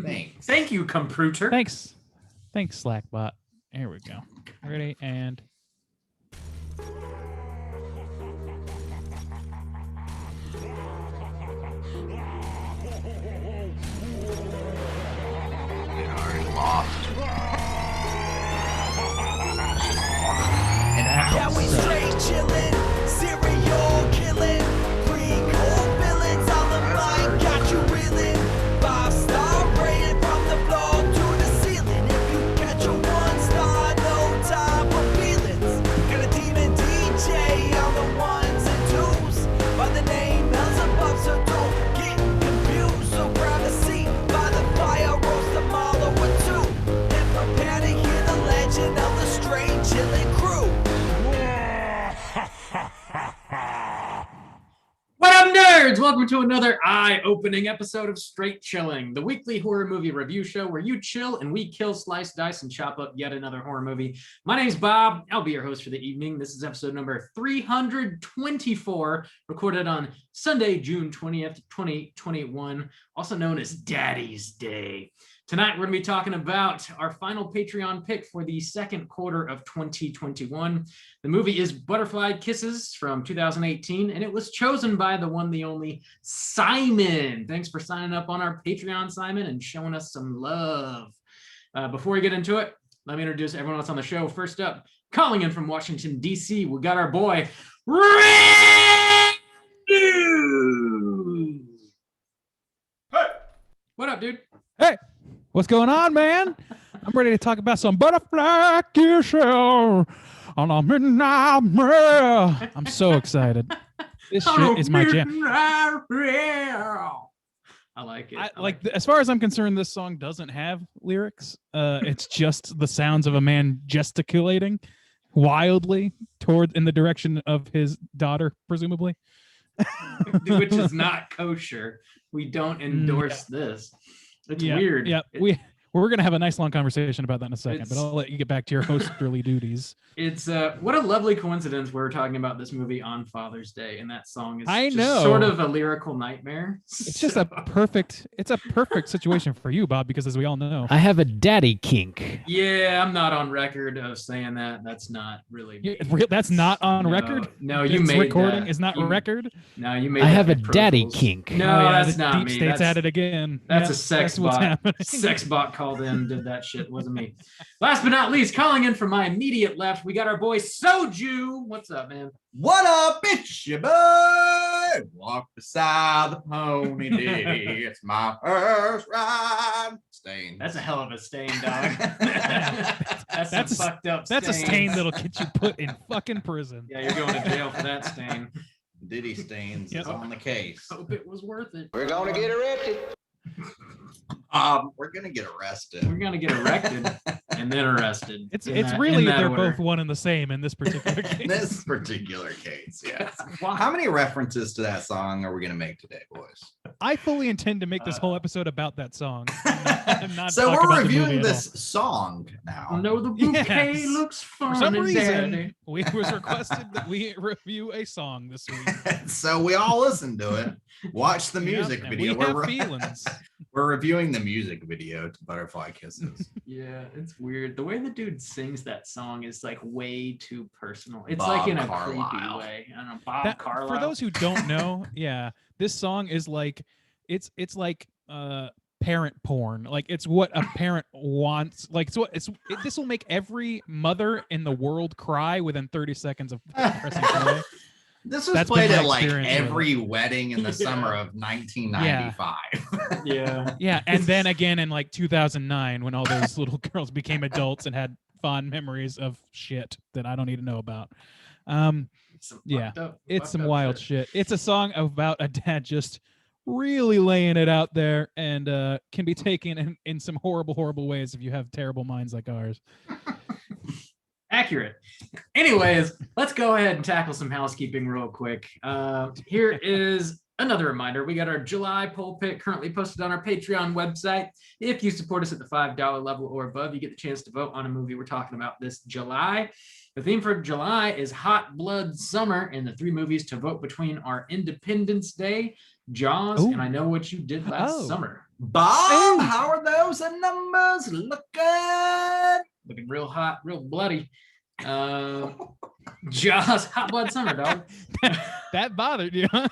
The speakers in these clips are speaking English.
Thanks. Thank you, computer. Thanks, Slackbot. Here we go. Ready and. It already lost. Yeah, we straight chillin', serial killing, pre-cold villains on the mic, got you reeling. 5-star rated from the floor to the ceiling. If you catch a 1-star, no time for feelings. Got a demon DJ on the ones and twos by the name Beelzebub, so don't get confused. So grab a seat by the fire, roast them all over two, and prepare to hear the legend of the straight chillin' crew. What up, nerds? Welcome to another eye-opening episode of Straight Chilling, the weekly horror movie review show where you chill and we kill, slice, dice, and chop up yet another horror movie. My name's Bob. I'll be your host for the evening. This is episode number 324, recorded on Sunday, June 20th, 2021, also known as Daddy's Day. Tonight, we're going to be talking about our final Patreon pick for the second quarter of 2021. The movie is Butterfly Kisses from 2018, and it was chosen by the one, the only Simon. Thanks for signing up on our Patreon, Simon, and showing us some love. Before we get into it, let me introduce everyone else on the show. First up, calling in from Washington, D.C., we got our boy, Randy! Hey! What up, dude? Hey! What's going on, man? I'm ready to talk about some butterfly kisses on a midnight rail. I'm so excited. This shit is my jam. I like it. As far as I'm concerned, this song doesn't have lyrics. It's just the sounds of a man gesticulating wildly in the direction of his daughter, presumably. Which is not kosher. We don't endorse this. It's weird. Yeah, we're going to have a nice long conversation about that in a second, but I'll let you get back to your hosterly duties. It's what a lovely coincidence we're talking about this movie on Father's Day, and that song is sort of a lyrical nightmare. It's just a perfect situation for you, Bob, because as we all know, I have a daddy kink. Yeah, I'm not on record of saying that. That's not really that's not on record? No, you made recording that. is not record? No, you made I have a daddy kink. No, that's not Deep me. State's at it again. That's a sex bot. Sex bot called in, did that shit. It wasn't me. Last but not least, calling in from my immediate left, we got our boy Soju. What's up, man? What up, it's your boy. Walk beside the pony D. It's my first ride. Stain. That's a hell of a stain, dog. that's some fucked up. That's a stain that'll get you put in fucking prison. Yeah, you're going to jail for that stain. Diddy Stains is on the case. Hope it was worth it. We're gonna get arrested. We're gonna get arrested. We're gonna get erected and then arrested. It's really they're both one and the same in this particular case. In this particular case, yes. How many references to that song are we gonna make today, boys? I fully intend to make this whole episode about that song. I'm not so talk we're about reviewing this song now. I know the bouquet looks fun. For some reason, it was requested that we review a song this week. So we all listened to it, watched the music video. We have feelings. We're reviewing the music video to Butterfly Kisses. Yeah, it's weird. The way the dude sings that song is like way too personal. It's Bob like in a Carlyle. creepy way. I don't know, Bob Carlyle. For those who don't know, this song is like it's like parent porn. Like it's what a parent wants. Like this will make every mother in the world cry within 30 seconds of pressing play. This was played at like every wedding in the summer of 1995. Yeah, and then again in like 2009 when all those little girls became adults and had fond memories of shit that I don't need to know about. It's some wild shit. It's a song about a dad just really laying it out there and can be taken in some horrible ways if you have terrible minds like ours. Accurate. Anyways, let's go ahead and tackle some housekeeping real quick. Here is another reminder. We got our July poll pick currently posted on our Patreon website. If you support us at the $5 level or above, you get the chance to vote on a movie we're talking about this July. The theme for July is Hot Blood Summer, and the 3 movies to vote between are Independence Day, Jaws, Ooh. and I Know What You Did Last Summer. Bob, how are those numbers looking? Looking real hot, real bloody. Jaws, Hot Blood Summer, dog. That bothered you, huh?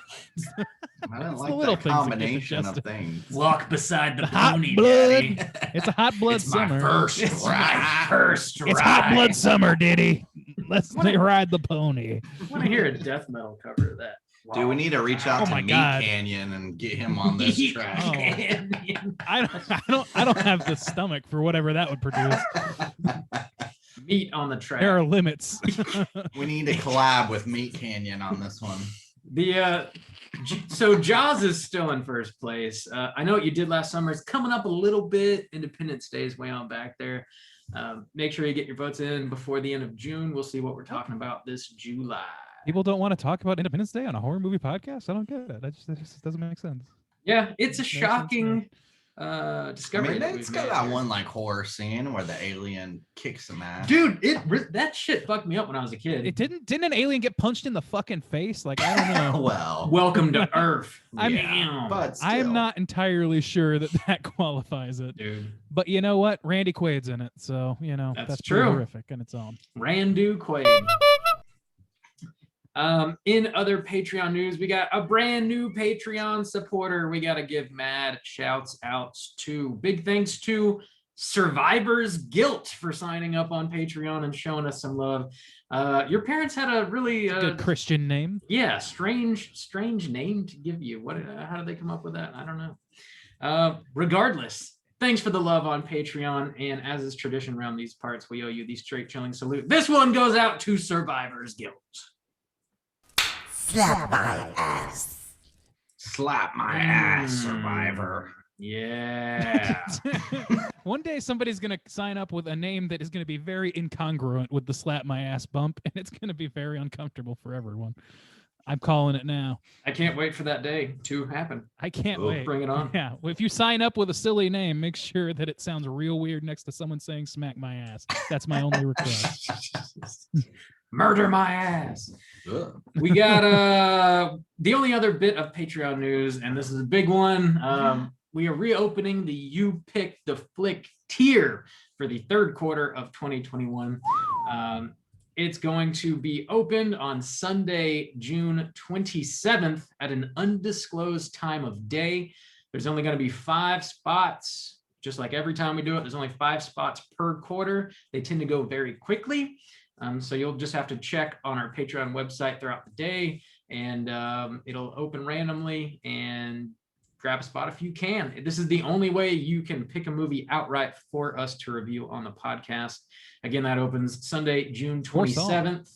I don't It's the like little that things that get combination of adjusted. things. Walk beside the Hot pony, blood. daddy. It's a hot blood It's summer. my first It's ride. my first ride. It's hot blood summer, Diddy. Let's ride the pony. I want to hear a death metal cover of that. Do we need to reach out Oh to my Meat God. Canyon and get him on this track? Oh. I don't have the stomach for whatever that would produce. Meat on the track. There are limits. We need to collab with Meat Canyon on this one. So Jaws is still in first place. I Know What You Did Last Summer. It's coming up a little bit. Independence Day is way on back there. Make sure you get your votes in before the end of June. We'll see what we're talking about this July. People don't want to talk about Independence Day on a horror movie podcast. I don't get it. That just doesn't make sense. Yeah, it's a Makes sense, shocking I discovery. mean, that it's we've got made that here. one like horror scene where the alien kicks him ass. Dude, that shit fucked me up when I was a kid. It didn't an alien get punched in the fucking face? Like, I don't know. Well, Welcome to Earth. yeah, but I am still. not entirely sure that qualifies it. Dude. But you know what? Randy Quaid's in it, so you know That's that's true. pretty horrific in its own. Randu Quaid. In other Patreon news, we got a brand new Patreon supporter. We got to give mad shouts outs to. Big thanks to Survivor's Guilt for signing up on Patreon and showing us some love. Your parents had a really Good Christian name. yeah, strange name to give you. What? How did they come up with that? I don't know. Regardless, thanks for the love on Patreon. And as is tradition around these parts, we owe you the straight chilling salute. This one goes out to Survivor's Guilt. Slap my ass. Slap my ass, Survivor. Yeah. One day somebody's gonna sign up with a name that is gonna be very incongruent with the slap my ass bump, and it's gonna be very uncomfortable for everyone. I'm calling it now. I can't wait for that day to happen. I can't Oh, wait. Bring it on. Yeah, well, if you sign up with a silly name, make sure that it sounds real weird next to someone saying "smack my ass." That's my only request. Murder my ass. Ugh. We got the only other bit of Patreon news, and this is a big one. We are reopening the You Pick the Flick tier for the third quarter of 2021. It's going to be opened on Sunday, June 27th at an undisclosed time of day. There's only going to be 5 spots. Just like every time we do it, there's only 5 spots per quarter. They tend to go very quickly. So you'll just have to check on our Patreon website throughout the day, and it'll open randomly, and grab a spot if you can. This is the only way you can pick a movie outright for us to review on the podcast. Again, that opens Sunday, June 27th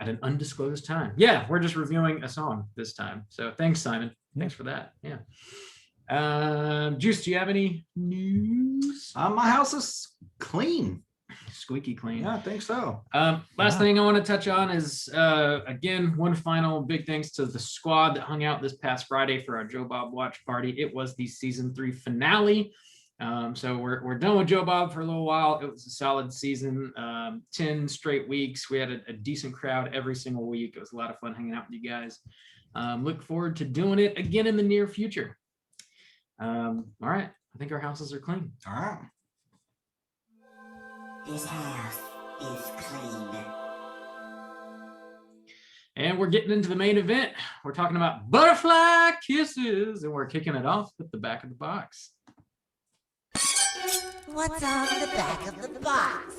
at an undisclosed time. Yeah, we're just reviewing a song this time. So thanks, Simon. Thanks for that. Yeah. Juice, do you have any news? My house is clean. Squeaky clean. Yeah, I think so. Last thing I want to touch on is, again, one final big thanks to the squad that hung out this past Friday for our Joe Bob watch party. It was the season 3 finale. So we're done with Joe Bob for a little while. It was a solid season, 10 straight weeks. We had a decent crowd every single week. It was a lot of fun hanging out with you guys. Look forward to doing it again in the near future. All right. I think our houses are clean. All right. This house is clean. And we're getting into the main event. We're talking about butterfly kisses, and we're kicking it off with the back of the box. What's on the back of the box?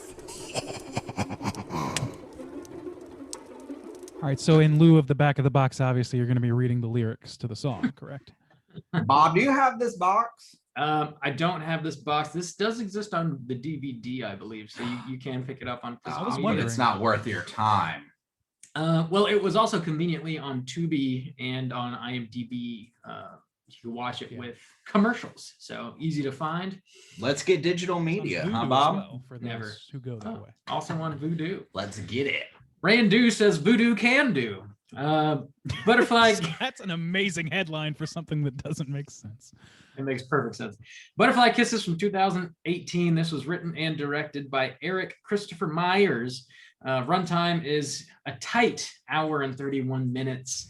All right, so in lieu of the back of the box, obviously you're going to be reading the lyrics to the song, correct? Bob, do you have this box? I don't have this box. This does exist on the DVD, I believe, so you can pick it up on. I was But wondering. it's not worth your time. Well, it was also conveniently on Tubi and on IMDb. You can watch it with commercials, so easy to find. Let's get digital media, On Vudu huh, as Bob? well, for those Never. who go that way. Also on Vudu. Let's get it. Randu says Voodoo can do. Butterfly. That's an amazing headline for something that doesn't make sense. It makes perfect sense. Butterfly Kisses from 2018. This was written and directed by Eric Christopher Myers. Runtime is a tight hour and 31 minutes.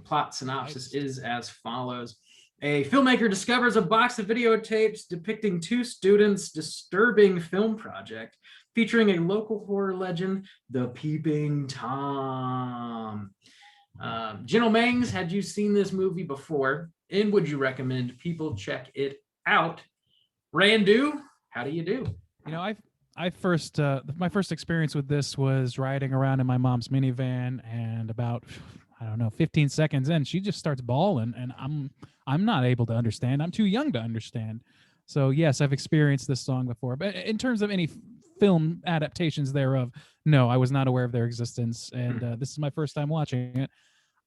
Plot synopsis is as follows. A filmmaker discovers a box of videotapes depicting two students' disturbing film project featuring a local horror legend, the Peeping Tom. Gentle Mangs, had you seen this movie before? And would you recommend people check it out? Randu, how do you do? You know, my first experience with this was riding around in my mom's minivan, and about, I don't know, 15 seconds in, she just starts bawling, and I'm not able to understand. I'm too young to understand. So yes, I've experienced this song before, but in terms of any film adaptations thereof, no, I was not aware of their existence, and this is my first time watching it.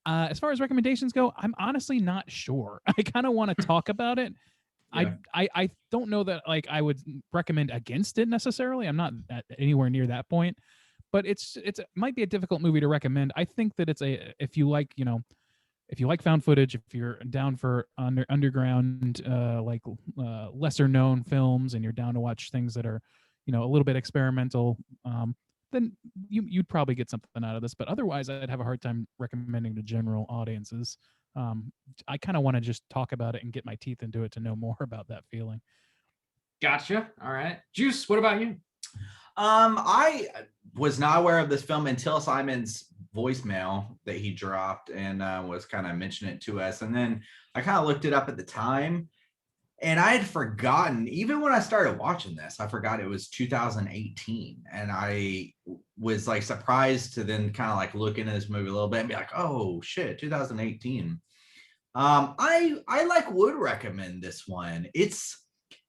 As far as recommendations go, I'm honestly not sure. I kind of want to talk about it. Yeah. I don't know that like I would recommend against it necessarily. I'm not anywhere near that point, but it might be a difficult movie to recommend. I think that if you like found footage, if you're down for underground lesser known films, and you're down to watch things that are, a little bit experimental, then you'd probably get something out of this. But otherwise, I'd have a hard time recommending to general audiences. I kind of want to just talk about it and get my teeth into it to know more about that feeling. Gotcha. All right. Juice, what about you? I was not aware of this film until Simon's voicemail that he dropped and was kind of mentioning it to us. And then I kind of looked it up at the time, and I had forgotten, even when I started watching this, I forgot it was 2018. And I was like surprised to then kind of like look into this movie a little bit and be like, oh shit, 2018. I would recommend this one. It's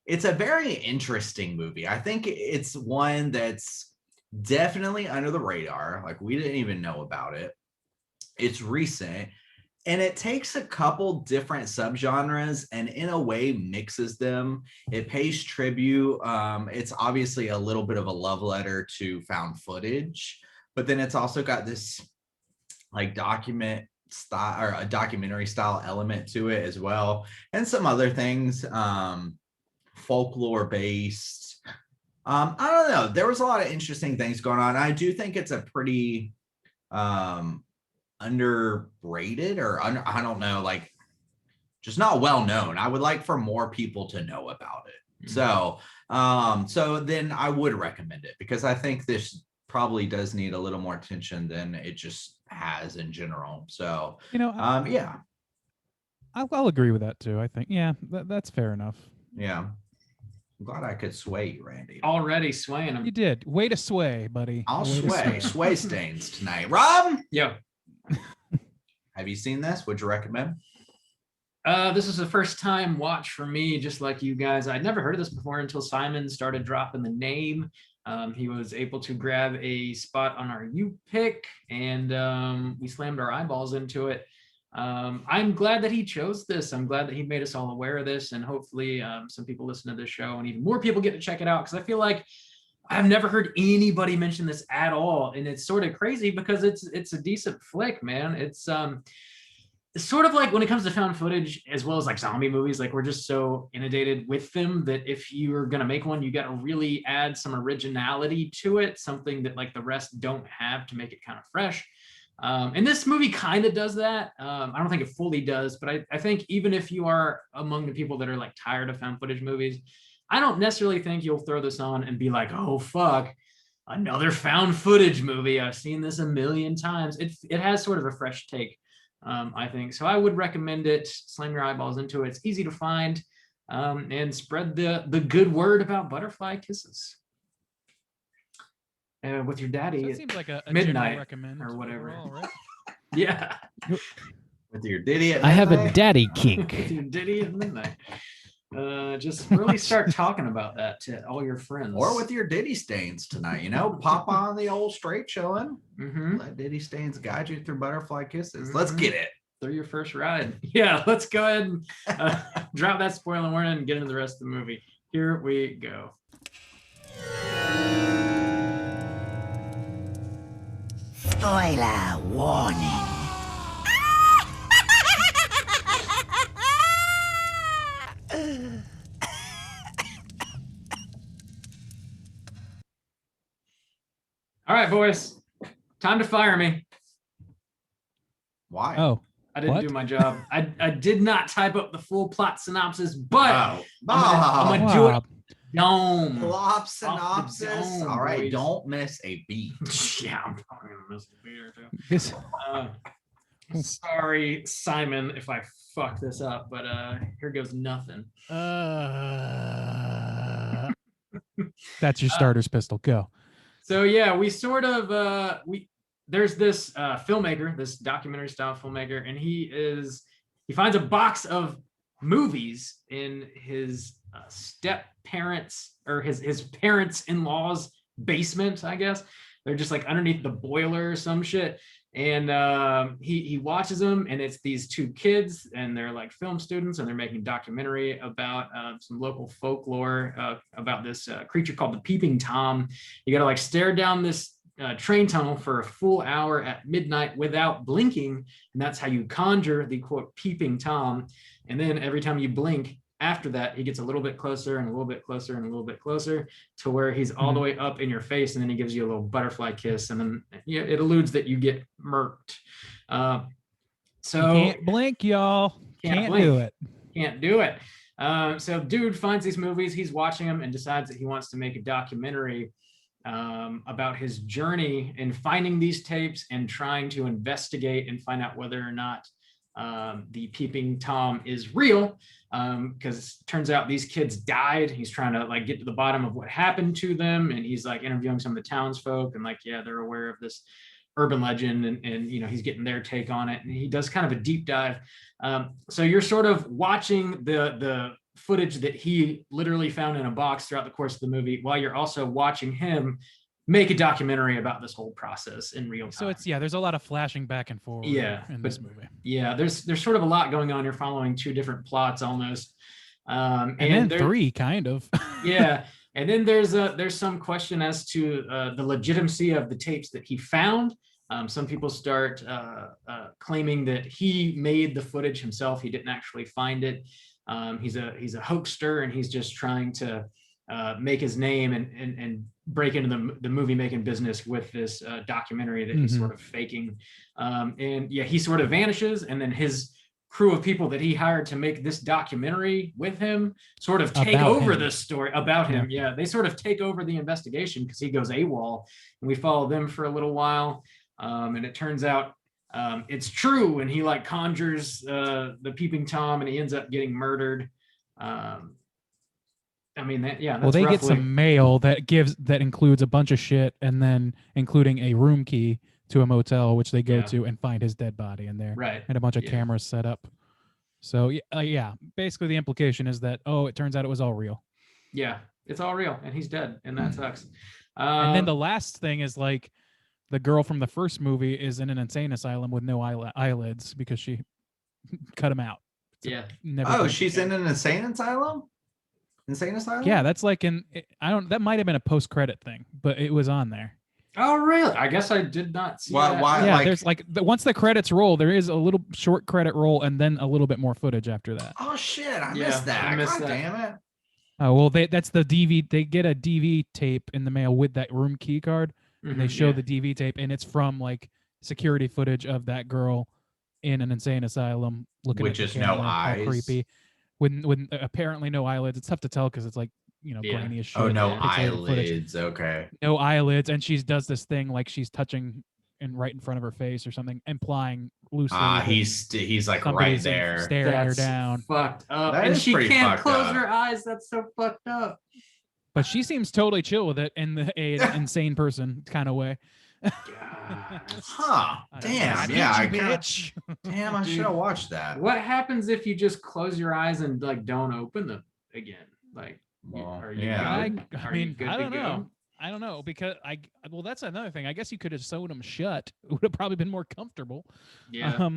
a very interesting movie. I think it's one that's definitely under the radar. Like, we didn't even know about it. It's recent, and it takes a couple different subgenres and in a way mixes them. It pays tribute. It's obviously a little bit of a love letter to found footage, but then it's also got this like a documentary style element to it as well, and some other things, folklore based. I don't know. There was a lot of interesting things going on. I do think it's a pretty underrated, or I don't know, like just not well known. I would like for more people to know about it. Mm-hmm. So then I would recommend it, because I think this probably does need a little more attention than it just has in general. So yeah, I'll agree with that too. I think that's fair enough. Yeah, I'm glad I could sway you, Randy. Already swaying him. You did. Way to sway, buddy. I'll sway stains tonight. Rob, yeah. Have you seen this? Would you recommend? This is a first time watch for me, just like you guys. I'd never heard of this before until Simon started dropping the name. He was able to grab a spot on our U-Pick, and we slammed our eyeballs into it. I'm glad that he chose this. I'm glad that he made us all aware of this, and hopefully some people listen to this show and even more people get to check it out, because I feel like I've never heard anybody mention this at all, and it's sort of crazy because it's a decent flick, man. It's sort of like when it comes to found footage as well as like zombie movies, like we're just so inundated with them that if you're going to make one, you got to really add some originality to it, something that like the rest don't have to make it kind of fresh. And this movie kind of does that. I don't think it fully does, but I think even if you are among the people that are like tired of found footage movies, I don't necessarily think you'll throw this on and be like, oh, fuck, another found footage movie. I've seen this a million times. It has sort of a fresh take. I think so. I would recommend it. Slam your eyeballs into it. It's easy to find, and spread the good word about Butterfly Kisses with your daddy. So it seems like a midnight recommend or whatever. Overall, right? Yeah, With your ditty at I have a midnight? daddy kink. with your ditty at midnight. Just really start talking about that to all your friends, Or with your ditty stains tonight, pop on the old straight chillin'. mm-hmm. Let ditty stains guide you through Butterfly Kisses. Let's get it. through your first ride. Yeah, let's go ahead and drop that spoiler warning and get into the rest of the movie. Here we go. Spoiler warning. All right, boys, time to fire me. Why? Oh, I didn't What? do my job. I did not type up the full plot synopsis, but Oh, I'm gonna do it. Bob. Dome. Plop the synopsis. dome, All right, boys. don't miss a beat. Yeah, I'm probably gonna miss the beer too. This Sorry, Simon, if I fuck this up, but here goes nothing. that's your starter's pistol. Go. So yeah, we sort of there's this filmmaker, this documentary style filmmaker, and he finds a box of movies in his step parents or his parents in-laws basement, I guess. They're just like underneath the boiler or some shit. And he watches them, and it's these two kids, and they're like film students, and they're making a documentary about some local folklore about this creature called the Peeping Tom. You got to like stare down this train tunnel for a full hour at midnight without blinking, and that's how you conjure the quote Peeping Tom. And then every time you blink after that, he gets a little bit closer and a little bit closer and a little bit closer to where he's all the way up in your face, and then he gives you a little butterfly kiss, and then it alludes that you get murked. So You can't blink, y'all. Can't blink. do it. Can't do it. So dude finds these movies, he's watching them, and decides that he wants to make a documentary about his journey in finding these tapes and trying to investigate and find out whether or not the Peeping Tom is real, because it turns out these kids died. He's trying to like get to the bottom of what happened to them, and he's like interviewing some of the townsfolk, and like, yeah, they're aware of this urban legend, and you know, he's getting their take on it, and he does kind of a deep dive. So you're sort of watching the footage that he literally found in a box throughout the course of the movie, while you're also watching him make a documentary about this whole process in real time. So it's there's a lot of flashing back and forth in this movie. Yeah, there's sort of a lot going on. You're following two different plots almost. And then three, kind of. Yeah. And then there's some question as to the legitimacy of the tapes that he found. Some people start claiming that he made the footage himself. He didn't actually find it. He's a hoaxer, and he's just trying to make his name and break into the movie making business with this documentary that he's sort of faking. And yeah, he sort of vanishes, and then his crew of people that he hired to make this documentary with him sort of take over this story about him. Yeah, they sort of take over the investigation because he goes AWOL, and we follow them for a little while. And it turns out it's true, and he like conjures the Peeping Tom, and he ends up getting murdered. I mean, that's well, they get some mail that includes a bunch of shit, and then including a room key to a motel, which they go to and find his dead body in there, right? And a bunch of cameras set up. So basically the implication is that it turns out it was all real. Yeah, it's all real, and he's dead, and that sucks. And then the last thing is like the girl from the first movie is in an insane asylum with no eyelids because she cut him out. She's in an insane asylum. Insane asylum. Yeah, that's like that might have been a post-credit thing, but it was on there. Oh, really? I guess I did not see that. Why? Yeah, there's once the credits roll, there is a little short credit roll, and then a little bit more footage after that. Oh shit! I missed that. God damn it! Oh well, that's the DV. They get a DV tape in the mail with that room key card, and they show the DV tape, and it's from like security footage of that girl in an insane asylum looking with at the just camera, no eyes, all creepy, with apparently no eyelids. It's tough to tell because it's like grainy as shit. Oh, no pixelated footage. eyelids. Okay. No eyelids, and she does this thing like she's touching right in front of her face or something, implying loosely. He's like right there, staring her down. Fucked up, that and she can't close up. her eyes. That's so fucked up. But she seems totally chill with it in an insane person kind of way. Huh? Damn. Bitch. Damn, I should have watched that. What happens if you just close your eyes and like don't open them again? Like, are you I good don't to know. go? I don't know because that's another thing. I guess you could have sewed them shut. It would have probably been more comfortable. Yeah.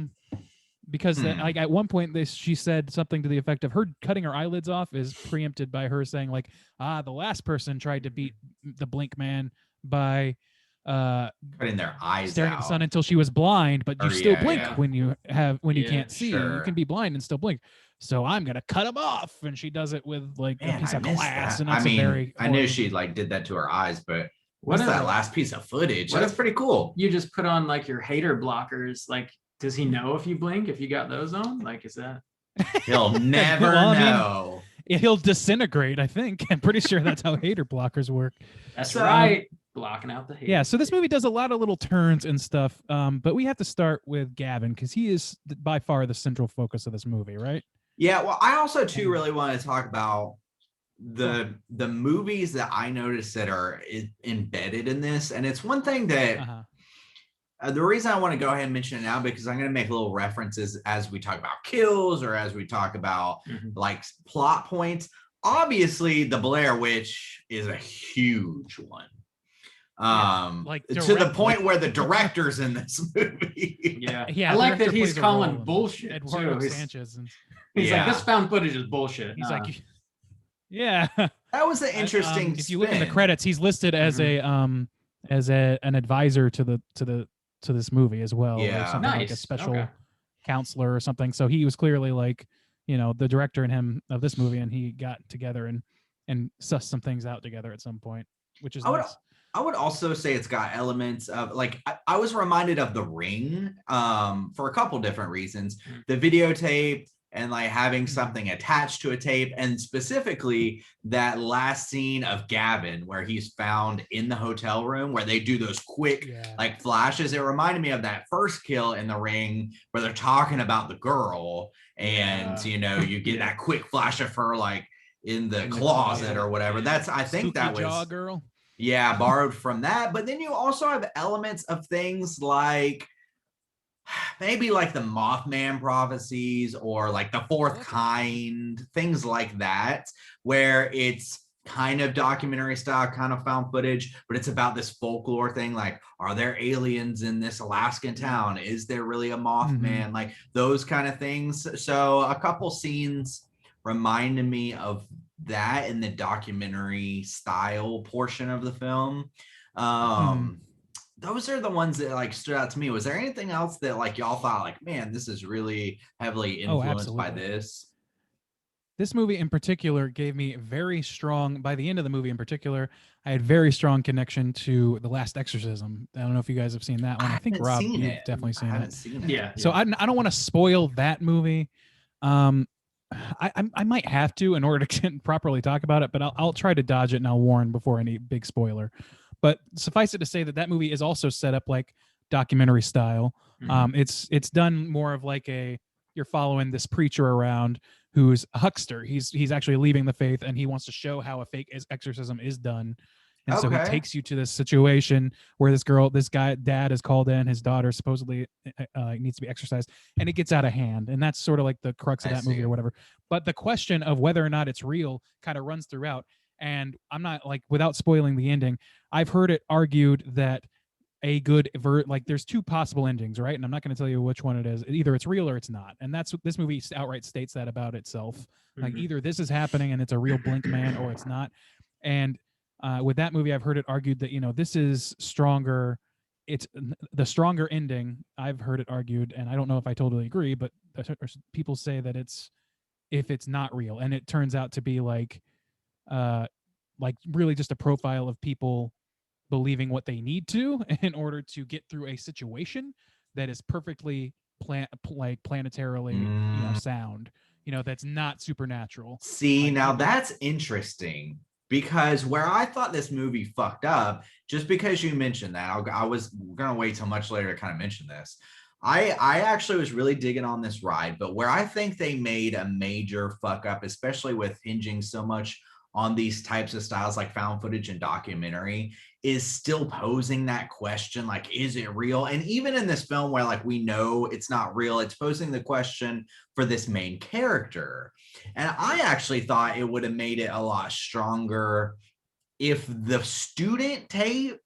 Because like at one point she said something to the effect of her cutting her eyelids off is preempted by her saying like, the last person tried to beat the blink man by putting their eyes staring out. at the sun until she was blind, but you still blink when you can't see. Sure. You can be blind and still blink. So I'm gonna cut them off, and she does it with like a piece of glass. That. And that's I knew she like did that to her eyes, but What's if that last piece of footage? what That's if- pretty cool. you just put on like your hater blockers? Like, does he know if you blink, if you got those on? Like, is that? He'll never Well, I mean, know. He'll disintegrate, I think. I'm pretty sure that's how hater blockers work. That's So- right. Blocking out the hater. Yeah, so this movie does a lot of little turns and stuff, but we have to start with Gavin because he is by far the central focus of this movie, right? Yeah, well, I also too really want to talk about the movies that I noticed that are embedded in this, and it's one thing that Uh-huh. the reason I want to go ahead and mention it now because I'm going to make little references as we talk about kills or as we talk about like plot points. Obviously, the Blair Witch is a huge one. like To the direct- point where the director's in this movie. Yeah. Yeah, I like that director he's plays a calling role in bullshit. Eduardo too. He's, Sanchez. And he's Yeah. like, this found footage is bullshit. he's like, yeah. That was an interesting. If you look in the spin. credits, he's listed as an advisor to this movie as well. or Yeah. something like a Nice. special Okay. counselor or something. So he was clearly like, the director and him of this movie, and he got together and sussed some things out together at some point, which is nice. I would also say it's got elements of like I was reminded of The Ring for a couple different reasons. The videotape and like having something attached to a tape, and specifically that last scene of Gavin where he's found in the hotel room where they do those quick like flashes. It reminded me of that first kill in The Ring where they're talking about the girl and you get that quick flash of her like in the closet or whatever. That's I think Spooky that was Jaw girl. Yeah, borrowed from that. But then you also have elements of things like maybe like the Mothman prophecies or like the fourth kind, things like that, where it's kind of documentary style, kind of found footage, but it's about this folklore thing. Like, are there aliens in this Alaskan town? Is there really a Mothman? Like those kind of things. So a couple scenes reminded me of that in the documentary style portion of the film. Those are the ones that like stood out to me. Was there anything else that like y'all thought like, man, this is really heavily influenced by this? This movie in particular gave me very strong, by the end of the movie in particular, I had very strong connection to The Last Exorcism. I don't know if you guys have seen that one. I think Rob, you've definitely seen it. Yeah. So I don't want to spoil that movie. I might have to in order to properly talk about it, but I'll try to dodge it and I'll warn before any big spoiler. But suffice it to say that movie is also set up like documentary style. It's done more of like you're following this preacher around who's a huckster. He's actually leaving the faith and he wants to show how a fake exorcism is done. And so he takes you to this situation where this guy, dad is called in, his daughter supposedly needs to be exorcised, and it gets out of hand. And that's sort of like the crux of that movie or whatever. But the question of whether or not it's real kind of runs throughout. And I'm not like, without spoiling the ending, I've heard it argued that like there's two possible endings, right? And I'm not going to tell you which one it is. Either it's real or it's not. And that's what this movie outright states that about itself. Like either this is happening and it's a real blink man or it's not. And with that movie, I've heard it argued that, this is stronger. It's the stronger ending. I've heard it argued, and I don't know if I totally agree, but people say that if it's not real, and it turns out to be like really just a profile of people believing what they need to in order to get through a situation that is perfectly planetarily sound, that's not supernatural. See, now that's interesting. Because where I thought this movie fucked up, just because you mentioned that, I was going to wait till much later to kind of mention this. I actually was really digging on this ride, but where I think they made a major fuck up, especially with hinging so much on these types of styles like found footage and documentary, is still posing that question, like, is it real? And even in this film where like we know it's not real, it's posing the question for this main character. And I actually thought it would have made it a lot stronger if the student tape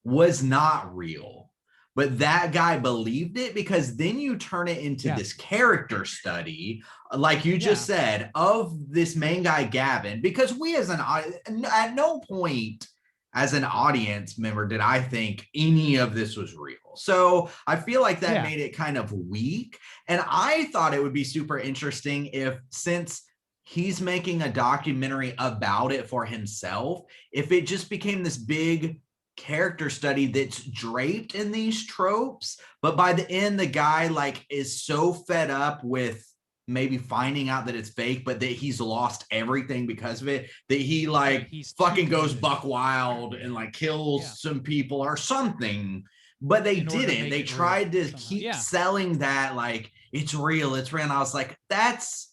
was not real, but that guy believed it, because then you turn it into this character study, like you just said, of this main guy, Gavin, because we as at no point as an audience member did I think any of this was real. So I feel like that made it kind of weak. And I thought it would be super interesting if, since he's making a documentary about it for himself, if it just became this big character study that's draped in these tropes, but by the end the guy like is so fed up with maybe finding out that it's fake, but that he's lost everything because of it, that he like he's fucking too goes committed. buck wild and like kills Yeah. some people or something. But they In order to didn't. make They it real tried to somehow. keep Yeah. selling that like it's real, it's real. And I was like, that's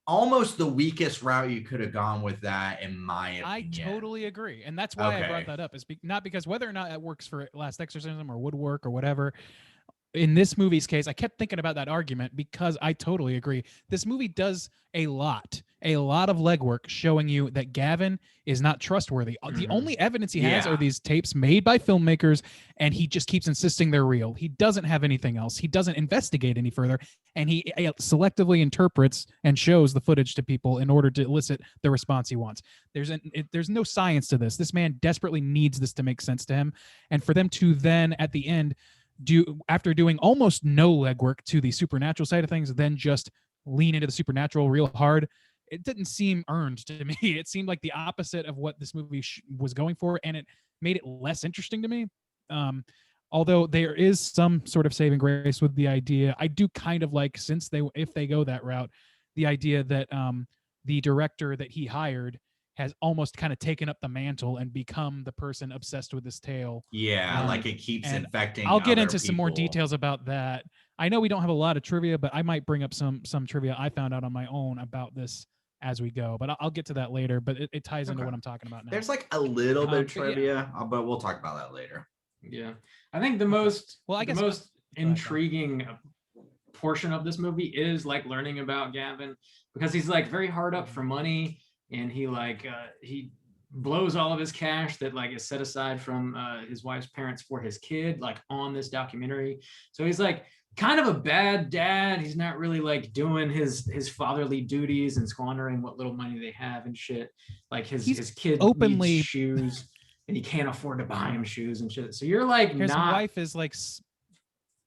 almost the weakest route you could have gone with that, in my I opinion. totally agree, and that's why I Okay. brought that up. Is not because whether or not it works for Last Exorcism or would work or whatever. In this movie's case, I kept thinking about that argument because I totally agree. This movie does a lot of legwork showing you that Gavin is not trustworthy. The only evidence he has Yeah. are these tapes made by filmmakers, and he just keeps insisting they're real. He doesn't have anything else. He doesn't investigate any further, and he selectively interprets and shows the footage to people in order to elicit the response he wants. There's no science to this. This man desperately needs this to make sense to him, and for them to then at the end after doing almost no legwork to the supernatural side of things, then just lean into the supernatural real hard. It didn't seem earned to me. It seemed like the opposite of what this movie was going for, and it made it less interesting to me. Although there is some sort of saving grace with the idea, I do kind of like, if they go that route, the idea that the director that he hired has almost kind of taken up the mantle and become the person obsessed with this tale. Yeah, like it keeps and infecting. I'll get other into some more people. details about that. I know we don't have a lot of trivia, but I might bring up some trivia I found out on my own about this as we go. But I'll get to that later. But it ties into Okay. what I'm talking about now. There's like a little bit of but yeah. trivia, but we'll talk about that later. Yeah, I think the most I guess the most go ahead, intriguing portion of this movie is like learning about Gavin, because he's like very hard up for money, and he blows all of his cash that like is set aside from his wife's parents for his kid, like on this documentary. So he's like kind of a bad dad. He's not really like doing his fatherly duties and squandering what little money they have and shit. Like his kid openly- needs shoes and he can't afford to buy him shoes and shit. So you're like His not. wife is like.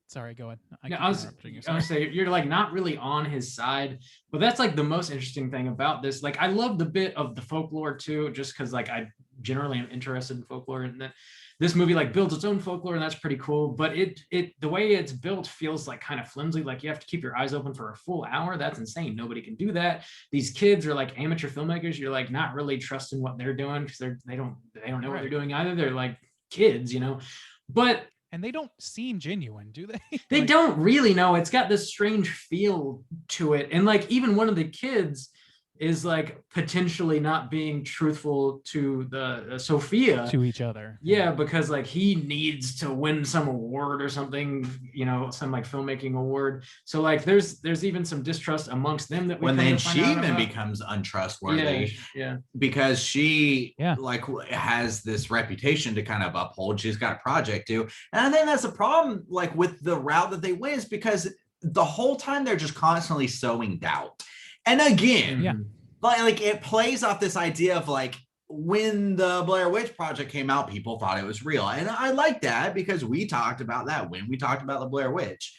Sorry, go ahead. No, keep I was interrupting you, gonna sorry. say you're like not really on his side, but that's like the most interesting thing about this. Like I love the bit of the folklore too, just because like I generally am interested in folklore, and that this movie like builds its own folklore, and that's pretty cool. But it the way it's built feels like kind of flimsy. Like you have to keep your eyes open for a full hour. That's insane. Nobody can do that. These kids are like amateur filmmakers. You're like not really trusting what they're doing because they don't know what they're doing either. They're like kids, you know, but. And they don't seem genuine, do they? They Like, don't really know. It's got this strange feel to it. And like even one of the kids is like potentially not being truthful to the Sophia. to each other. Yeah, because like he needs to win some award or something, you know, some like filmmaking award. So like there's even some distrust amongst them that we When come then to find she out even about. becomes untrustworthy. Yeah. Because she Yeah. like has this reputation to kind of uphold. She's got a project to, and I think that's a problem like with the route that they went, is because the whole time they're just constantly sowing doubt. And again, Yeah. like it plays off this idea of like when the Blair Witch Project came out, people thought it was real, and I like that because we talked about that when we talked about the Blair Witch.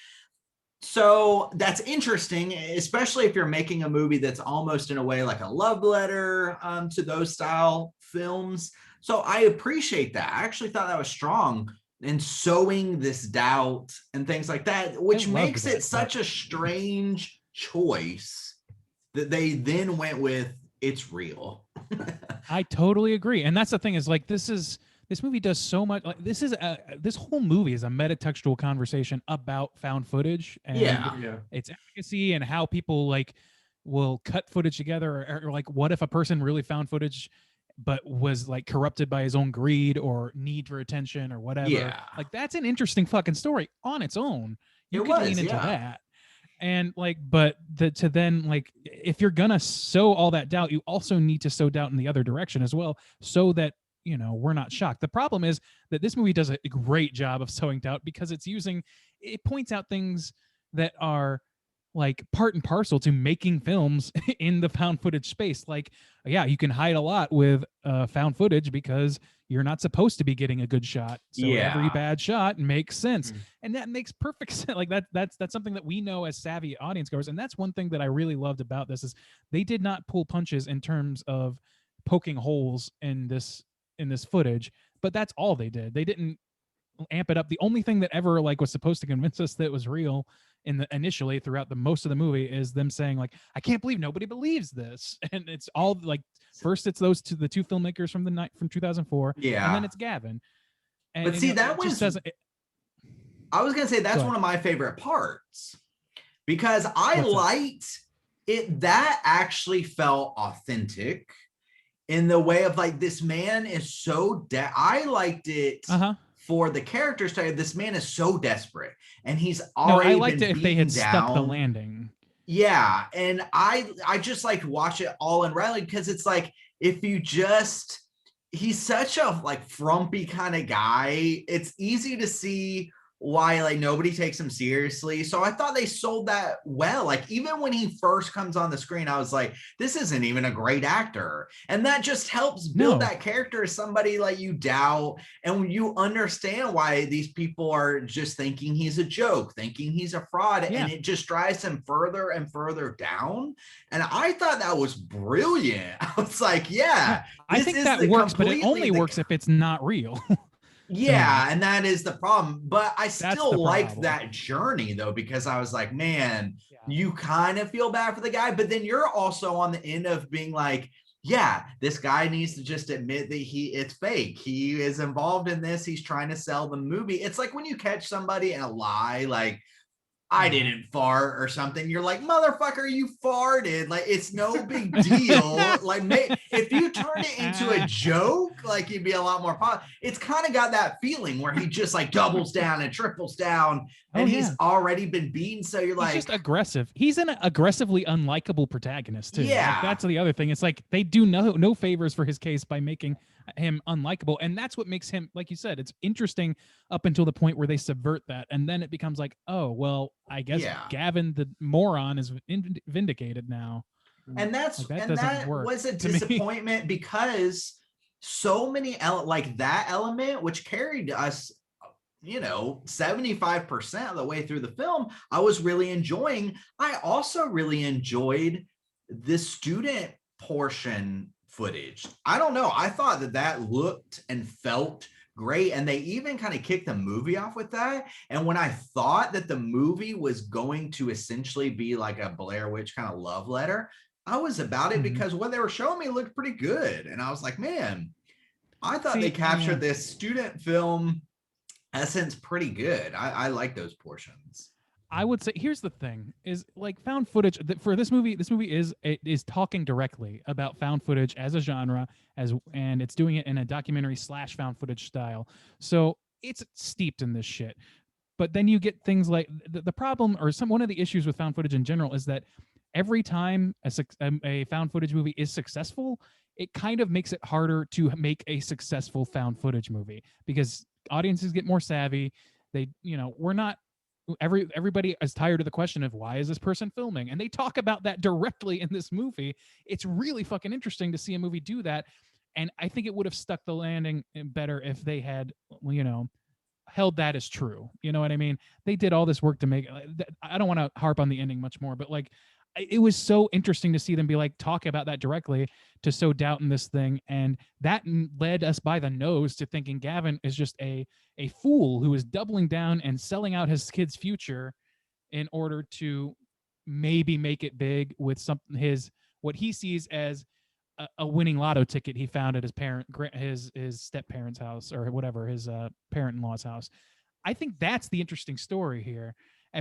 So that's interesting, especially if you're making a movie that's almost in a way like a love letter to those style films. So I appreciate that. I actually thought that was strong in sowing this doubt and things like that, which I loved makes that, it such a strange choice that they then went with it's real. I totally agree, and that's the thing is like this movie does so much. Like this whole movie is a metatextual conversation about found footage and Yeah. its efficacy and how people like will cut footage together, or like what if a person really found footage but was like corrupted by his own greed or need for attention or whatever. Yeah. Like that's an interesting fucking story on its own. You It could was, lean into yeah. that. And like, but to then like, if you're gonna sow all that doubt, you also need to sow doubt in the other direction as well, so that you know we're not shocked. The problem is that this movie does a great job of sowing doubt because it points out things that are like part and parcel to making films in the found footage space. Like, yeah, you can hide a lot with found footage because you're not supposed to be getting a good shot. So every Yeah. bad shot makes sense. Mm. And that makes perfect sense. Like that's something that we know as savvy audience goers. And that's one thing that I really loved about this is they did not pull punches in terms of poking holes in this footage, but that's all they did. They didn't amp it up. The only thing that ever like was supposed to convince us that it was real in the initially throughout the most of the movie is them saying like, I can't believe nobody believes this. And it's all like, first it's the two filmmakers from the night from 2004, Yeah. and then it's Gavin. And, But see, that it just was doesn't. I was gonna say that's one of my favorite parts because I What's that? liked it. That actually felt authentic in the way of like this man is so I liked it for the character study. This man is so desperate, and he's already. No, I liked been it if they had beaten stuck the down. landing. Yeah, and I just like to watch it all in rally because it's like if you just he's such a like frumpy kind of guy. It's easy to see why like nobody takes him seriously. So I thought they sold that well. Like even when he first comes on the screen, I was like, this isn't even a great actor. And that just helps build that character as somebody like you doubt. And when you understand why these people are just thinking he's a joke, thinking he's a fraud, and it just drives him further and further down. And I thought that was brilliant. I was like, I think that works, but it only works if it's not real. Yeah, and that is the problem. But I still liked that journey though, because I was like, man, you kind of feel bad for the guy, but then you're also on the end of being like, yeah, this guy needs to just admit that it's fake. He is involved in this. He's trying to sell the movie. It's like when you catch somebody in a lie, like I didn't fart or something. You're like, motherfucker, you farted. Like, it's no big deal. Like, if you turn it into a joke, like you'd be a lot more positive. It's kind of got that feeling where he just like doubles down and triples down and he's already been beaten. So you're like, he's just aggressive. He's an aggressively unlikable protagonist too. Yeah. Like, that's the other thing. It's like they do no favors for his case by making him unlikable. And that's what makes him, like you said, it's interesting up until the point where they subvert that. And then it becomes like, oh, well, I guess Gavin, the moron, is vindicated now. And that's like, that was a disappointment because so many like that element, which carried us, 75% of the way through the film, I was really enjoying. I also really enjoyed the student portion footage. I don't know. I thought that looked and felt great. And they even kind of kicked the movie off with that. And when I thought that the movie was going to essentially be like a Blair Witch kind of love letter, I was about it because what they were showing me looked pretty good. And I was like, man, I thought they captured this student film essence pretty good. I like those portions. I would say here's the thing is like found footage for this movie is talking directly about found footage as a genre and it's doing it in a documentary / found footage style. So it's steeped in this shit. But then you get things like the problem or one of the issues with found footage in general is that every time a found footage movie is successful, it kind of makes it harder to make a successful found footage movie because audiences get more savvy. They, we're not everybody is tired of the question of why is this person filming, and they talk about that directly in this movie. It's really fucking interesting to see a movie do that, and I think it would have stuck the landing better if they had held that as true. You know what I mean? They did all this work to make I don't want to harp on the ending much more, but like it was so interesting to see them be like talk about that directly to sow doubt in this thing, and that led us by the nose to thinking Gavin is just a fool who is doubling down and selling out his kid's future in order to maybe make it big with what he sees as a winning lotto ticket he found at his step parents' house or whatever, his parent-in-law's house. I think that's the interesting story here.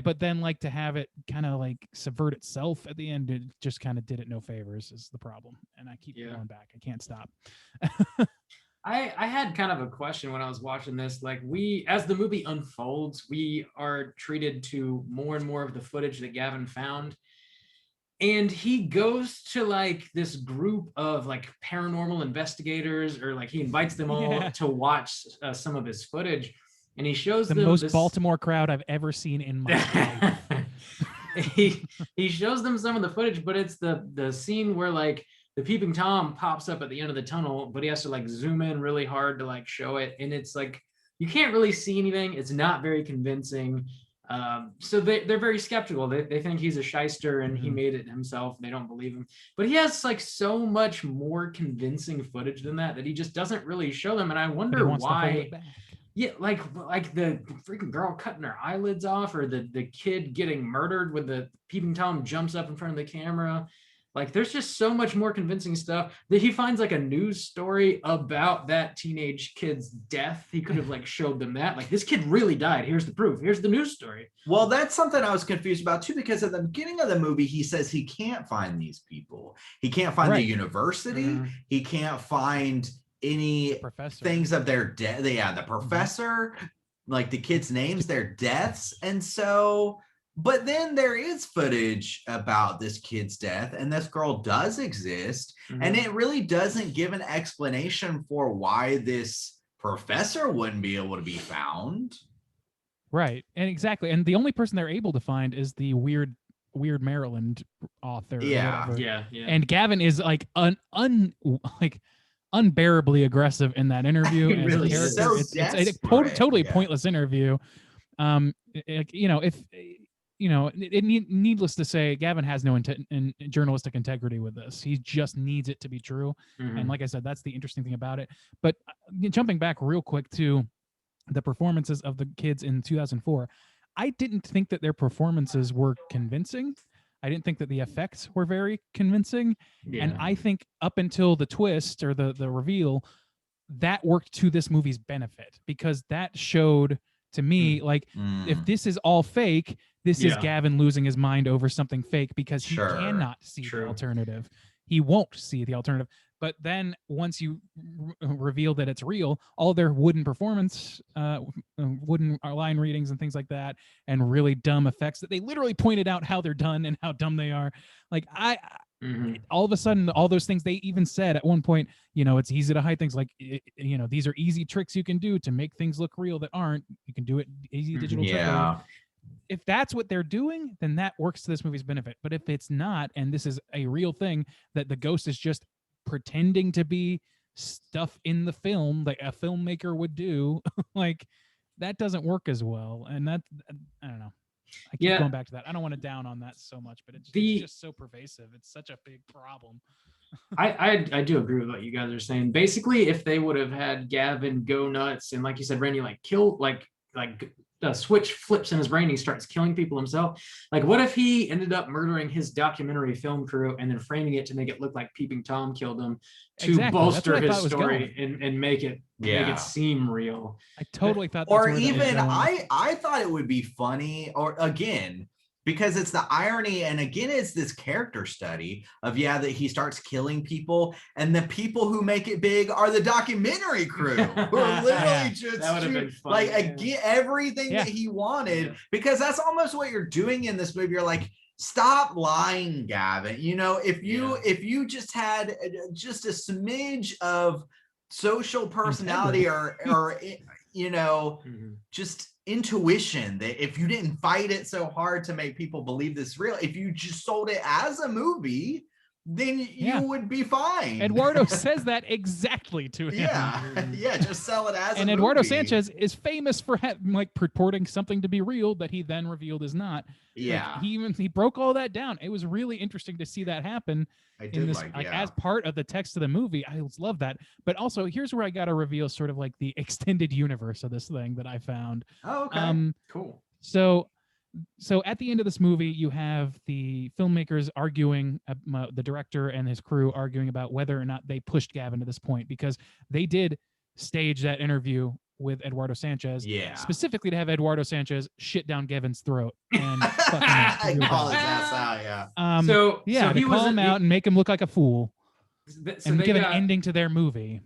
But then like to have it kind of like subvert itself at the end, it just kind of did it no favors is the problem. And I keep going back. I can't stop. I had kind of a question when I was watching this. Like as the movie unfolds, we are treated to more and more of the footage that Gavin found. And he goes to like this group of like paranormal investigators, or like he invites them all to watch some of his footage. And he shows the them most Baltimore crowd I've ever seen in my life. he shows them some of the footage, but it's the scene where like the peeping Tom pops up at the end of the tunnel, but he has to like zoom in really hard to like show it. And it's like, you can't really see anything. It's not very convincing. So they're very skeptical. They think he's a shyster and he made it himself. They don't believe him. But he has like so much more convincing footage than that he just doesn't really show them. And I But he wonder wants to hold why. it back. Yeah, like the freaking girl cutting her eyelids off, or the kid getting murdered when the peeping Tom jumps up in front of the camera. Like, there's just so much more convincing stuff that he finds like a news story about that teenage kid's death. He could have like showed them that, like, this kid really died. Here's the proof. Here's the news story. Well, that's something I was confused about too, because at the beginning of the movie, he says he can't find these people. He can't find the university. He can't find any Professor. things of their death. Yeah, the professor, like the kids' names, their deaths. And so, but then there is footage about this kid's death, and this girl does exist. And it really doesn't give an explanation for why this professor wouldn't be able to be found. Right. And exactly. And the only person they're able to find is the weird Maryland author. Yeah. Or whatever. Yeah. And Gavin is like unbearably aggressive in that interview. He as really a is. character. So It's a desperate. totally Yeah. pointless interview. Needless to say, Gavin has no journalistic integrity with this. He just needs it to be true. And like I said, that's the interesting thing about it. But jumping back real quick to the performances of the kids in 2004, I didn't think that their performances were convincing. I didn't think that the effects were very convincing. And I think up until the twist or the reveal, that worked to this movie's benefit, because that showed to me, like, if this is all fake, this is Gavin losing his mind over something fake, because he cannot see the alternative. He won't see the alternative. But then once you reveal that it's real, all their wooden line readings and things like that, and really dumb effects that they literally pointed out how they're done and how dumb they are. Like, all of a sudden, all those things they even said at one point, it's easy to hide things, like, these are easy tricks you can do to make things look real that aren't. You can do it easy digital trick. Yeah. If that's what they're doing, then that works to this movie's benefit. But if it's not, and this is a real thing, that the ghost is just pretending to be stuff in the film that a filmmaker would do, like, that doesn't work as well. And that, I don't know. I keep going back to that. I don't want to down on that so much, but it's just so pervasive. It's such a big problem. I do agree with what you guys are saying. Basically, if they would have had Gavin go nuts and, like you said, Randy, like kill, like the switch flips in his brain, he starts killing people himself. Like, what if he ended up murdering his documentary film crew and then framing it to make it look like Peeping Tom killed him, to bolster his story and make it seem real? I totally thought. Or even I thought it would be funny, or again, because it's the irony, and again, it's this character study of that he starts killing people, and the people who make it big are the documentary crew, who are literally just that would have been fun, like again everything that he wanted, because that's almost what you're doing in this movie. You're like, stop lying, Gavin. If you just had just a smidge of social personality or just intuition, that if you didn't fight it so hard to make people believe this real, if you just sold it as a movie, then you would be fine. Eduardo says that exactly to him. Just sell it as and a Eduardo movie. Sanchez is famous for purporting something to be real that he then revealed is not. Yeah. Like, he broke all that down. It was really interesting to see that happen. I did as part of the text of the movie. I love that. But also, here's where I got to reveal sort of like the extended universe of this thing that I found. Oh, okay. Cool. So at the end of this movie, you have the filmmakers arguing, the director and his crew arguing about whether or not they pushed Gavin to this point, because they did stage that interview with Eduardo Sanchez, specifically to have Eduardo Sanchez shit down Gavin's throat and fucking call his ass out. So he call him out and make him look like a fool, and give an ending to their movie.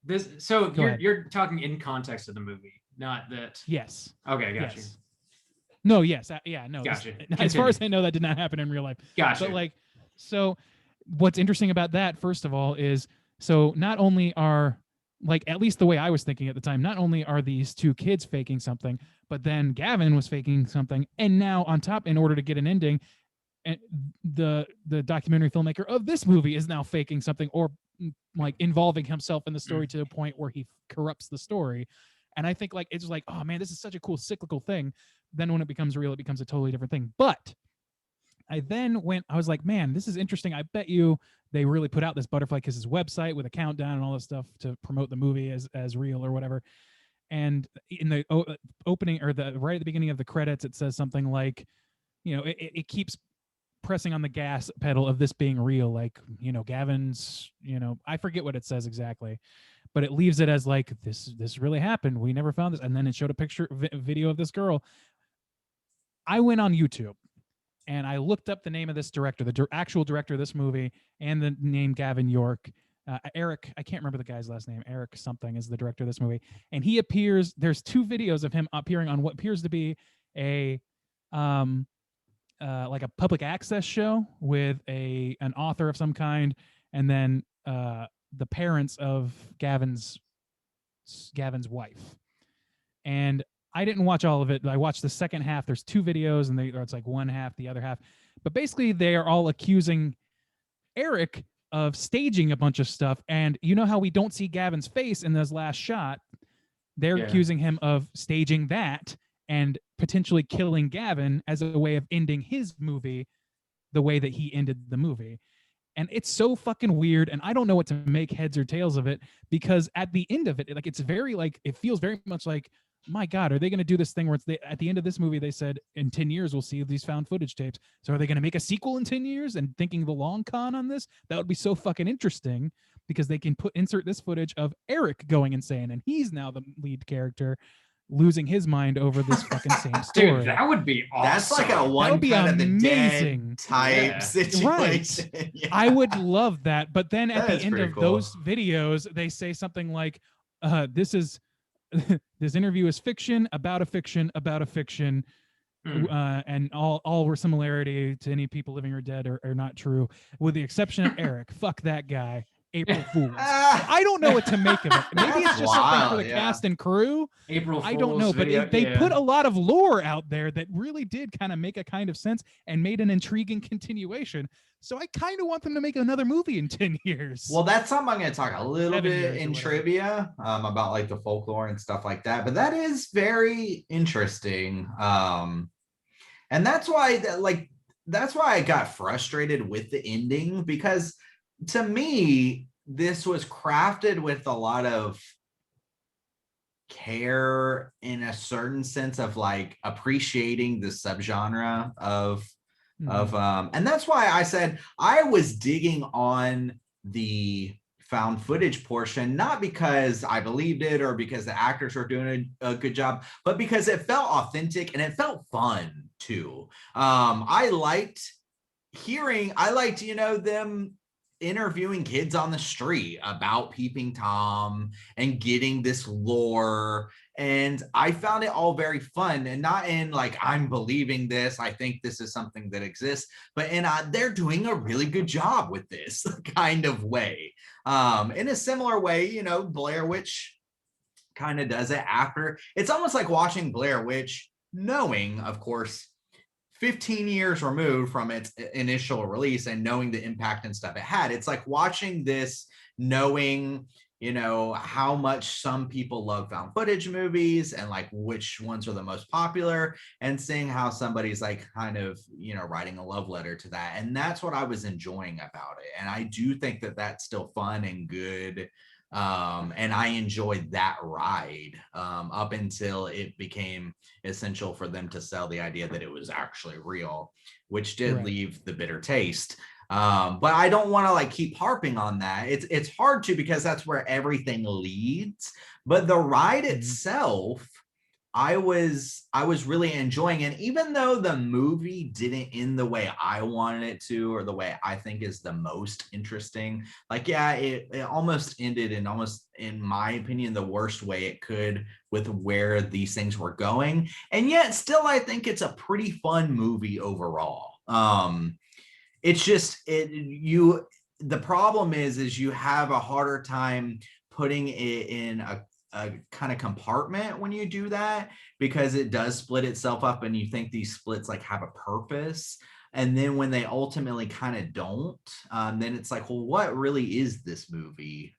You're talking in context of the movie, not that. Yes. Okay, got you. No, yes, no. Gotcha. As far as I know, that did not happen in real life. Gotcha. But so what's interesting about that, first of all, is so not only are, like, at least the way I was thinking at the time, not only are these two kids faking something, but then Gavin was faking something, and now on top, in order to get an ending, and the documentary filmmaker of this movie is now faking something, or like involving himself in the story to a point where he corrupts the story. And I think like it's like, oh man, this is such a cool cyclical thing. Then when it becomes real, it becomes a totally different thing. But I was like, man, this is interesting. I bet you they really put out this Butterfly Kisses website with a countdown and all this stuff to promote the movie as real or whatever. And in the opening or the right at the beginning of the credits, it says something like, it keeps pressing on the gas pedal of this being real. Like, Gavin's, I forget what it says exactly, but it leaves it as like, this really happened. We never found this. And then it showed a video of this girl. I went on YouTube and I looked up the name of this director, the actual director of this movie, and the name Gavin York. Eric, I can't remember the guy's last name. Eric something is the director of this movie. And he appears, there's 2 videos of him appearing on what appears to be a like a public access show with an author of some kind, and then the parents of Gavin's wife. And I didn't watch all of it. I watched the second half. There's 2 videos, and it's like one half, the other half. But basically, they are all accusing Eric of staging a bunch of stuff. And you know how we don't see Gavin's face in this last shot? They're accusing him of staging that and potentially killing Gavin as a way of ending his movie the way that he ended the movie. And it's so fucking weird, and I don't know what to make heads or tails of it, because at the end of it, like, it's very like, it feels very much like, my God, are they going to do this thing where at the end of this movie, they said in 10 years, we'll see these found footage tapes. So are they going to make a sequel in 10 years and thinking the long con on this? That would be so fucking interesting, because they can insert this footage of Eric going insane, and he's now the lead character losing his mind over this fucking same story. Dude, that would be awesome. That's like a one be kind of the amazing. dead type situation. Right. Yeah. I would love that. But then at That the is end pretty of cool. those videos, they say something like, this interview is fiction about a fiction about a fiction. And all were similarity to any people living or dead are not true, with the exception of Eric. Fuck that guy. April Fools. I don't know what to make of it. Maybe it's just something for the cast and crew. April Fools. I don't know, but they put a lot of lore out there that really did kind of make a kind of sense and made an intriguing continuation. So I kind of want them to make another movie in 10 years. Well, that's something I'm going to talk a little 7 bit years in or whatever. trivia about like the folklore and stuff like that. But that is very interesting. And that's why I got frustrated with the ending, because to me, this was crafted with a lot of care, in a certain sense of like appreciating the subgenre of and that's why I said I was digging on the found footage portion, not because I believed it or because the actors were doing a good job, but because it felt authentic and it felt fun too. I liked, them interviewing kids on the street about Peeping Tom and getting this lore. And I found it all very fun, and not in like, I'm believing this, I think this is something that exists, but in they're doing a really good job with this kind of way. In a similar way, Blair Witch kind of does it after. It's almost like watching Blair Witch, knowing, of course, 15 years removed from its initial release and knowing the impact and stuff it had. It's like watching this, knowing, how much some people love found footage movies and like which ones are the most popular, and seeing how somebody's like kind of, writing a love letter to that. And that's what I was enjoying about it. And I do think that that's still fun and good. And I enjoyed that ride up until it became essential for them to sell the idea that it was actually real, which did leave the bitter taste. But I don't want to like keep harping on that. It's hard to, because that's where everything leads. But the ride itself, I was really enjoying. And even though the movie didn't end the way I wanted it to, or the way I think is the most interesting, like, yeah, it almost ended in almost, in my opinion, the worst way it could with where these things were going. And yet still, I think it's a pretty fun movie overall. It's just, the problem is you have a harder time putting it in a kind of compartment when you do that, because it does split itself up, and you think these splits like have a purpose. And then when they ultimately kind of don't, then it's like, well, what really is this movie?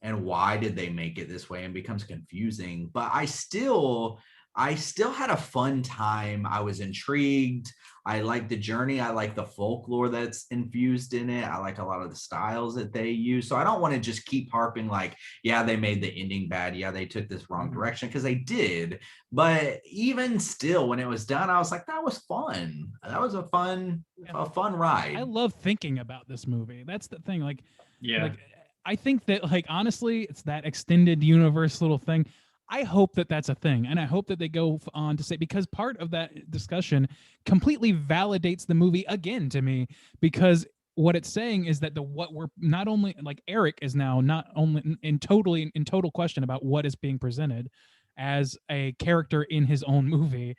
and why did they make it this way, and becomes confusing. But I still had a fun time. I was intrigued. I like the journey. I like the folklore that's infused in it. I like a lot of the styles that they use. So I don't want to just keep harping like, yeah, they made the ending bad. Yeah, they took this wrong direction, because they did. But even still, when it was done, I was like, that was fun. That was a fun ride. I love thinking about this movie. That's the thing. Like, Yeah. like I think that, like, honestly, it's that extended universe little thing. I hope that that's a thing, and I hope that they go on to say, because part of that discussion completely validates the movie again to me, because what it's saying is that what we're not only, like, Eric is now not only in total question about what is being presented as a character in his own movie.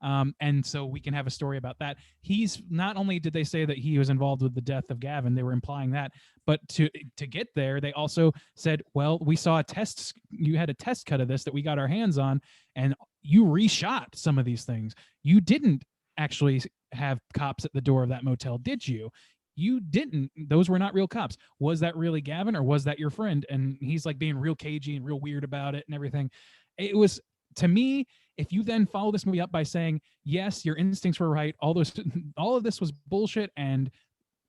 And so we can have a story about that. He's not only did they say that he was involved with the death of Gavin, they were implying that, but to get there, they also said, well, we saw you had a test cut of this that we got our hands on, and you reshot some of these things. You didn't actually have cops at the door of that motel, did you? You didn't. Those were not real cops. Was that really Gavin, or was that your friend? And he's like being real cagey and real weird about it and everything. It was, to me, if you then follow this movie up by saying, yes, your instincts were right, all of this was bullshit, and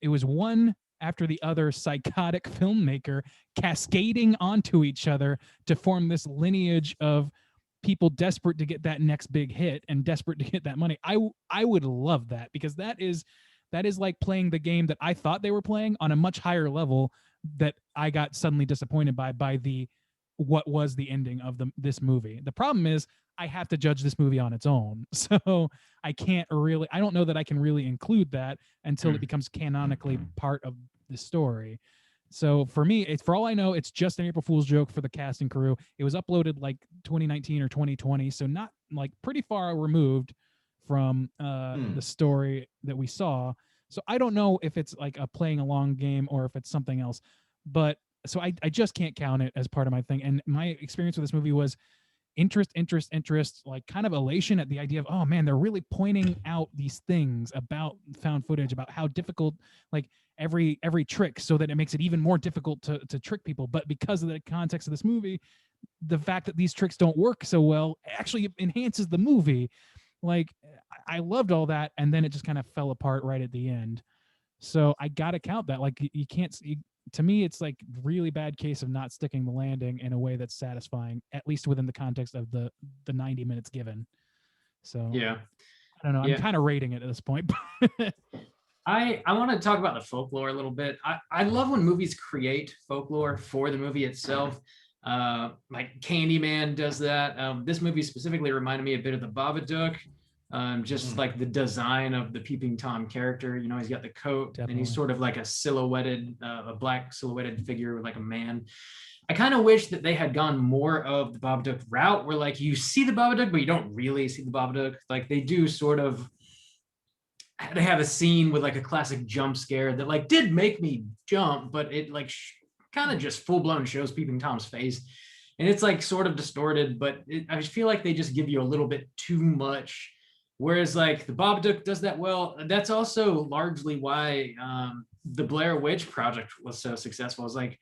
it was one after the other psychotic filmmaker cascading onto each other to form this lineage of people desperate to get that next big hit and desperate to get that money. I would love that, because that is like playing the game that I thought they were playing on a much higher level, that I got suddenly disappointed by what was the ending of this movie. The problem is I have to judge this movie on its own. So I don't know that I can really include that until it becomes canonically part of the story. So for me, for all I know, it's just an April Fool's joke for the cast and crew. It was uploaded like 2019 or 2020, so not like pretty far removed from the story that we saw. So I don't know if it's like a playing along game or if it's something else. But so I just can't count it as part of my thing. And my experience with this movie was interest, like kind of elation at the idea of, oh man, they're really pointing out these things about found footage, about how difficult, like every trick, so that it makes it even more difficult to trick people. But because of the context of this movie, the fact that these tricks don't work so well actually enhances the movie. Like, I loved all that, and then it just kind of fell apart right at the end. So I gotta count that. Like, you can't. To me, it's like really bad case of not sticking the landing in a way that's satisfying, at least within the context of the 90 minutes given. So Yeah. I don't know. Yeah. I'm kind of rating it at this point. I want to talk about the folklore a little bit. I love when movies create folklore for the movie itself. Like Candyman does that. This movie specifically reminded me a bit of the Babadook. Just like the design of the Peeping Tom character, you know, he's got the coat. Definitely. And he's sort of like a black silhouetted figure with like a man. I kind of wish that they had gone more of the Babadook route, where like you see the Babadook, but you don't really see the Babadook. Like they do sort of, they have a scene with like a classic jump scare that like did make me jump, but it like kind of just full blown shows Peeping Tom's face. And it's like sort of distorted, but I feel like they just give you a little bit too much. Whereas like the Babadook does that well. That's also largely why the Blair Witch Project was so successful. It's like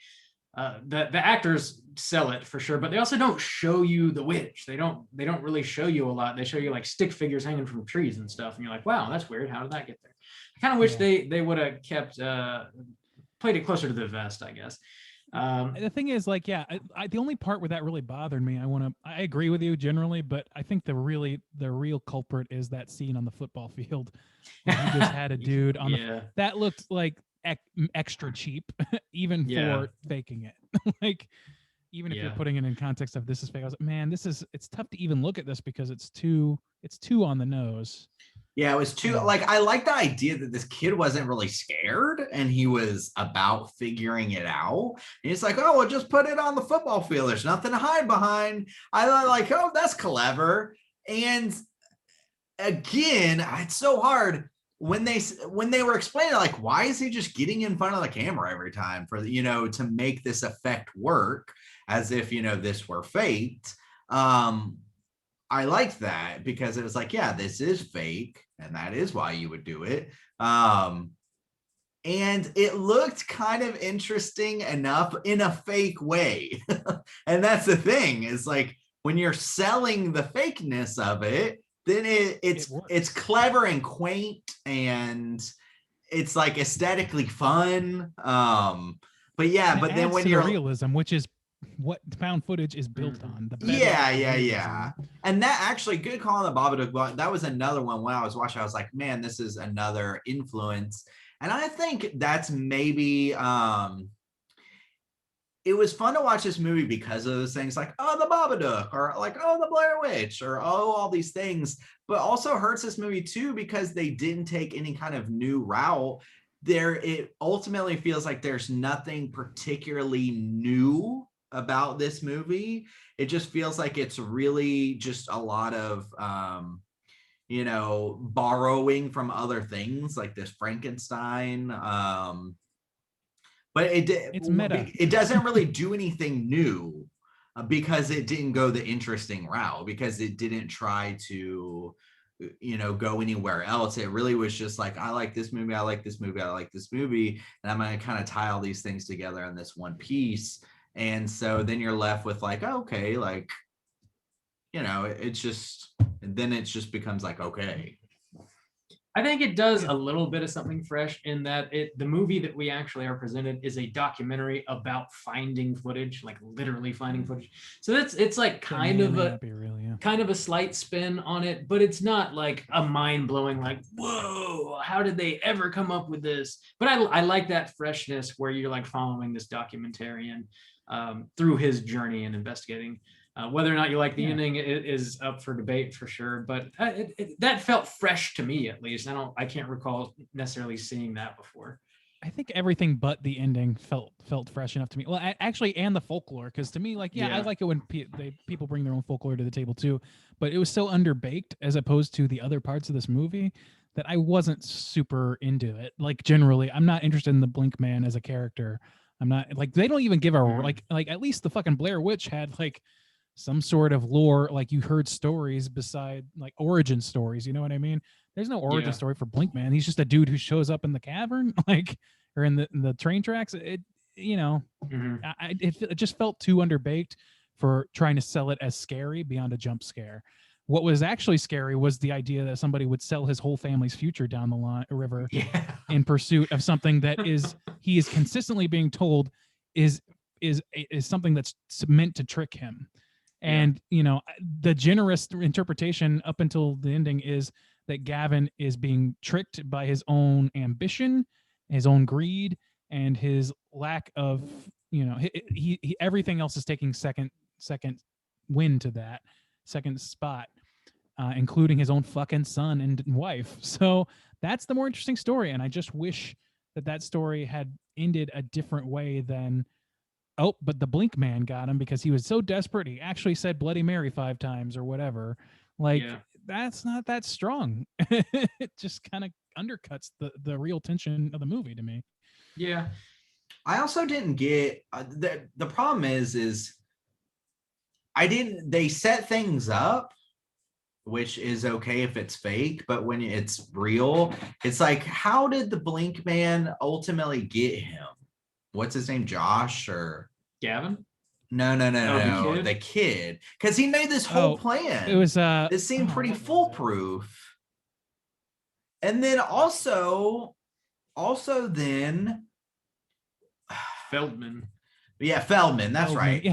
the actors sell it for sure, but they also don't show you the witch. They don't really show you a lot. They show you like stick figures hanging from trees and stuff, and you're like, wow, that's weird. How did that get there? I kind of wish they would have kept played it closer to the vest, I guess. The thing is, like, yeah, the only part where that really bothered me, I agree with you generally, but I think the real culprit is that scene on the football field. Where you just had a dude on that looked like extra cheap, even for faking it. Like, even if you're putting it in context of this is fake, I was like, man, it's tough to even look at this because it's too on the nose. Yeah, it was too, like, I like the idea that this kid wasn't really scared and he was about figuring it out. And it's like, oh, well, just put it on the football field. There's nothing to hide behind. I like, oh, that's clever. And again, it's so hard when they were explaining, like, why is he just getting in front of the camera every time for, you know, to make this effect work as if, you know, this were faked. I liked that because it was like, yeah, this is fake, and that is why you would do it. And And it looked kind of interesting enough in a fake way. And that's the thing, is like when you're selling the fakeness of it, then it's works. clever and quaint, and it's like aesthetically fun. But yeah, And it but then adds when to you're the realism, which is what the found footage is built on. The yeah, bedrock of yeah, realism. yeah. And that actually, good call on the Babadook, but that was another one when I was watching, I was like, man, this is another influence. And I think that's maybe it was fun to watch this movie because of those things, like, oh, the Babadook, or like, oh, the Blair Witch, or oh, all these things, but also hurts this movie too because they didn't take any kind of new route. It ultimately feels like there's nothing particularly new about this movie. It just feels like it's really just a lot of borrowing from other things, like this Frankenstein. But It's meta. it doesn't really do anything new because it didn't go the interesting route, because it didn't try to go anywhere else. It really was just like, I like this movie, I like this movie, I like this movie, and I'm going to kind of tie all these things together in this one piece. And so then you're left with like, okay, like, it's just, then it just becomes like, okay. I think it does a little bit of something fresh in that the movie that we actually are presented is a documentary about finding footage, like literally finding footage. So it's like kind of a slight spin on it, but it's not like a mind-blowing, like, whoa, how did they ever come up with this? But I like that freshness where you're like following this documentarian through his journey and investigating. Whether or not you like the ending is up for debate for sure, but that felt fresh to me, at least. I can't recall necessarily seeing that before. I think everything but the ending felt fresh enough to me. Well, actually, and the folklore, because to me, like, I like it when people bring their own folklore to the table too. But it was so underbaked as opposed to the other parts of this movie that I wasn't super into it. Like, generally, I'm not interested in the Blink Man as a character. I'm not, like, they don't even give a like at least the fucking Blair Witch had like some sort of lore, like you heard stories beside like origin stories, you know what I mean? There's no origin story for Blink Man. He's just a dude who shows up in the cavern, like, or in the train tracks. It just felt too underbaked for trying to sell it as scary beyond a jump scare. What was actually scary was the idea that somebody would sell his whole family's future down the river in pursuit of something that he is consistently being told is something that's meant to trick him. And the generous interpretation up until the ending is that Gavin is being tricked by his own ambition, his own greed, and his lack of, he everything else is taking second win to that second spot, including his own fucking son and wife. So that's the more interesting story, and I just wish that story had ended a different way than, oh, but the Blink Man got him because he was so desperate. He actually said Bloody Mary 5 times or whatever. Like, that's not that strong. It just kind of undercuts the real tension of the movie to me. Yeah. I also didn't get, the problem is they set things up, which is okay if it's fake, but when it's real, it's like, how did the Blink Man ultimately get him? What's his name? Josh or Gavin? No. The kid. Because he made this whole plan. It was it seemed pretty foolproof. And then also then Feldman. Yeah, Feldman, that's right.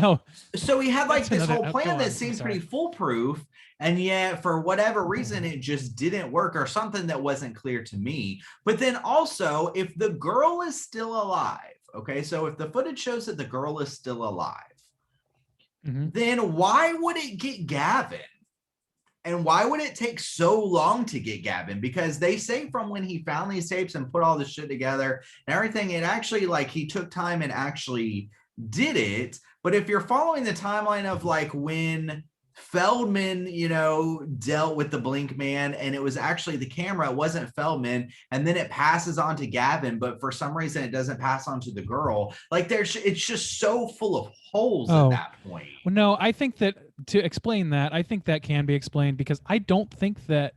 So he had like this whole plan that seems pretty foolproof, and yet for whatever reason it just didn't work, or something that wasn't clear to me. But then also, if the girl is still alive, okay, so if the footage shows that the girl is still alive, then why would it get Gavin? And why would it take so long to get Gavin? Because they say from when he found these tapes and put all this shit together and everything, it actually, like, he took time and actually did it. But if you're following the timeline of like when Feldman, dealt with the Blink Man, and it was actually the camera, it wasn't Feldman, and then it passes on to Gavin, but for some reason it doesn't pass on to the girl. Like, it's just so full of holes at that point. Well, no, I think that to explain that, I think that can be explained, because I don't think that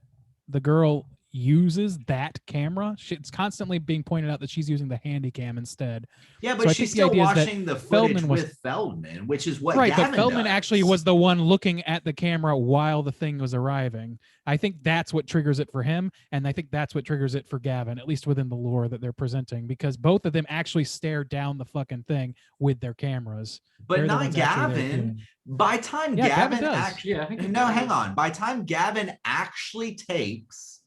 the girl uses that camera. It's constantly being pointed out that she's using the handy cam instead. Yeah, So but I she's think the still idea is that watching the footage Feldman was- with Feldman, which is what right, Gavin but Feldman does. actually was the one looking at the camera while the thing was arriving. I think that's what triggers it for him, and I think that's what triggers it for Gavin, at least within the lore that they're presenting, because both of them actually stare down the fucking thing with their cameras. But They're the not ones actually there Gavin. doing- By time Yeah, Gavin Gavin does. actually, Yeah, I think it no, hang does. on. By time Gavin actually takes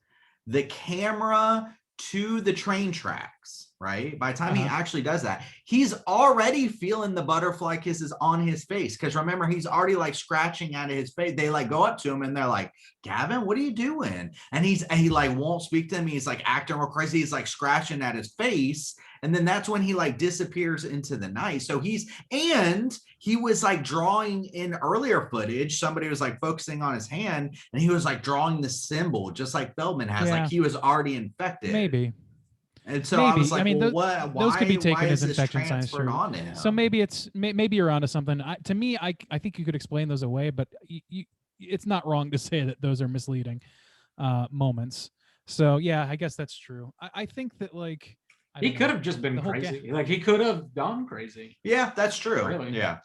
the camera to the train tracks, right? By the time he actually does that, he's already feeling the butterfly kisses on his face. Because remember, he's already like scratching out of his face. They like go up to him and they're like, Gavin, what are you doing? And he like won't speak to him. He's like acting real crazy. He's like scratching at his face. And then that's when he like disappears into the night. So he was like drawing in earlier footage. Somebody was like focusing on his hand and he was like drawing the symbol just like Feldman has. Yeah. Like he was already infected. Maybe. And so I Maybe. was like, I mean, well, those could be taken why as is this infection signs. transferred Sure. onto him? So maybe maybe you're onto something. To me, I think you could explain those away, but it's not wrong to say that those are misleading moments. So yeah, I guess that's true. I think that like He could have just been The whole crazy. Like he could have gone crazy. Yeah, that's true. Really? Yeah.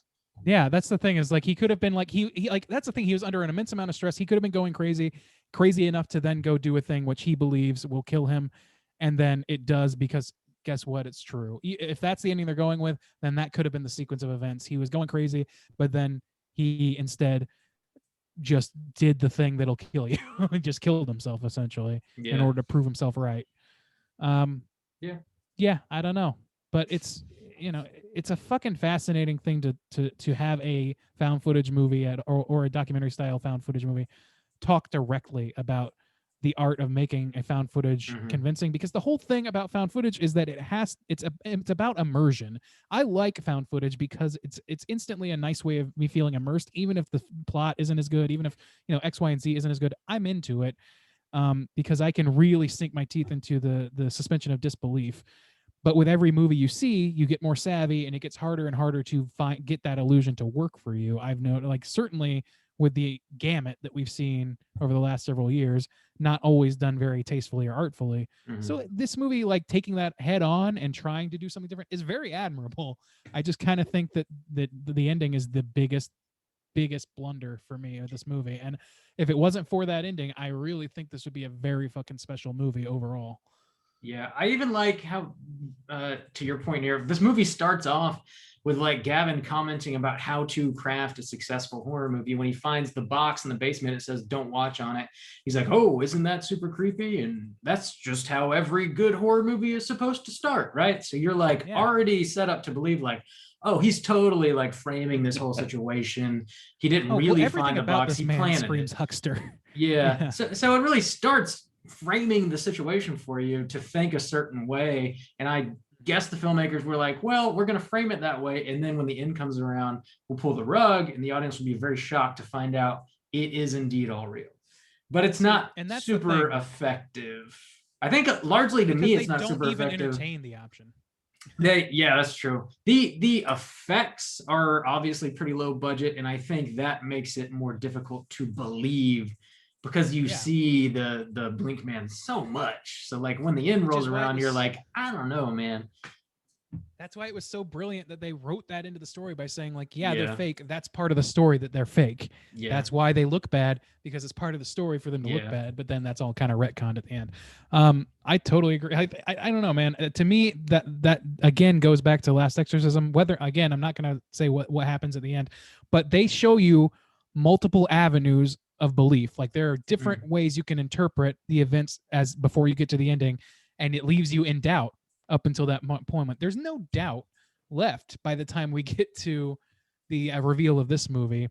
Yeah, that's the thing, is like he could have been like he like that's the thing, he was under an immense amount of stress. He could have been going crazy enough to then go do a thing which he believes will kill him, and then it does, because guess what, it's true. If that's the ending they're going with, then that could have been the sequence of events. He was going crazy, but then he instead just did the thing that'll kill you. He just killed himself essentially in order to prove himself right. Yeah, I don't know, but it's it's a fucking fascinating thing to have a found footage movie or a documentary style found footage movie talk directly about the art of making a found footage convincing, because the whole thing about found footage is that it's about immersion. I like found footage because it's instantly a nice way of me feeling immersed, even if the plot isn't as good, even if X, Y, and Z isn't as good. I'm into it because I can really sink my teeth into the suspension of disbelief. But with every movie you see, you get more savvy, and it gets harder and harder to get that illusion to work for you. I've noted, like, certainly with the gamut that we've seen over the last several years, not always done very tastefully or artfully. So this movie, like, taking that head on and trying to do something different is very admirable. I just kind of think that the ending is the biggest blunder for me of this movie. And if it wasn't for that ending, I really think this would be a very fucking special movie overall. Yeah, I even like how, to your point here, this movie starts off with like Gavin commenting about how to craft a successful horror movie. When he finds the box in the basement, it says "Don't watch" on it. He's like, "Oh, isn't that super creepy?" And that's just how every good horror movie is supposed to start, right? So you're like already set up to believe like, oh, he's totally like framing this whole situation. He didn't really find a box. He planned screams it. Huckster. Yeah. So it really starts framing the situation for you to think a certain way. And I guess the filmmakers were like, well, we're going to frame it that way. And then when the end comes around, we'll pull the rug and the audience will be very shocked to find out it is indeed all real. But it's not super effective. I think largely to me, it's not super effective. They don't even entertain the option. Yeah, that's true. The effects are obviously pretty low budget, and I think that makes it more difficult to believe because you see the Blink Man so much. So like when the end rolls around, you're like, I don't know, man. That's why it was so brilliant that they wrote that into the story by saying like, they're fake. That's part of the story that they're fake. Yeah. That's why they look bad, because it's part of the story for them to look bad. But then that's all kind of retconned at the end. I totally agree. I don't know, man. To me, that again goes back to Last Exorcism. Whether, again, I'm not going to say what happens at the end, but they show you multiple avenues of belief. Like there are different ways you can interpret the events as before you get to the ending, and it leaves you in doubt up until that point. There's no doubt left by the time we get to the reveal of this movie.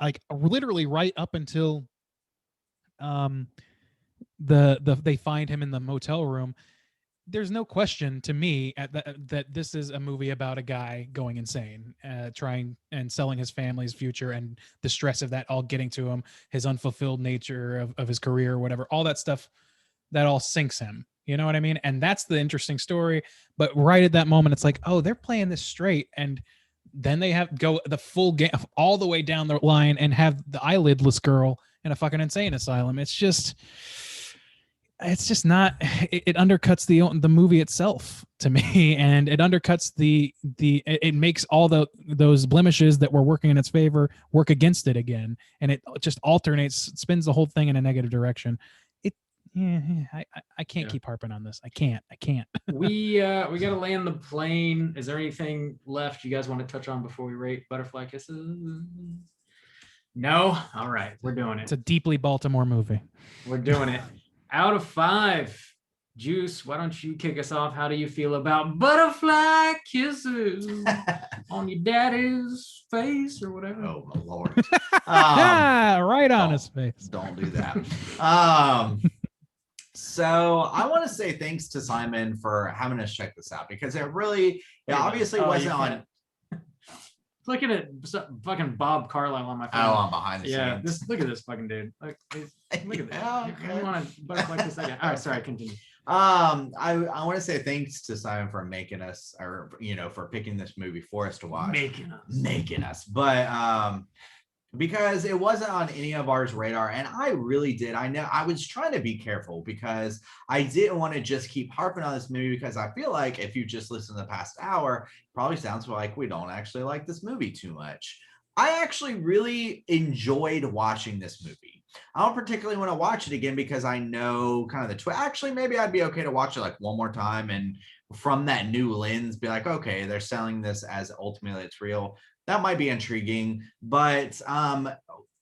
Like literally right up until they find him in the motel room, there's no question to me that this is a movie about a guy going insane, trying and selling his family's future, and the stress of that all getting to him, his unfulfilled nature of his career or whatever, all that stuff, that all sinks him. You know what I mean? And that's the interesting story. But right at that moment, it's like, oh, they're playing this straight. And then they have go the full game all the way down the line and have the eyelidless girl in a fucking insane asylum. It's just, it's just not. It undercuts the movie itself to me, and it undercuts it makes all those blemishes that were working in its favor work against it again, and it just spins the whole thing in a negative direction. I can't keep harping on this. I can't. We gotta land the plane. Is there anything left you guys want to touch on before we rate Butterfly Kisses? No? All right, we're doing it. It's a deeply Baltimore movie. We're doing it. Out of 5, Juice, why don't you kick us off? How do you feel about Butterfly Kisses on your daddy's face or whatever? Oh my Lord. Right on his face. Don't do that. So I want to say thanks to Simon for having us check this out, because it obviously wasn't on. Looking at fucking Bob Carlisle on my phone. Oh, I'm behind the scenes. Look at this fucking dude. Look at this. I want to butterfly this again. All right, sorry, continue. I want to say thanks to Simon for making us, or for picking this movie for us to watch. Making us. But because it wasn't on any of ours radar, and I really did. I was trying to be careful because I didn't want to just keep harping on this movie, because I feel like if you just listen to the past hour, it probably sounds like we don't actually like this movie too much. I actually really enjoyed watching this movie. I don't particularly want to watch it again because I know kind of the actually, maybe I'd be okay to watch it like one more time, and from that new lens be like, okay, they're selling this as ultimately it's real. That might be intriguing. But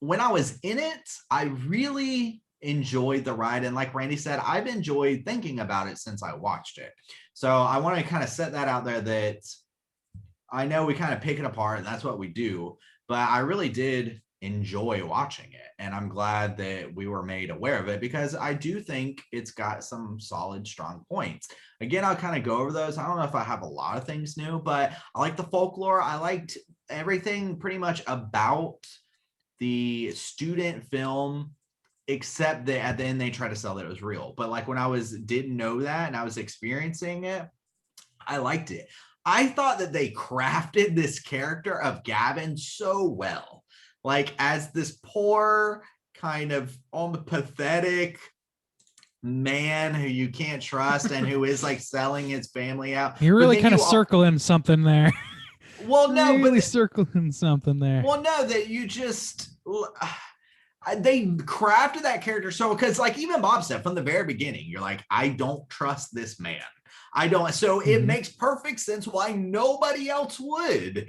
when I was in it, I really enjoyed the ride. And like Randy said, I've enjoyed thinking about it since I watched it. So I want to kind of set that out there, that I know we kind of pick it apart and that's what we do, but I really did enjoy watching it. And I'm glad that we were made aware of it, because I do think it's got some solid, strong points. Again, I'll kind of go over those. I don't know if I have a lot of things new, but I like the folklore. I liked everything pretty much about the student film, except that at the end they try to sell that it was real. But like when I didn't know that and I was experiencing it, I liked it. I thought that they crafted this character of Gavin so well, like as this poor kind of pathetic man who you can't trust and who is like selling his family out. You're really kind of circling something there. Well, no, really circling something there. Well, no, that you just they crafted that character so, because like even Bob said from the very beginning, you're like, I don't trust this man. I don't. So it makes perfect sense why nobody else would,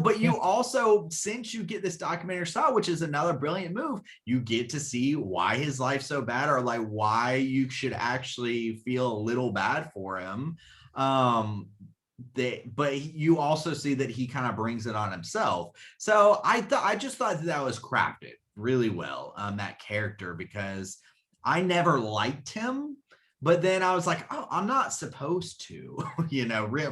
but you also, since you get this documentary style, which is another brilliant move, you get to see why his life's so bad, or like why you should actually feel a little bad for him. But you also see that he kind of brings it on himself. So I just thought that was crafted really well, that character, because I never liked him. But then I was like, oh, I'm not supposed to,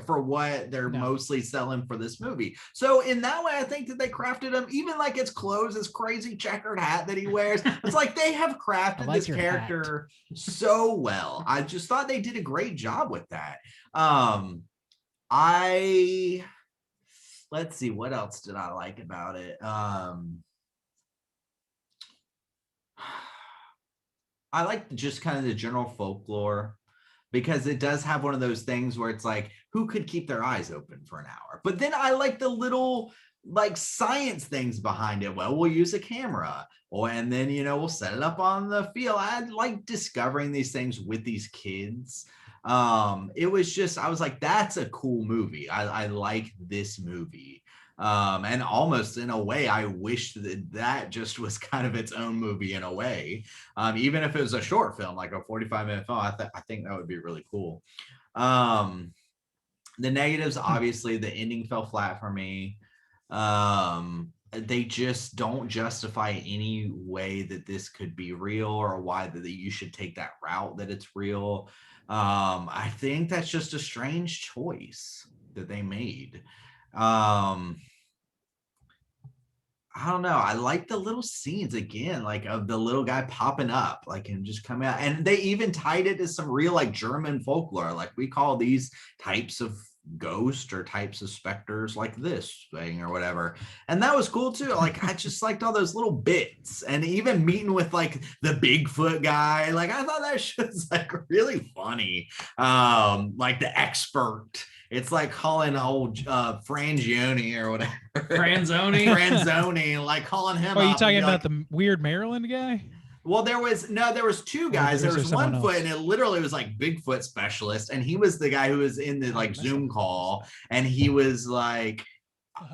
for what they're mostly selling for this movie. So in that way, I think that they crafted him, even like his clothes, his crazy checkered hat that he wears. It's like they have crafted this character so well. I just thought they did a great job with that. Let's see, what else did I like about it? I like just kind of the general folklore, because it does have one of those things where it's like, who could keep their eyes open for an hour? But then I like the little like science things behind it. Well, we'll use a camera, and then, we'll set it up on the field. I like discovering these things with these kids. It was just, I was like, that's a cool movie. I like this movie. And almost in a way, I wish that just was kind of its own movie in a way. Even if it was a short film, like a 45-minute film, I think that would be really cool. The negatives, obviously, the ending fell flat for me. They just don't justify any way that this could be real, or why that you should take that route that it's real. I think that's just a strange choice that they made. I don't know. I like the little scenes again, like of the little guy popping up, like and just coming out. And they even tied it to some real like German folklore. Like we call these types of ghosts or types of specters like this thing or whatever. And that was cool too. Like I just liked all those little bits, and even meeting with like the Bigfoot guy. Like I thought that shit was like really funny. Like the expert. It's like calling old Frangione or whatever. Franzoni, like calling him. Oh, are you up talking and be about like, the weird Maryland guy? well, there was two guys. There was was there one someone foot, else? and it literally was like Bigfoot specialist, and he was the guy who was in the like Zoom call, and he was like,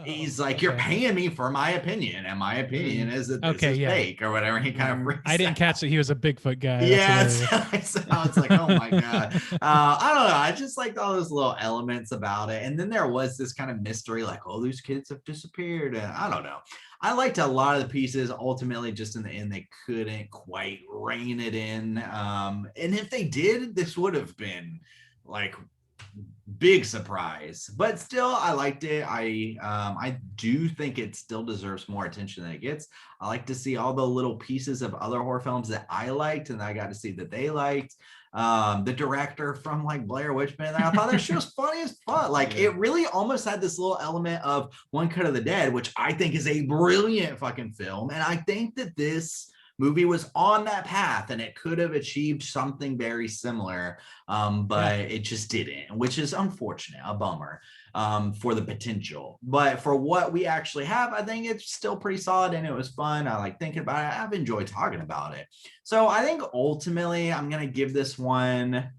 he's like, you're okay. paying me for my opinion, and my opinion is that this is fake or whatever. He kind of freaks I didn't out. catch that he was a Bigfoot guy. Yeah, That's so it's like, oh my god. I don't know. I just liked all those little elements about it, and then there was this kind of mystery, like, oh, these kids have disappeared, and I don't know. I liked a lot of the pieces. Ultimately, just in the end, they couldn't quite rein it in. And if they did, this would have been like big surprise. But still, I liked it. I do think it still deserves more attention than it gets. I like to see all the little pieces of other horror films that I liked and I got to see that they liked. The director from like Blair Witch Man, I thought that shit was funny as fuck. Like it really almost had this little element of One Cut of the Dead, which I think is a brilliant fucking film. And I think that this movie was on that path and it could have achieved something very similar, but it just didn't, which is unfortunate, a bummer, for the potential. But for what we actually have, I think it's still pretty solid and it was fun. I like thinking about it. I've enjoyed talking about it. So I think ultimately I'm going to give this one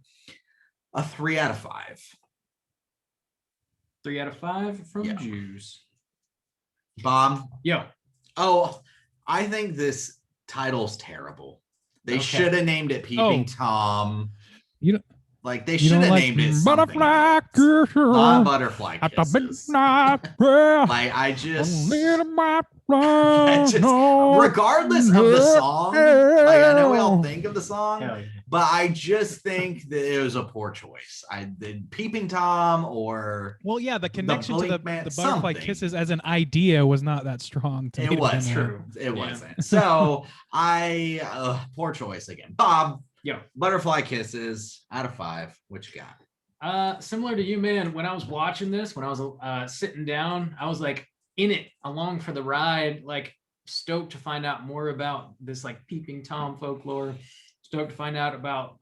a 3 out of 5. 3 out of 5 from Yeah. Jews. Bob? Yo. Oh, I think this title's terrible. They Okay. should have named it Peeping Oh. Tom. You know, Like they you should don't have like named it butterfly something else. kisses Not Butterfly at the Kisses. midnight prayer. Like I just just regardless of the song, like I know we all think of the song, Hell yeah. but I just think that it was a poor choice. I did Peeping Tom or Well, yeah, the connection to Blink Man- the butterfly something. kisses as an idea was not that strong to me. it to was begin with. true. It Yeah. wasn't. So I poor choice again. Bob, Yo. Butterfly Kisses out of 5. What you got? Similar to you, man, when I was watching this, when I was sitting down, I was like in it along for the ride, like stoked to find out more about this like Peeping Tom folklore, stoked to find out about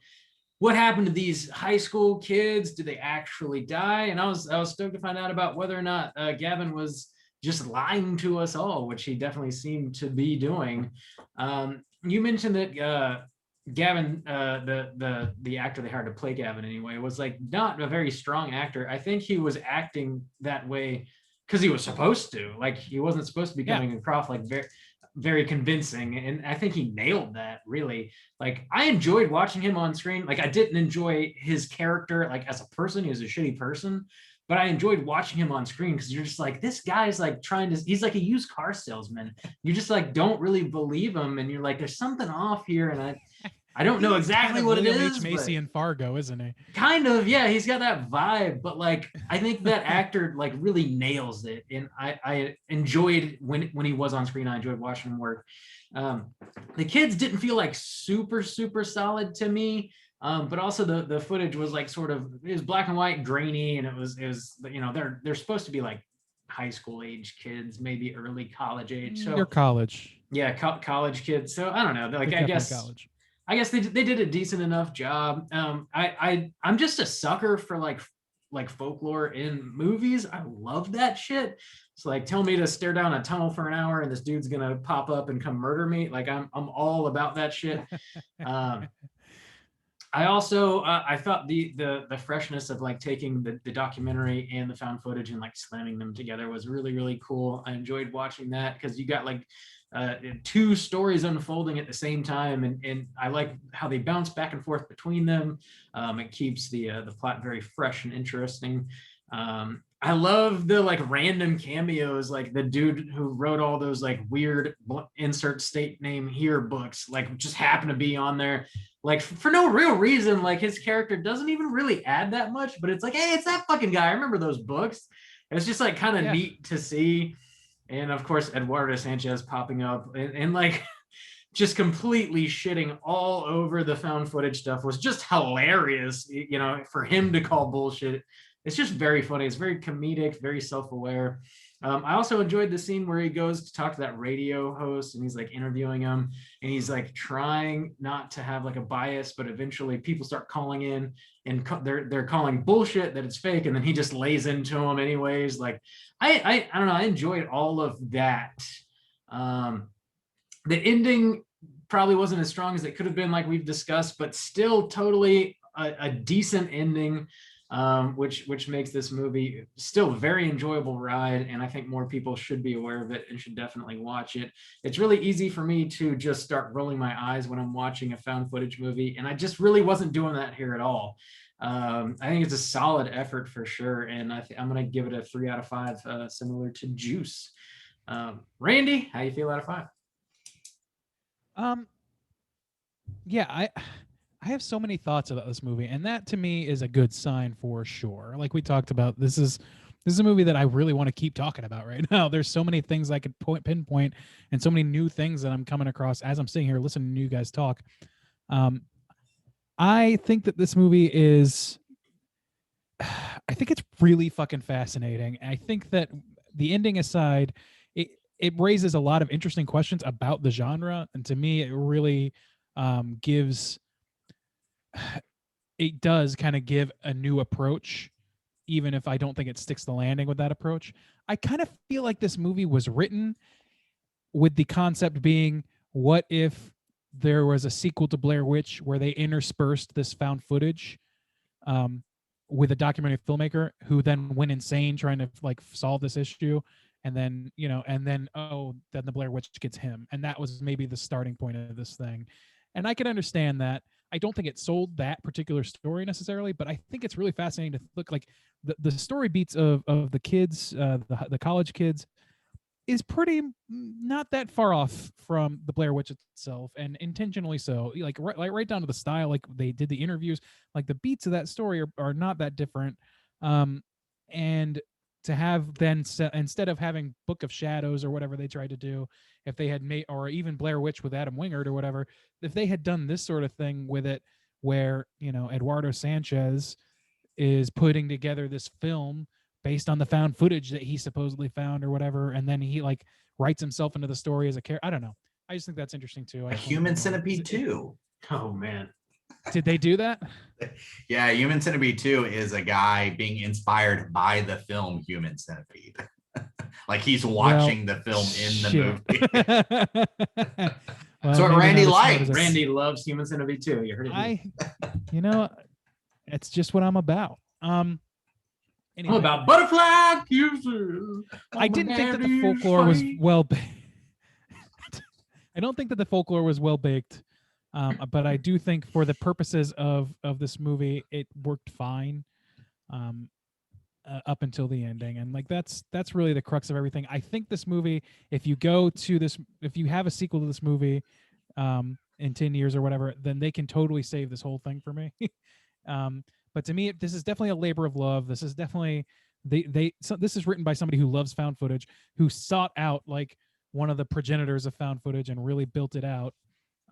what happened to these high school kids. Did they actually die? And I was stoked to find out about whether or not Gavin was just lying to us all, which he definitely seemed to be doing. You mentioned that Gavin, the actor they hired to play Gavin anyway, was like not a very strong actor. I think he was acting that way because he was supposed to. Like he wasn't supposed to be coming across like very convincing, and I think he nailed that really. Like I enjoyed watching him on screen. Like I didn't enjoy his character like as a person. He was a shitty person, but I enjoyed watching him on screen because you're just like, this guy's like he's like a used car salesman. You just like don't really believe him, and you're like, there's something off here, and I don't know exactly what it is. H. Macy and Fargo, isn't he? Kind of, yeah, he's got that vibe, but like I think that actor like really nails it, and I enjoyed when he was on screen. I enjoyed watching him work. The kids didn't feel like super solid to me, but also the footage was like sort of, it was black and white, grainy, and it was you know, they're supposed to be like high school age kids, maybe early college age. So Your college. yeah, college kids. So I don't know. Like They're I definitely guess. college. I guess they did a decent enough job. I'm just a sucker for like folklore in movies. I love that shit. It's like, tell me to stare down a tunnel for an hour and this dude's gonna pop up and come murder me. Like I'm all about that shit. I also I thought the freshness of like taking the documentary and the found footage and like slamming them together was really cool. I enjoyed watching that because you got like two stories unfolding at the same time, and I like how they bounce back and forth between them. It keeps the plot very fresh and interesting. I love the like random cameos, like the dude who wrote all those like weird insert state name here books, like just happen to be on there, like for no real reason. Like his character doesn't even really add that much, but it's like, hey, it's that fucking guy. I remember those books. It's just like kind of neat to see. And of course, Eduardo Sanchez popping up and like just completely shitting all over the found footage stuff was just hilarious. You know, for him to call bullshit it's just very funny. It's very comedic, very self-aware. I also enjoyed the scene where he goes to talk to that radio host and he's like interviewing him, and he's like trying not to have like a bias, but eventually people start calling in and they're calling bullshit that it's fake, and then he just lays into them anyways. Like I don't know, I enjoyed all of that. The ending probably wasn't as strong as it could have been, like we've discussed, but still totally a decent ending, which makes this movie still a very enjoyable ride. And I think more people should be aware of it and should definitely watch it. It's really easy for me to just start rolling my eyes when I'm watching a found footage movie, and I just really wasn't doing that here at all. I think it's a solid effort for sure, and I'm going to give it a 3 out of 5, similar to Juice. Randy, how you feel out of 5? Yeah, I have so many thoughts about this movie, and that to me is a good sign for sure. Like we talked about, this is a movie that I really want to keep talking about right now. There's so many things I could pinpoint, and so many new things that I'm coming across as I'm sitting here listening to you guys talk. I think that this movie is, I think it's really fucking fascinating. I think that the ending aside, it raises a lot of interesting questions about the genre, and to me, it really gives. It does kind of give a new approach, even if I don't think it sticks the landing with that approach. I kind of feel like this movie was written with the concept being, what if there was a sequel to Blair Witch where they interspersed this found footage with a documentary filmmaker who then went insane trying to like solve this issue, and then then the Blair Witch gets him, and that was maybe the starting point of this thing. And I can understand that. I don't think it sold that particular story necessarily, but I think it's really fascinating to look like the story beats of the kids, the college kids, is pretty not that far off from the Blair Witch itself, and intentionally so. Like right down to the style, like they did the interviews, like the beats of that story are not that different. And to have then instead of having Book of Shadows or whatever they tried to do, if they had made, or even Blair Witch with Adam Wingard or whatever, if they had done this sort of thing with it, where Eduardo Sanchez is putting together this film based on the found footage that he supposedly found or whatever, and then he like writes himself into the story as a character. I don't know. I just think that's interesting too. A Human Centipede 2. Oh man. Did they do that? Yeah, Human Centipede 2 is a guy being inspired by the film Human Centipede. Like he's watching the film in the movie. That's what Randy likes. Randy loves Human Centipede 2. You heard it. It's just what I'm about. Anyway. I'm about butterfly kisses. I didn't think that the folklore was well baked. I don't think that the folklore was well baked. But I do think for the purposes of this movie, it worked fine up until the ending. And like that's really the crux of everything. I think this movie, if you have a sequel to this movie in 10 years or whatever, then they can totally save this whole thing for me. But to me, this is definitely a labor of love. This is definitely this is written by somebody who loves found footage, who sought out like one of the progenitors of found footage and really built it out.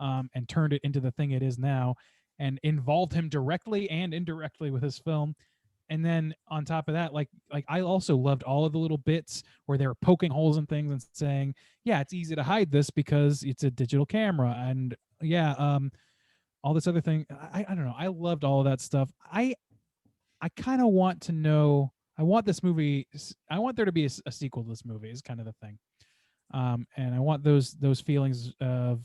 And turned it into the thing it is now, and involved him directly and indirectly with his film. And then on top of that, like I also loved all of the little bits where they were poking holes in things and saying, yeah, it's easy to hide this because it's a digital camera, and all this other thing. I don't know. I loved all of that stuff. I kind of want to know. I want there to be a sequel to this movie is kind of the thing. And I want those feelings of.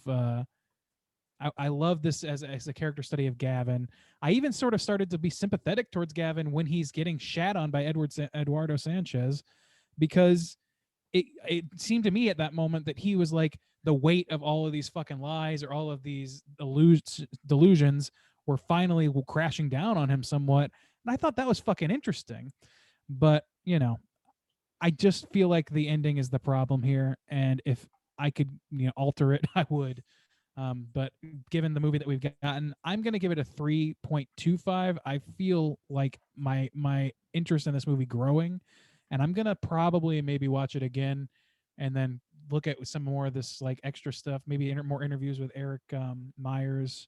I love this as a character study of Gavin. I even sort of started to be sympathetic towards Gavin when he's getting shat on by Eduardo Sanchez, because it seemed to me at that moment that he was like the weight of all of these fucking lies or all of these delusions were finally crashing down on him somewhat. And I thought that was fucking interesting. But, I just feel like the ending is the problem here. And if I could, alter it, I would. But given the movie that we've gotten, I'm going to give it a 3.25. I feel like my interest in this movie growing, and I'm going to probably maybe watch it again and then look at some more of this like extra stuff, maybe more interviews with Eric Myers,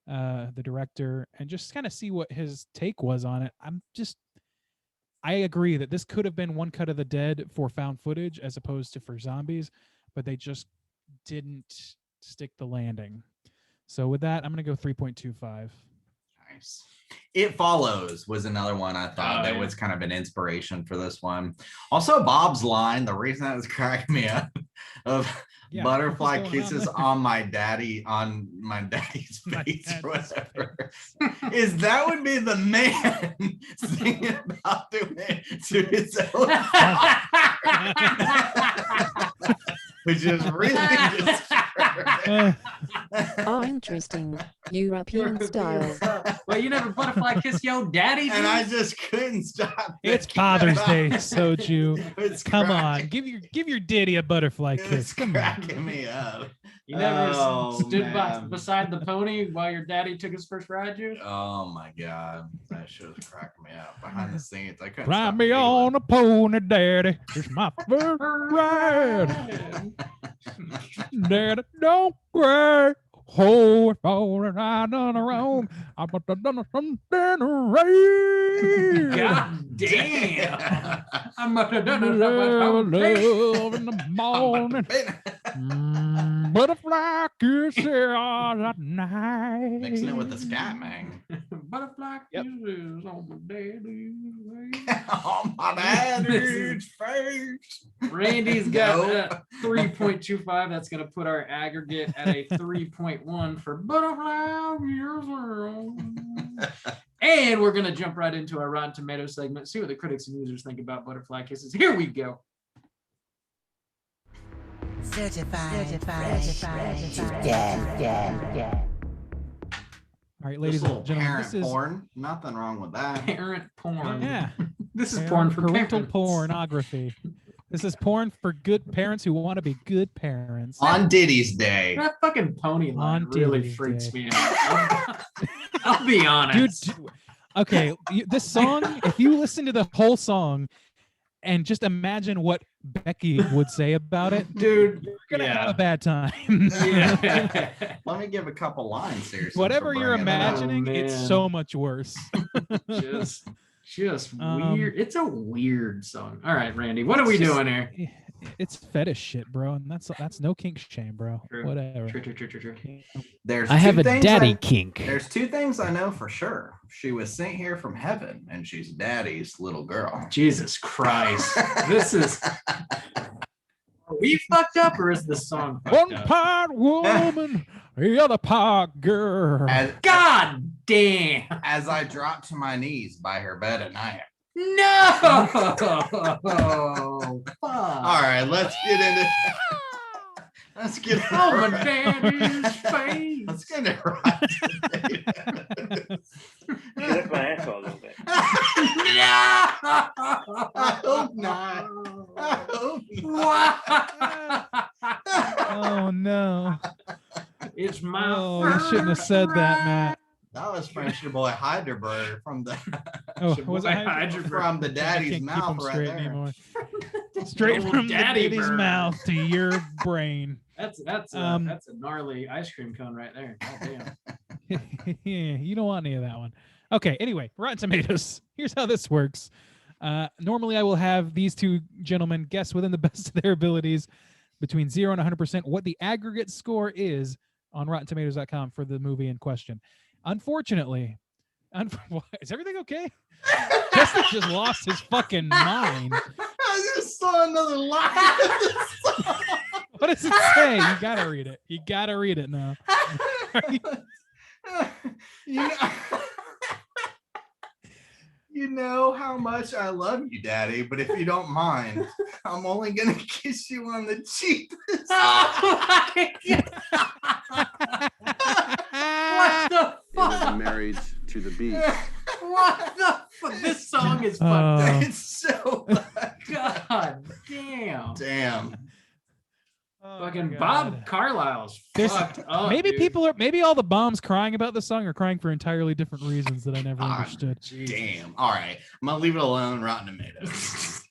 the director, and just kind of see what his take was on it. I agree that this could have been One Cut of the Dead for found footage as opposed to for zombies, but they just didn't stick the landing. So with that, I'm going to go 3.25. Nice. It Follows was another one I thought that yeah. was kind of an inspiration for this one. Also, Bob's line, the reason that was cracking me up of Yeah, butterfly what's going on kisses there? on my daddy's My face or daddy's whatever, is that would be the man singing about doing it to his own, which is really just Uh, Oh, interesting. European style. Well, you never butterfly kiss your daddy, and I dude? just couldn't stop. it's thinking Father's about Day, it. Soju. It's Come on, cracking- give your daddy a butterfly it's kiss. Come on. cracking me up. You never Oh, stood man. beside the pony while your daddy took his first ride, dude? Oh my god, that shit was cracking me up behind the scenes. I couldn't Ride stop me giggling. on a pony, daddy. It's my first ride. Daddy, don't cry. Oh, if falling I done wrong, I must have done something right. God damn. I must have done it. Love in the morning. Butterfly kisses at night. Mixing it with the scat, man. Butterfly Yep. kisses on my daddy's face. On my daddy's face. Randy's got Nope. 3.25. That's going to put our aggregate at a 3.1 for Butterfly Kisses. And we're going to jump right into our Rotten Tomatoes segment, see what the critics and users think about Butterfly Kisses. Here we go. Certified. All right, This ladies little and gentlemen, parent this is porn. Nothing wrong with that. Parent porn. yeah, This is porn for parental parents. pornography. This is porn for good parents who want to be good parents. On Diddy's day. That fucking pony line On really Diddy's freaks Day. me out. I'll be honest. Dude, okay, this song, if you listen to the whole song and just imagine what Becky would say about it, Dude, you're gonna have a bad time. yeah. Let me give a couple lines here. since Whatever we're you're bringing it up. imagining, it's man. so much worse. just Um, weird. It's a weird song. All right, Randy, what are we It's just- doing here? It's fetish shit, bro, and that's no kink shame, bro. True. Whatever. True. There's I have two a things daddy kink. There's two things I know for sure. She was sent here from heaven, and she's daddy's little girl. Jesus Christ. This is. Are we fucked up or is the song fucked One up? part woman, the other part girl. God damn. As I drop to my knees by her bed at night. No. Fuck. All right, let's get into. Let's get. Oh, my daddy's face. Let's get it right. Lift my asshole a little bit. I hope not. I hope not. Oh no. It's my Oh, you shouldn't have said that, Matt. That was French your boy Heidelberg from the Oh, Your was boy it Heidelberg. from the I daddy's can't keep mouth them right straight there. anymore. Straight Old from the daddy daddy's bird. mouth to your brain. That's a gnarly ice cream cone right there. God damn. You don't want any of that one. Okay, anyway, Rotten Tomatoes. Here's how this works. Normally, I will have these two gentlemen guess within the best of their abilities between 0 and 100% what the aggregate score is on RottenTomatoes.com for the movie in question. Unfortunately, is everything okay? Justin just lost his fucking mind. I just saw another line. What does it say? You gotta read it. You gotta read it now. you know, you know how much I love you, Daddy, but if you don't mind, I'm only gonna kiss you on the cheek. Oh my God. What the fuck? Married to the beast. What the fuck? This song is fucked up. It's so God damn. damn. Oh, Fucking God. Bob Carlyle's There's- fucked up. Maybe dude. maybe all the bombs crying about the song are crying for entirely different reasons that I never Ah, understood. Damn. All right, I'm gonna leave it alone. Rotten Tomatoes.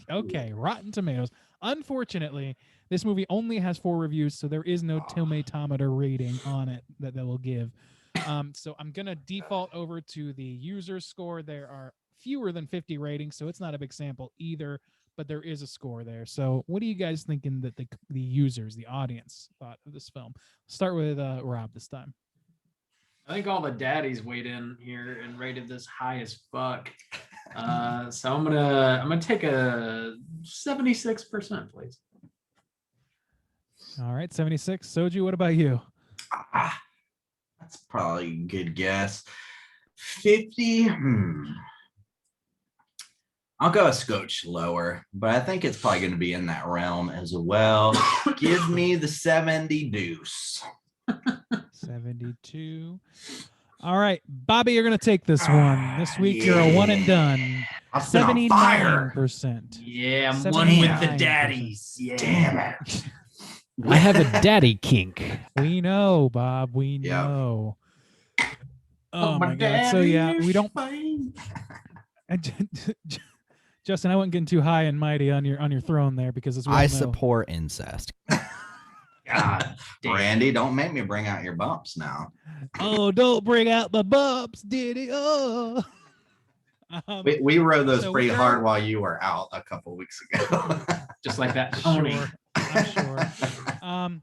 Okay, Rotten Tomatoes. Unfortunately, this movie only has 4 reviews, so there is no tomatometer rating on it that they will give. So I'm gonna default over to the user score. There are fewer than 50 ratings, so it's not a big sample either, but there is a score there. So what are you guys thinking that the users, the audience, thought of this film? Start with Rob this time. I think all the daddies weighed in here and rated this high as fuck. So I'm gonna take a 76%, please. All right, 76. Soju, what about you? That's probably a good guess. 50. I'll go a scotch lower, but I think it's probably going to be in that realm as well. Give me the 70 deuce. 72. All right, Bobby, you're going to take this one. This week, you're a one and done. I've been on fire. 79%. Yeah, I'm one with the 79%. daddies. Yeah. Damn it. I have a daddy kink. We know, Bob. We know. Oh my God. So yeah, we don't. Justin, I wasn't getting too high and mighty on your throne there because as we all I know, support incest. God, damn. Randy, don't make me bring out your bumps now. Oh, don't bring out the bumps, did it? Oh. We rode those so pretty we're- hard while you were out a couple weeks ago. Just like that, Tony. Sure, I'm sure.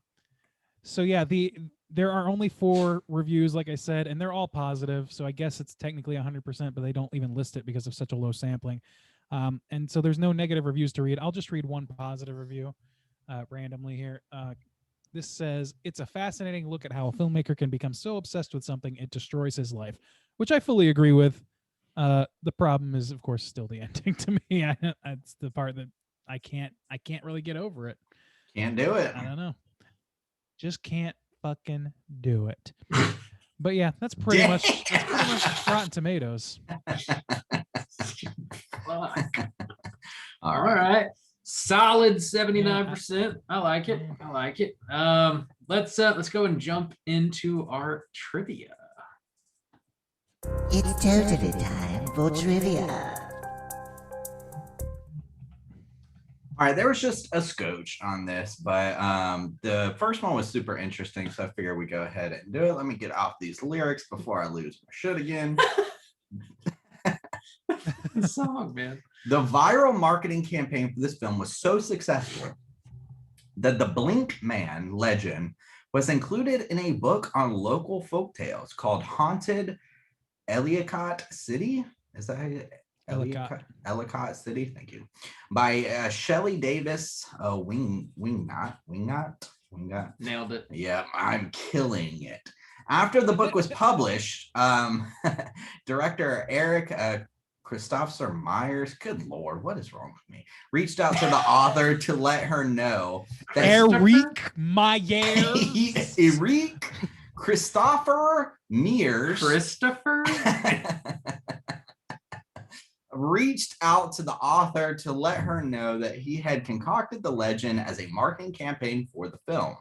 So yeah, there are only 4 reviews, like I said, and they're all positive. So I guess it's technically 100%, but they don't even list it because of such a low sampling. And so there's no negative reviews to read. I'll just read one positive review randomly here. This says, it's a fascinating look at how a filmmaker can become so obsessed with something it destroys his life, which I fully agree with. The problem is, of course, still the ending to me. That's the part that I can't really get over it. Can't do it. I don't know. Just can't fucking do it. But yeah, that's pretty much Rotten Tomatoes. Fuck. All All right. right. Solid 79%. I like it. I like it. Let's go and jump into our trivia. It's totally time for trivia. All right, there was just a scotch on this, but the first one was super interesting, so I figured we go ahead and do it. Let me get off these lyrics before I lose my shit again. The song, man. The viral marketing campaign for this film was so successful that the Blink Man legend was included in a book on local folktales called Haunted Ellicott City. Is that how you Ellicott City, thank you, by Shelley Davis. Wingnut. Nailed it. Yeah, I'm killing it. After the book was published, director Eric Christopher Myers, good Lord, what is wrong with me? Reached out to the author to let her know that Eric Myers. Eric Christopher Mears. Christopher? Reached out to the author to let her know that he had concocted the legend as a marketing campaign for the film.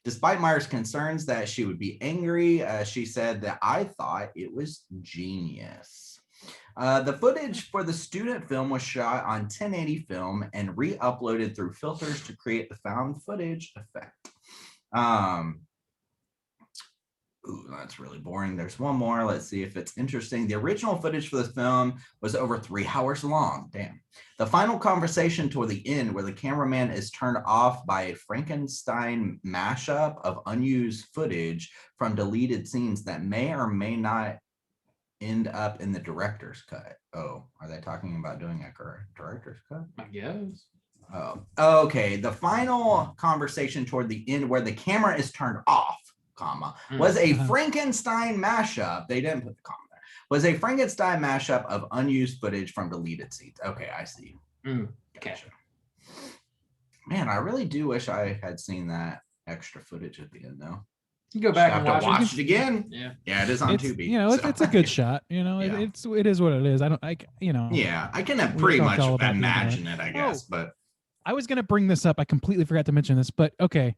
Despite Myers' concerns that she would be angry, she said that I thought it was genius. The footage for the student film was shot on 1080 film and re-uploaded through filters to create the found footage effect. Ooh, that's really boring. There's one more. Let's see if it's interesting. The original footage for the film was over 3 hours long. Damn. The final conversation toward the end, where the cameraman is turned off by a Frankenstein mashup of unused footage from deleted scenes that may or may not end up in the director's cut. Oh, are they talking about doing a director's cut? I guess. Oh, okay. The final conversation toward the end, where the camera is turned off, comma, was a Frankenstein mashup. They didn't put the comma there. Was a Frankenstein mashup of unused footage from deleted scenes. Okay, I see. Gotcha. Man, I really do wish I had seen that extra footage at the end, though. You go back Have and to watch watch it again. Yeah. Yeah, it is on It's, Tubi. you know, so- it's a good shot. You know, Yeah. it is what it is. Yeah, I can We pretty talked much all about the imagine internet. it, I guess, but I was gonna bring this up. I completely forgot to mention this, but okay,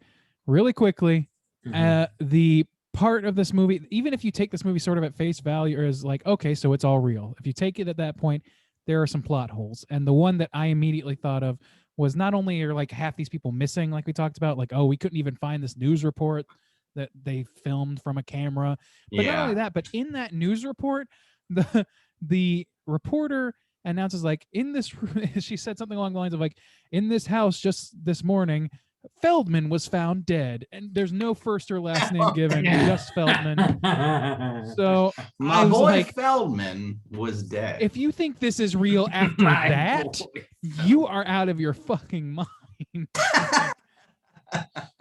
really quickly, the part of this movie, even if you take this movie sort of at face value, or as like, okay, so it's all real. If you take it at that point, there are some plot holes, and the one that I immediately thought of was not only are like half these people missing, like we talked about, like, oh, we couldn't even find this news report that they filmed from a camera, but not yeah, only that, but in that news report, the reporter announces like in this she said something along the lines of like in this house just this morning Feldman was found dead, and there's no first or last name given, just Feldman. So My I was boy like, Feldman was dead. if you think this is real after My that, boy. you are out of your fucking mind.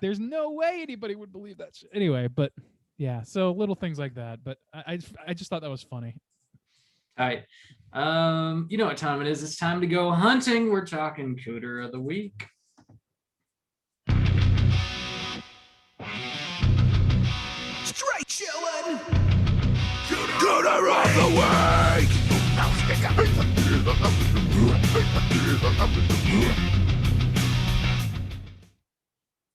There's no way anybody would believe that shit. Anyway, but yeah, so little things like that. But I just thought that was funny. All right. You know what time it is. It's time to go hunting. We're talking Cooter of the Week. Straight chillin'. Cooter of the Week!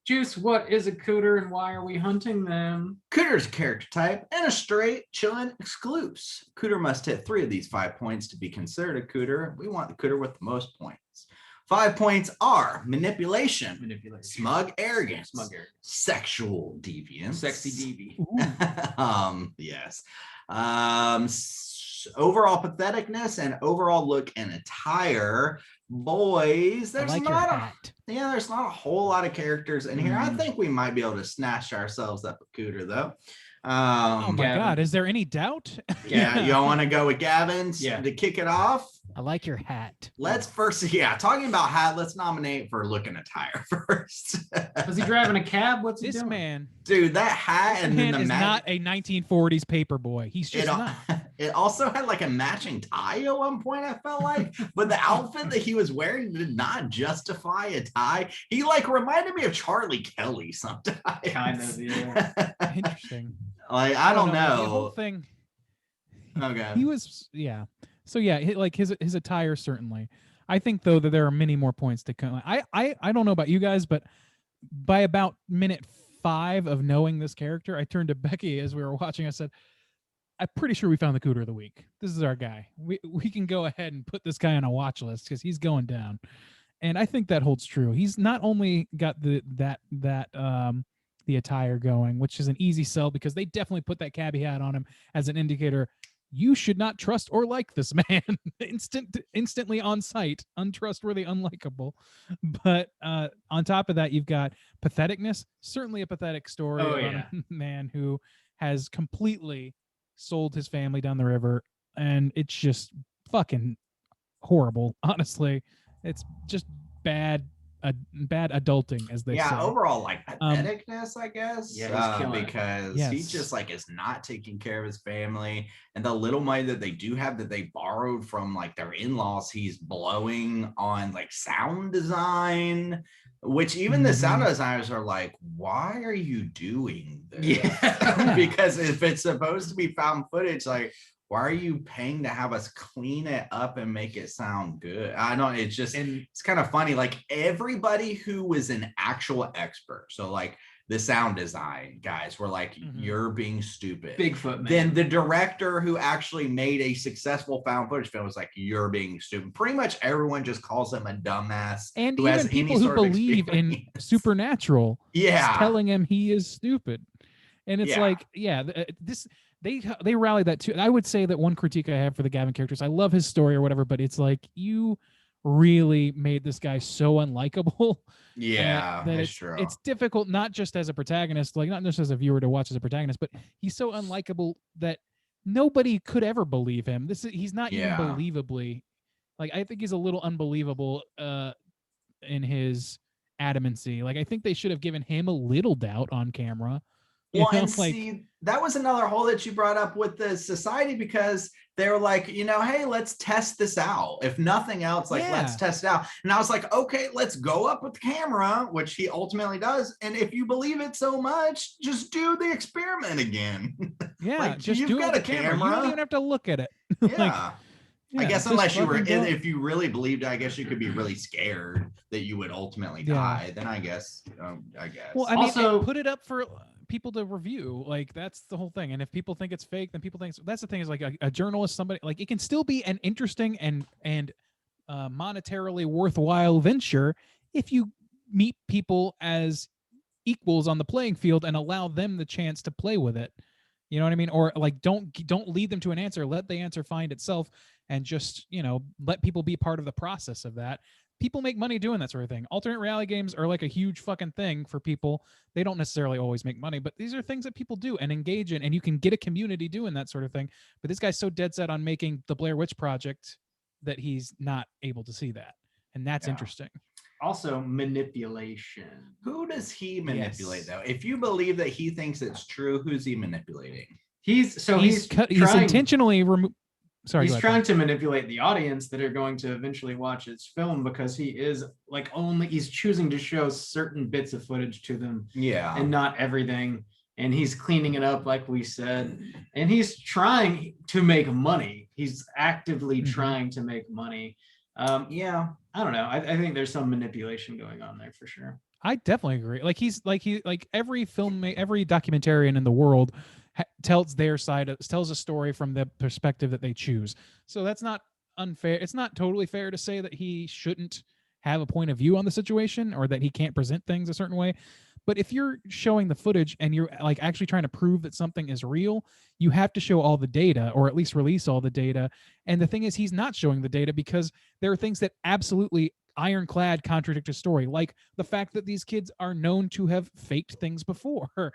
Juice, what is a cooter and why are we hunting them? Cooter's a character type and a straight, chillin' exclusive. Cooter must hit 3 of these 5 points to be considered a cooter. We want the cooter with the most points. 5 points are manipulation, smug arrogance, sexual deviance, Sexy DV. yes, overall patheticness and overall look and attire. Boys, I there's like your not hat. there's not a whole lot of characters in here. I think we might be able to snatch ourselves up a cooter though. Oh my Gavin. God, is there any doubt? Yeah, y'all want to go with Gavin's Yeah. to kick it off? I like your hat. Let's first, talking about hat, let's nominate for look and attire first. Was he driving a cab? What's he This doing? man, Dude, that hat and then man the is not a 1940s paper boy. He's just not. It also had like a matching tie at one point, I felt like, but the outfit that he was wearing did not justify a tie. He like reminded me of Charlie Kelly sometimes. Kind of, yeah. Interesting. Like, I don't The whole know. thing. Okay. He was, yeah. So yeah, like his attire certainly. I think though that there are many more points to come. I don't know about you guys, but by about minute 5 of knowing this character, I turned to Becky as we were watching. I said, I'm pretty sure we found the cooter of the week. This is our guy. We can go ahead and put this guy on a watch list because he's going down. And I think that holds true. He's not only got the attire going, which is an easy sell because they definitely put that cabbie hat on him as an indicator. You should not trust or like this man. Instantly on sight, untrustworthy, unlikable. But on top of that, you've got patheticness. Certainly a pathetic story about a man who has completely sold his family down the river, and it's just fucking horrible. Honestly, it's just bad adulting, as they say. Overall, like patheticness, I guess. Yeah, he's killing because he just like is not taking care of his family, and the little money that they do have that they borrowed from like their in-laws, he's blowing on like sound design, which even the sound designers are like, why are you doing this? Yeah. Because if it's supposed to be found footage, like, why are you paying to have us clean it up and make it sound good? I know it's just, it's kind of funny. Like everybody who was an actual expert, so like the sound design guys were like, you're being stupid. Bigfoot man. Then the director who actually made a successful found footage film was like, you're being stupid. Pretty much everyone just calls him a dumbass. And who even has people any who sort of believe in experience. supernatural, Yeah, telling him he is stupid. And it's like, they rallied that too. I would say that one critique I have for the Gavin characters, I love his story or whatever, but it's like you really made this guy so unlikable. Yeah, that that's true. It's difficult, not just as a protagonist, like not just as a viewer to watch as a protagonist, but he's so unlikable that nobody could ever believe him. He's not even believably, like I think he's a little unbelievable in his adamancy. Like I think they should have given him a little doubt on camera. Well, and see, that was another hole that you brought up with the society, because they were like, hey, let's test this out. If nothing else, like, let's test it out. And I was like, okay, let's go up with the camera, which he ultimately does. And if you believe it so much, just do the experiment again. Yeah, like, just you've do got it a with the camera. You don't even have to look at it. Yeah. I guess just unless you were, fucking go. if you really believed, I guess you could be really scared that you would ultimately die. Then I guess. Well, I mean, Also, put it up for people to review. Like that's the whole thing. And if people think it's fake, then people think that's the thing. Is like a journalist, somebody like it can still be an interesting and monetarily worthwhile venture if you meet people as equals on the playing field and allow them the chance to play with it. You know what I mean? Or like don't lead them to an answer. Let the answer find itself, and just, you know, let people be part of the process of that. People make money doing that sort of thing. Alternate reality games are like a huge fucking thing for people. They don't necessarily always make money, but these are things that people do and engage in, and you can get a community doing that sort of thing. But this guy's so dead set on making the Blair Witch Project that he's not able to see that. And that's Yeah. interesting. Also, manipulation. Who does he manipulate Yes. though? If you believe that he thinks it's true, who's he manipulating? He's He's trying, intentionally sorry. he's go ahead, trying to manipulate the audience that are going to eventually watch his film, because he is like he's choosing to show certain bits of footage to them Yeah. and not everything. And he's cleaning it up, like we said. And he's trying to make money. He's actively trying to make money. Yeah. I don't know. I think there's some manipulation going on there for sure. I definitely agree. Like every every documentarian in the world tells their side, tells a story from the perspective that they choose. So that's not unfair. It's not totally fair to say that he shouldn't have a point of view on the situation, or that he can't present things a certain way. But if you're showing the footage and you're like actually trying to prove that something is real, you have to show all the data, or at least release all the data. And the thing is, he's not showing the data because there are things that absolutely ironclad contradict his story, like the fact that these kids are known to have faked things before.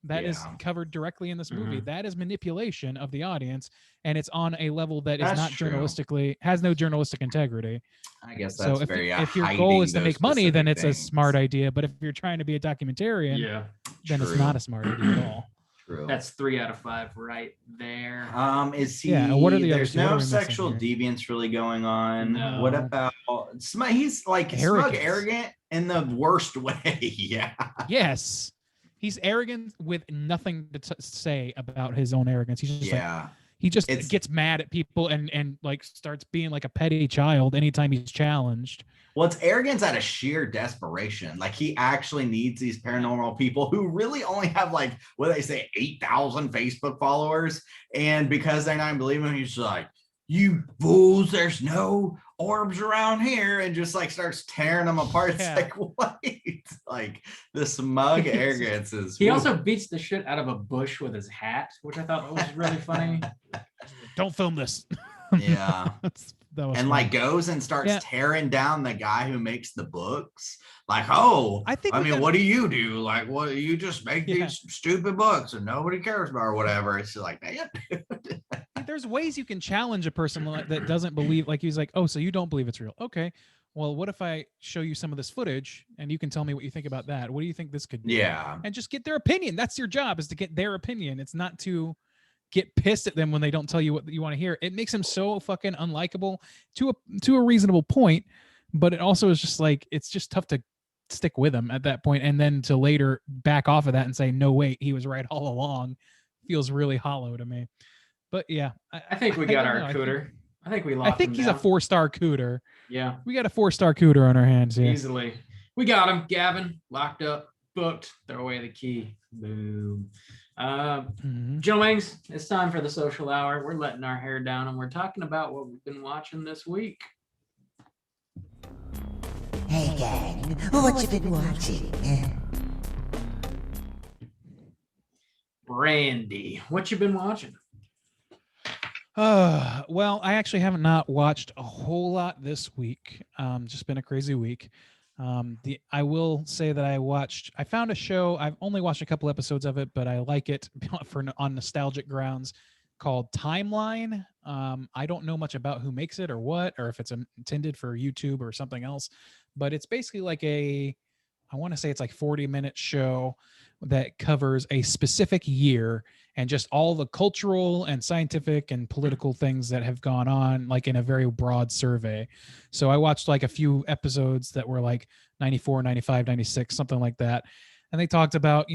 That is covered directly in this movie. That is manipulation of the audience, and it's on a level that is not journalistically, has no journalistic integrity. I guess that's so very if your goal is to make money, then it's things. a smart idea. But if you're trying to be a documentarian, then it's not a smart idea at all. True. That's 3 out of 5 right there. Is he? Yeah. What are the There's others? no sexual deviance really going on. No. What about smug? He's like smug, arrogant in the worst way. Yeah. Yes. He's arrogant with nothing to say about his own arrogance. He's just like, he just gets mad at people and like starts being like a petty child anytime he's challenged. Well, it's arrogance out of sheer desperation. Like he actually needs these paranormal people who really only have like, what do they say, 8,000 Facebook followers. And because they're not believing him, he's like, you fools, there's no orbs around here, and just like starts tearing them apart. It's like, wait, like the smug arrogance is. He also beats the shit out of a bush with his hat, which I thought was really funny. Don't film this. Yeah. That was and funny. like goes and starts tearing down the guy who makes the books. Like, oh, I mean, what do you do? Like, what, you just make these stupid books and nobody cares about or whatever. It's just like, man, dude. There's ways you can challenge a person that doesn't believe. Like he's like, oh, so you don't believe it's real? Okay. Well, what if I show you some of this footage and you can tell me what you think about that? What do you think this could be? Yeah. And just get their opinion. That's your job, is to get their opinion. It's not to get pissed at them when they don't tell you what you want to hear. It makes him so fucking unlikable to a reasonable point, but it also is just like, it's just tough to stick with him at that point, and then to later back off of that and say, no, wait, he was right all along, feels really hollow to me. But yeah, I think we got our cooter. I think we locked I think him he's down. a 4-star cooter. Yeah. We got a 4-star cooter on our hands here. Easily. We got him. Gavin, locked up, booked. Throw away the key. Boom. Joe Wings, it's time for the social hour. We're letting our hair down and we're talking about what we've been watching this week. Hey gang, what you been watching? Randy, what you been watching? Well, I actually haven't not watched a whole lot this week. Just been a crazy week. I will say that I found a show. I've only watched a couple episodes of it, but I like it on nostalgic grounds, called Timeline. I don't know much about who makes it or what, or if it's intended for YouTube or something else, but it's basically like I want to say it's like 40-minute show that covers a specific year and just all the cultural and scientific and political things that have gone on, like in a very broad survey. So I watched like a few episodes that were like 94, 95, 96, something like that. And they talked about,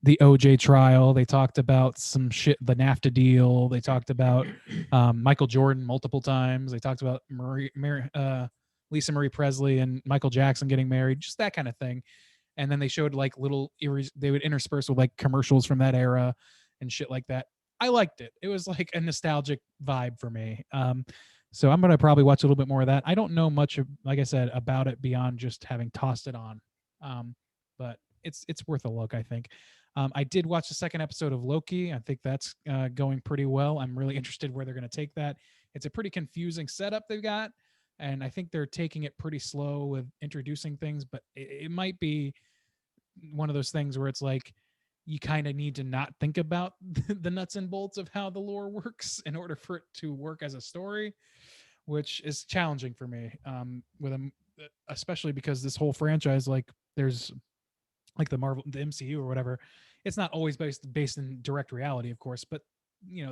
the OJ trial. They talked about some shit, the NAFTA deal. They talked about Michael Jordan multiple times. They talked about Lisa Marie Presley and Michael Jackson getting married, just that kind of thing. And then they showed like they would intersperse with like commercials from that era and shit like that. I liked it. It was like a nostalgic vibe for me. So I'm going to probably watch a little bit more of that. I don't know much, like I said, about it beyond just having tossed it on. But it's worth a look, I think. I did watch the second episode of Loki. I think that's going pretty well. I'm really interested where they're going to take that. It's a pretty confusing setup they've got, and I think they're taking it pretty slow with introducing things, but it might be one of those things where it's like you kind of need to not think about the nuts and bolts of how the lore works in order for it to work as a story, which is challenging for me. With them, especially because this whole franchise, like there's like the MCU or whatever, it's not always based in direct reality, of course, but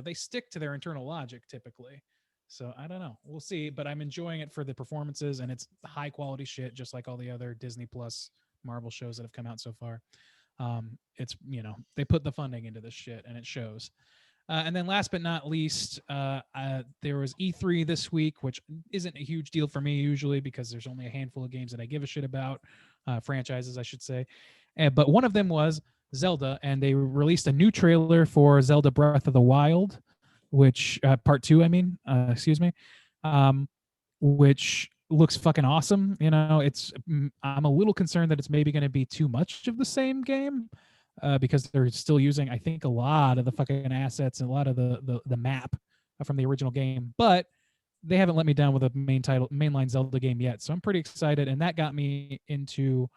they stick to their internal logic typically. So I don't know. We'll see, but I'm enjoying it for the performances, and it's high quality shit, just like all the other Disney Plus Marvel shows that have come out so far. It's they put the funding into this shit, and it shows. And then last but not least, there was E3 this week, which isn't a huge deal for me usually because there's only a handful of games that I give a shit about, franchises, I should say. But one of them was Zelda, and they released a new trailer for Zelda Breath of the Wild, which part 2, excuse me, which looks fucking awesome. I'm a little concerned that it's maybe going to be too much of the same game. Because they're still using, I think, a lot of the fucking assets and a lot of the map from the original game, but they haven't let me down with a mainline Zelda game yet. So I'm pretty excited, and that got me into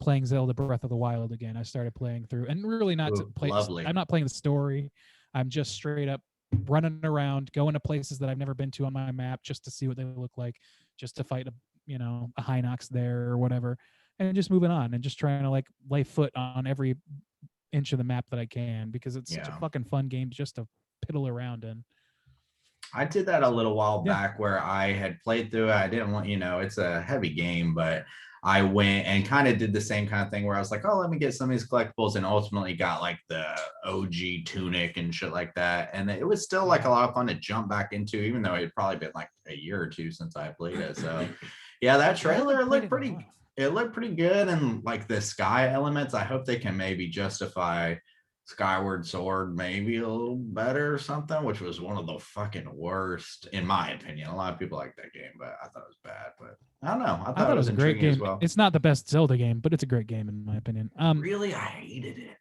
playing Zelda Breath of the Wild again. I started playing through, and really not to play. Lovely. I'm not playing the story. I'm just straight up running around, going to places that I've never been to on my map just to see what they look like, just to fight a Hinox there or whatever, and just moving on and just trying to like lay foot on every inch of the map that I can, because it's such a fucking fun game just to piddle around in. I did that a little while back where I had played through it. I didn't want, it's a heavy game, but I went and kind of did the same kind of thing where I was like, oh, let me get some of these collectibles, and ultimately got like the OG tunic and shit like that. And it was still like a lot of fun to jump back into, even though it had probably been like a year or two since I played it. So yeah, that trailer looked pretty good. And like the sky elements, I hope they can maybe justify Skyward Sword maybe a little better or something, which was one of the fucking worst in my opinion. A lot of people like that game, but I thought it was bad. But I don't know. I thought it was a great game as well. It's not the best Zelda game, but it's a great game in my opinion. Really, I hated it.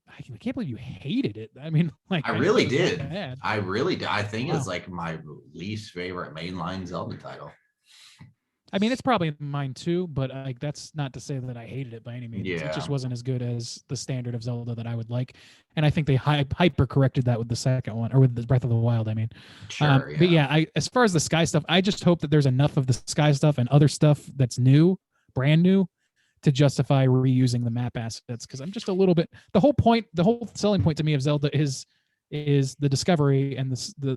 I can't believe you hated it. I mean, like I really did. I really did. I think it's like my least favorite mainline Zelda title. I mean, it's probably mine too, but like that's not to say that I hated it by any means. Yeah. It just wasn't as good as the standard of Zelda that I would like, and I think they hyper corrected that with the second one, or with the Breath of the Wild. I mean, sure. But yeah, as far as the sky stuff, I just hope that there's enough of the sky stuff and other stuff that's new, brand new, to justify reusing the map assets. Because I'm just a little bit. The whole selling point to me of Zelda is the discovery and the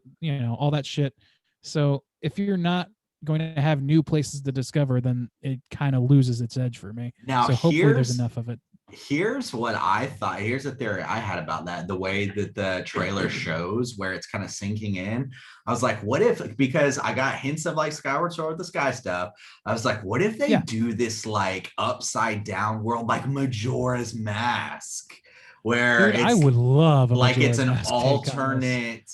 all that shit. So if you're not going to have new places to discover, then it kind of loses its edge for me. Now, so hopefully there's enough of it. Here's what I thought. Here's a theory I had about that. The way that the trailer shows, where it's kind of sinking in. I was like, what if, because I got hints of like Skyward Sword with the sky stuff. I was like, what if they do this like upside down world, like Majora's Mask, where Dude, I would love like Majora's it's an Mask alternate.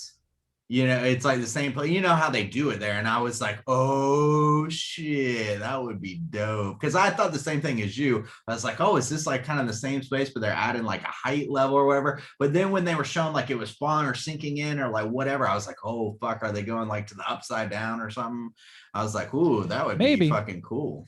It's like the same place, how they do it there. And I was like, oh shit, that would be dope. Because I thought the same thing as you. I was like, oh, is this like kind of the same space, but they're adding like a height level or whatever. But then when they were showing like it was fun or sinking in or like whatever, I was like, oh fuck, are they going like to the upside down or something? I was like, ooh, that would be fucking cool.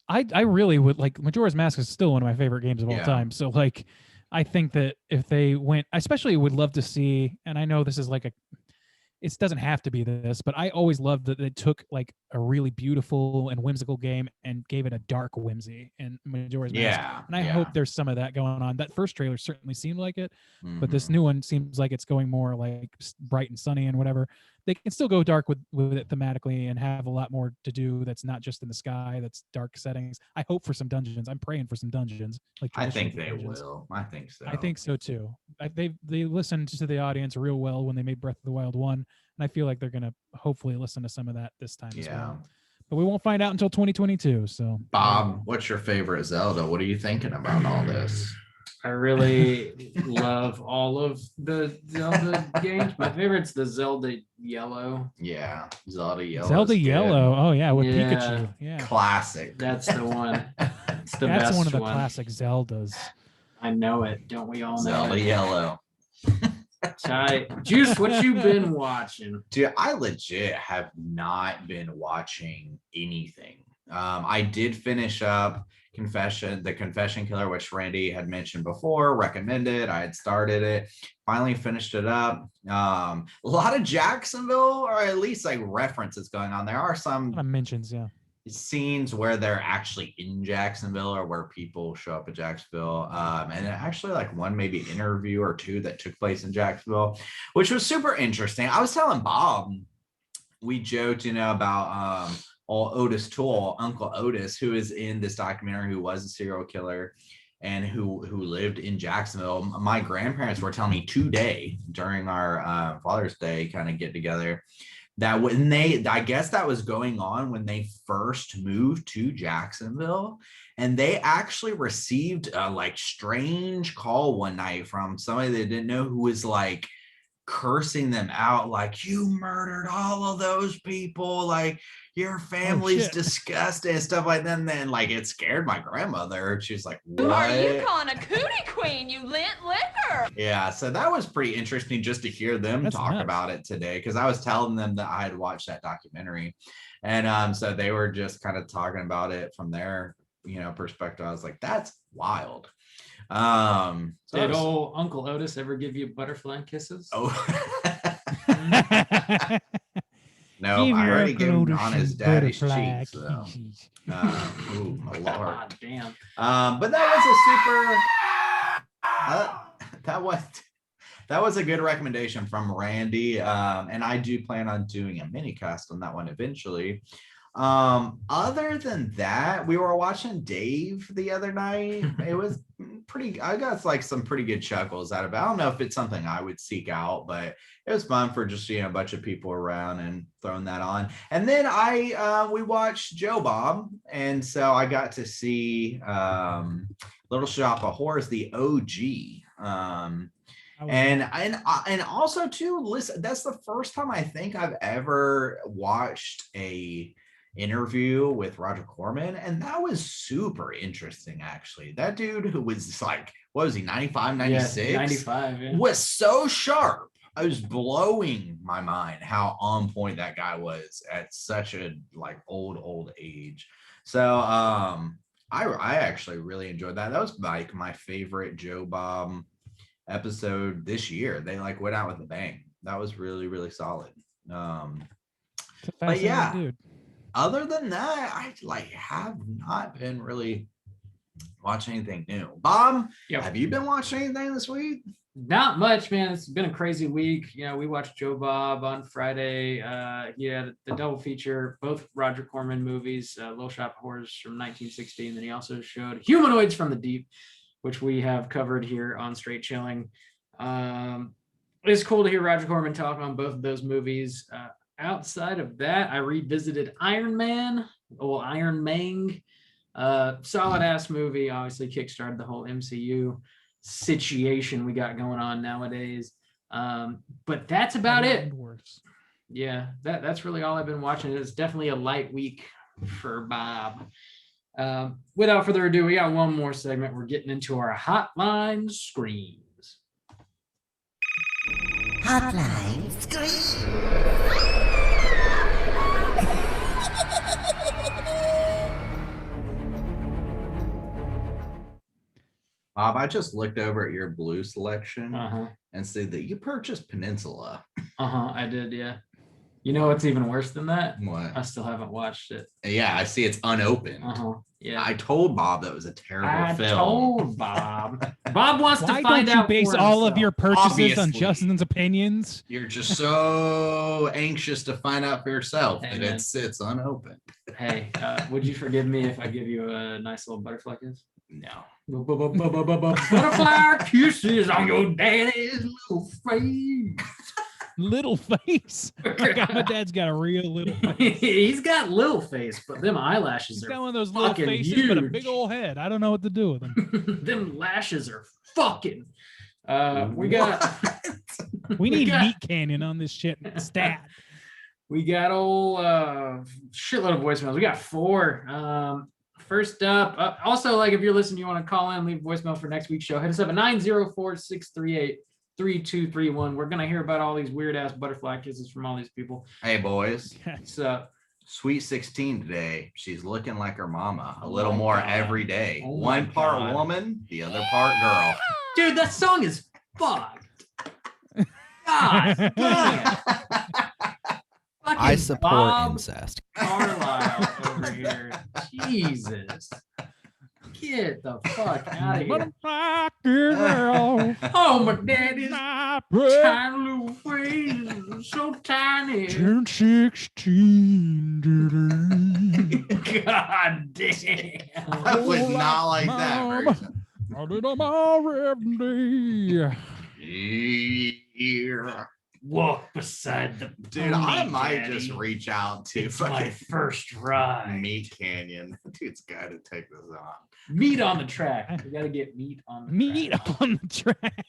I really would like. Majora's Mask is still one of my favorite games of all time. So like, I think that if they went, I especially would love to see, and I know this is like it doesn't have to be this, but I always loved that they took like a really beautiful and whimsical game and gave it a dark whimsy in Majora's Mask. And I hope there's some of that going on. That first trailer certainly seemed like it, but this new one seems like it's going more like bright and sunny and whatever. They can still go dark with it thematically and have a lot more to do that's not just in the sky, that's dark settings. I hope for some dungeons. I'm praying for some dungeons. Like I think they will. I think so. I think so too. They listened to the audience real well when they made Breath of the Wild 1, and I feel like they're going to hopefully listen to some of that this time as well. But we won't find out until 2022 . So Bob, what's your favorite Zelda? What are you thinking about all this? I really love all of the Zelda games. My favorite's the Zelda Yellow. Yeah, Zelda Yellow. Zelda Yellow. Oh yeah, with Pikachu. Yeah, classic. That's the one. It's the That's best one of the classic Zeldas. I know it. Don't we all know Zelda it? Yellow. Tight. Juice, what you been watching? Dude, I legit have not been watching anything. I did finish up The Confession Killer, which Randy had mentioned before, recommended. I had started it, finally finished it up. A lot of Jacksonville, or at least like references going on. There are some mentions, yeah. scenes where they're actually in Jacksonville or where people show up at Jacksonville. And actually like one maybe interview or two that took place in Jacksonville, which was super interesting. I was telling Bob, we joked, about Otis Toole, Uncle Otis, who is in this documentary, who was a serial killer and who lived in Jacksonville. My grandparents were telling me today during our Father's Day kind of get together that when I guess that was going on when they first moved to Jacksonville, and they actually received a like strange call one night from somebody they didn't know, who was like cursing them out, like, you murdered all of those people, like your family's disgusting and stuff like that. And then like it scared my grandmother. She's like, what? Who are you calling a cootie queen, you lint liquor? Yeah, so that was pretty interesting just to hear them talk about it today, because I was telling them that I had watched that documentary, and so they were just kind of talking about it from their perspective. I was like, that's wild. Did old Uncle Otis ever give you butterfly kisses? Oh. No, I already gave him on his daddy's cheeks. So. Oh my lord! God damn. But that was a super. That was a good recommendation from Randy, and I do plan on doing a mini cast on that one eventually. Other than that, we were watching Dave the other night. It was pretty. I got like some pretty good chuckles out of it. I don't know if it's something I would seek out, but it was fun for just a bunch of people around and throwing that on. And then we watched Joe Bob, and so I got to see Little Shop of Horrors, the OG. And also too, listen, that's the first time I think I've ever watched a interview with Roger Corman, and that was super interesting. Actually, that dude, who was like, what was he, 95, 96? Yeah, 95, yeah. Was so sharp. I was blowing my mind how on point that guy was at such a like old age. So I actually really enjoyed that. That was like my favorite Joe Bob episode this year. They like went out with a bang. That was really solid. But yeah, dude. Other than that, I like have not been really watching anything new. Bob, have you been watching anything this week? Not much, man. It's been a crazy week. We watched Joe Bob on Friday. The double feature, both Roger Corman movies, Little Shop of Horrors from 1960, and then he also showed Humanoids from the Deep, which we have covered here on Straight Chilling. It's cool to hear Roger Corman talk on both of those movies. Outside of that, I revisited Iron Man, or Iron Mang. Solid ass movie, obviously kickstarted the whole MCU situation we got going on nowadays. But that's about it. Yeah, that's really all I've been watching. It's definitely a light week for Bob. Without further ado, we got one more segment. We're getting into our Hotline Screams. Hotline Screams. Bob, I just looked over at your blue selection and said that you purchased Peninsula. I did, yeah. You know what's even worse than that? What? I still haven't watched it. Yeah, I see it's unopened. Yeah. I told Bob that was a terrible film. I told Bob. Bob wants to find out. Why don't you base all of your purchases on Obviously. Justin's opinions? You're just so anxious to find out for yourself that it sits unopened. Hey, would you forgive me if I give you a nice little butterfly kiss? No. Butterfly kisses on your daddy's little face. Little face? My God, my dad's got a real little face. He's got little face, but them eyelashes He's are got one of those little faces, huge. but a big old head. I don't know what to do with them. Them lashes are fucking. We got. We need Meat Canyon on this shit stat. We got old shitload of voicemails. We got four. First up, also, like, if you're listening, you want to call in, leave a voicemail for next week's show, hit us up at 904-638-3231. We're gonna hear about all these weird ass butterfly kisses from all these people. Hey, boys. So Sweet 16 today. She's looking like her mama a little my more God. every day. Oh my One part God. woman, the other part girl. dude, that song is fucked. God damn. I Fucking support Bob incest. Carlisle over here. Jesus. Get the fuck out of here. Girl. Oh, my daddy's My breath. tiny little face is so tiny. Turn 16 today. God damn. I would not like that Mama. version. I did them all every day. Yeah. Walk beside the Dude, pony, I might Daddy. just reach out to It's my fucking first ride. Meat Canyon. Dude's got to take this on. Meat on the track. We gotta get meat on the Meat track. on the track.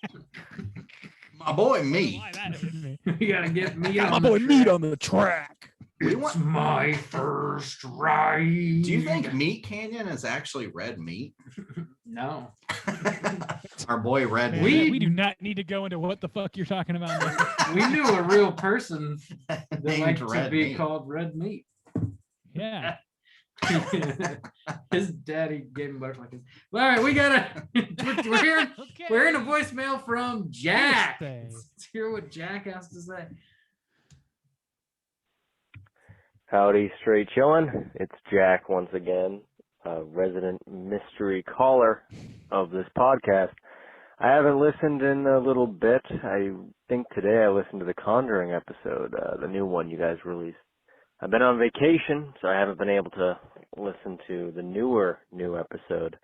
My boy Meat. Why that hit me? We gotta get meat Got on my the boy track. Meat on the track. We It's want. my first ride. Do you think Meat Canyon is actually red meat? No. Our boy Red Man, Meat. we do not need to go into what the fuck you're talking about now. We knew a real person that Named liked to Red be Meat. called Red Meat. Yeah. His daddy gave him butterfly kisses. All right, we gotta. We're in a voicemail from Jack. Thursday. Let's hear what Jack has to say. Howdy, straight chillin'. It's Jack once again, a resident mystery caller of this podcast. I haven't listened in a little bit. I think today I listened to the Conjuring episode, the new one you guys released. I've been on vacation, so I haven't been able to listen to the new episode.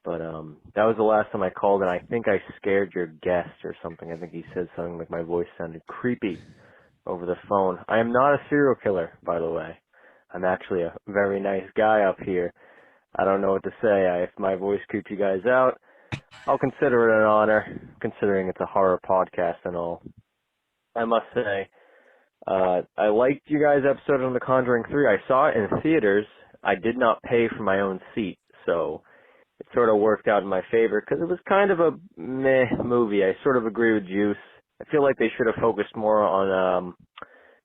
But that was the last time I called, and I think I scared your guest or something. I think he said something like my voice sounded creepy over the phone. I am not a serial killer, by the way. I'm actually a very nice guy up here. I don't know what to say. If my voice creeps you guys out, I'll consider it an honor, considering it's a horror podcast and all. I must say, I liked you guys' episode on The Conjuring 3. I saw it in theaters. I did not pay for my own seat, so it sort of worked out in my favor because it was kind of a meh movie. I sort of agree with Juice. I feel like they should have focused more on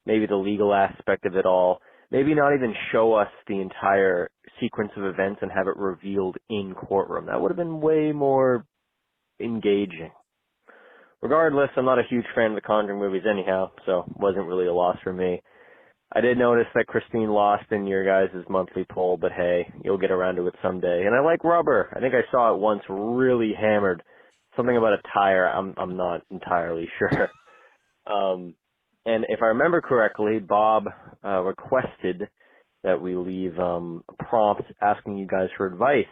maybe the legal aspect of it all. Maybe not even show us the entire sequence of events and have it revealed in courtroom. That would have been way more engaging. Regardless, I'm not a huge fan of the Conjuring movies anyhow, so it wasn't really a loss for me. I did notice that Christine lost in your guys' monthly poll, but hey, you'll get around to it someday. And I like Rubber. I think I saw it once really hammered. Something about a tire, I'm not entirely sure. And if I remember correctly, Bob requested that we leave a prompt asking you guys for advice,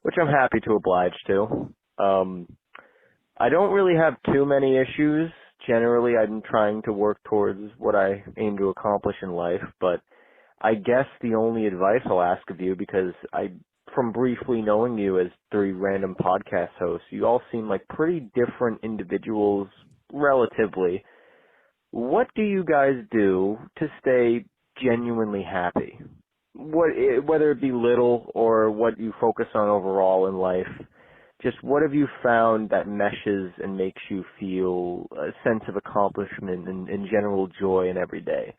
which I'm happy to oblige to. I don't really have too many issues. Generally, I'm trying to work towards what I aim to accomplish in life, but I guess the only advice I'll ask of you, because from briefly knowing you as 3 random podcast hosts, you all seem like pretty different individuals relatively. What do you guys do to stay genuinely happy? Whether it be little or what you focus on overall in life, just what have you found that meshes and makes you feel a sense of accomplishment and general joy in every day?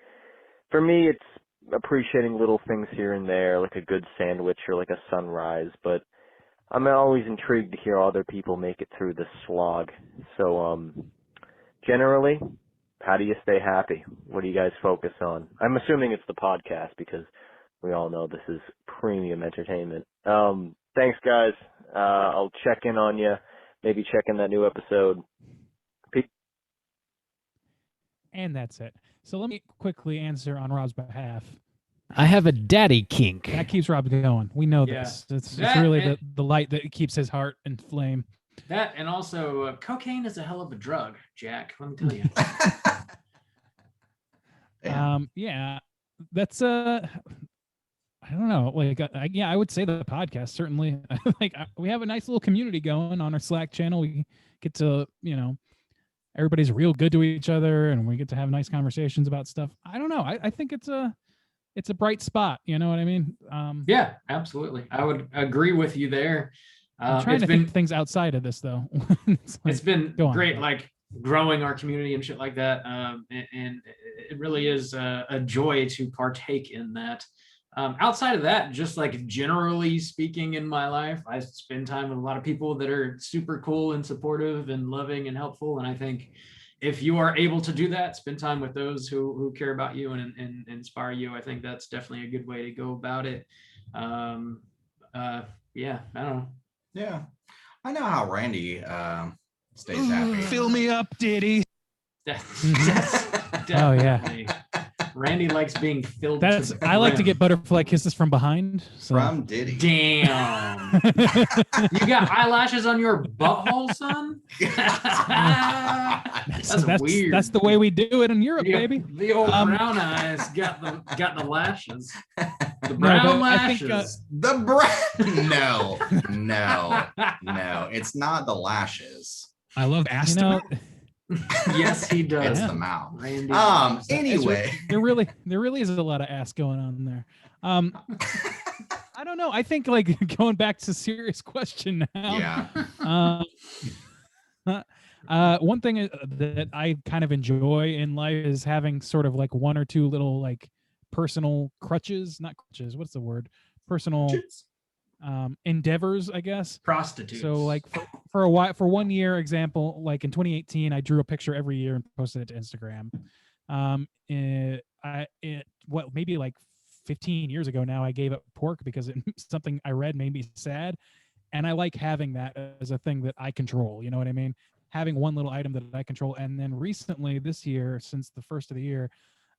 For me, it's appreciating little things here and there, like a good sandwich or like a sunrise, but I'm always intrigued to hear other people make it through the slog. So, generally, how do you stay happy? What do you guys focus on? I'm assuming it's the podcast because we all know this is premium entertainment. Thanks, guys. I'll check in on you. Maybe check in that new episode. Peace. And that's it. So let me quickly answer on Rob's behalf. I have a daddy kink. That keeps Rob going. We know Yeah. this. It's That really and- the light that keeps his heart in flame. That and also cocaine is a hell of a drug, Jack. Let me tell you. Yeah, that's I don't know. Like, I would say the podcast certainly. Like, we have a nice little community going on our Slack channel. We get to, everybody's real good to each other, and we get to have nice conversations about stuff. I don't know. I think it's it's a bright spot. You know what I mean? Yeah, absolutely. I would agree with you there. I'm trying to think of things outside of this though. It's been go on, great, Jack. like growing our community and shit like that. And it really is a joy to partake in that. Outside of that, just like generally speaking in my life, I spend time with a lot of people that are super cool and supportive and loving and helpful. And I think if you are able to do that, spend time with those who care about you and inspire you, I think that's definitely a good way to go about it. Yeah, I don't know. Yeah, I know how Randy stays happy. Fill me up, Diddy. That's Oh yeah. definitely. Randy likes being filled. That's to the I like to brim. get butterfly kisses from behind. So. From Diddy. Damn. You got eyelashes on your butthole, son? That's weird. That's the way we do it in Europe, Yeah, baby. the old brown eyes got the lashes. The brown lashes. I think, The brown. No. It's not the lashes. I love ass. You know, yes, he does. It's the mouth. Randy Anyway, there really is a lot of ass going on there. I don't know. I think like going back to serious question now. Yeah. One thing that I kind of enjoy in life is having sort of like one or two little like personal crutches, not crutches. What's the word? Personal endeavors, I guess. Prostitutes. So like for a while, for 1 year example, like in 2018, I drew a picture every year and posted it to Instagram. Maybe like 15 years ago now, I gave up pork because something I read made me sad. And I like having that as a thing that I control. You know what I mean? Having one little item that I control. And then recently this year, since the first of the year,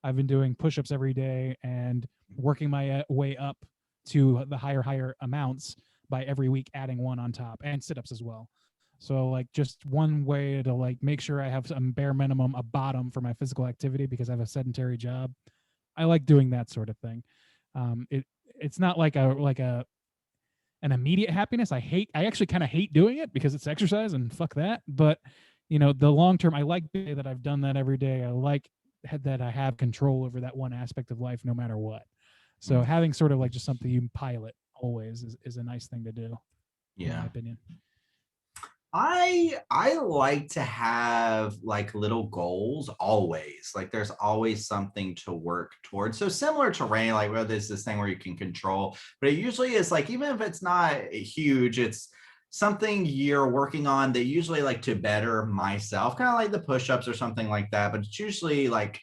I've been doing push-ups every day and working my way up to the higher amounts by every week, adding one on top, and sit-ups as well. So like just one way to like make sure I have some bare minimum, a bottom for my physical activity because I have a sedentary job. I like doing that sort of thing. It's not like an immediate happiness. I actually kind of hate doing it because it's exercise and fuck that. But you know, the long term, I like the way that I've done that every day. I like that I have control over that one aspect of life, no matter what. So having sort of like just something you pilot always is a nice thing to do. Yeah. In my opinion. I like to have like little goals always. Like there's always something to work towards. So similar to Ray, like where there's this thing where you can control, but it usually is like, even if it's not huge, it's something you're working on that usually like to better myself, kind of like the push-ups or something like that. But it's usually like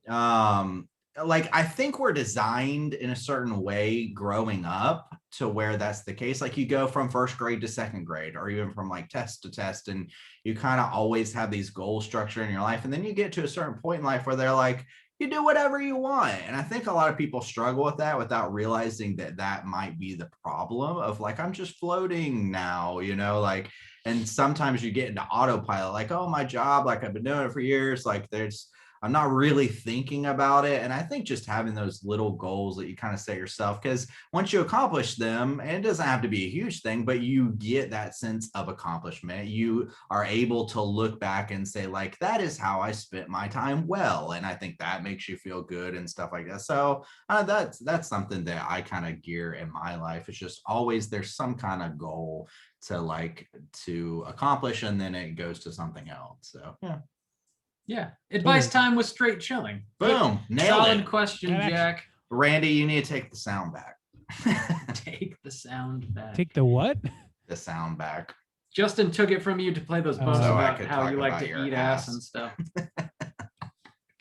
I think we're designed in a certain way growing up to where that's the case. Like you go from first grade to second grade, or even from like test to test, and you kind of always have these goals structured in your life. And then you get to a certain point in life where they're like, you do whatever you want. And I think a lot of people struggle with that without realizing that that might be the problem of like, I'm just floating now, you know, like, and sometimes you get into autopilot, like, oh, my job, like I've been doing it for years. Like I'm not really thinking about it. And I think just having those little goals that you kind of set yourself, because once you accomplish them, and it doesn't have to be a huge thing, but you get that sense of accomplishment. You are able to look back and say like, that is how I spent my time well. And I think that makes you feel good and stuff like that. So that's something that I kind of gear in my life. It's just always there's some kind of goal to accomplish, and then it goes to something else. So yeah. Yeah. Advice time with straight chilling. Boom. Nailed Solid it. question, Jack. Randy, you need to take the sound back. Take the sound back. Take the what? The sound back. Justin took it from you to play those bones So about how you like to eat ass and stuff.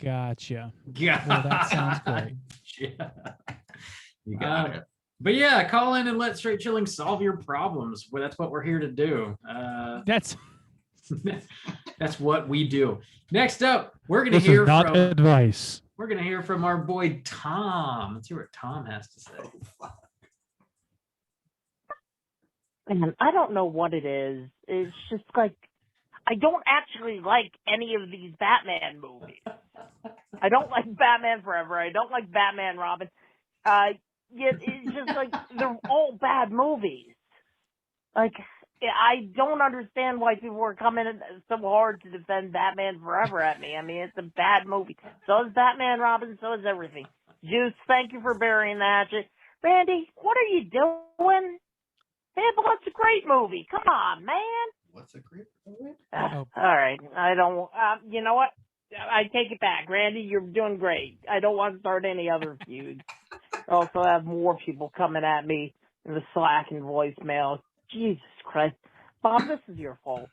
Gotcha. Yeah. Well, that sounds great. Yeah. You got it. But yeah, call in and let Straight Chilling solve your problems. Well, that's what we're here to do. That's what we do. Next up, we're going to hear from advice. We're going to hear from our boy Tom. Let's hear what Tom has to say. Man, I don't know what it is. It's just like I don't actually like any of these Batman movies. I don't like Batman Forever. I don't like Batman Robin. Yet it's just like they're all bad movies. Like I don't understand why people are coming so hard to defend Batman Forever at me. I mean, it's a bad movie. So is Batman Robin. So is everything. Juice, thank you for burying that. Randy, what are you doing? Man, but it's a great movie. Come on, man. What's a great movie? All right. I don't. You know what? I take it back, Randy. You're doing great. I don't want to start any other feuds. I also have more people coming at me in the Slack and voicemail. Jesus Christ, Bob, this is your fault.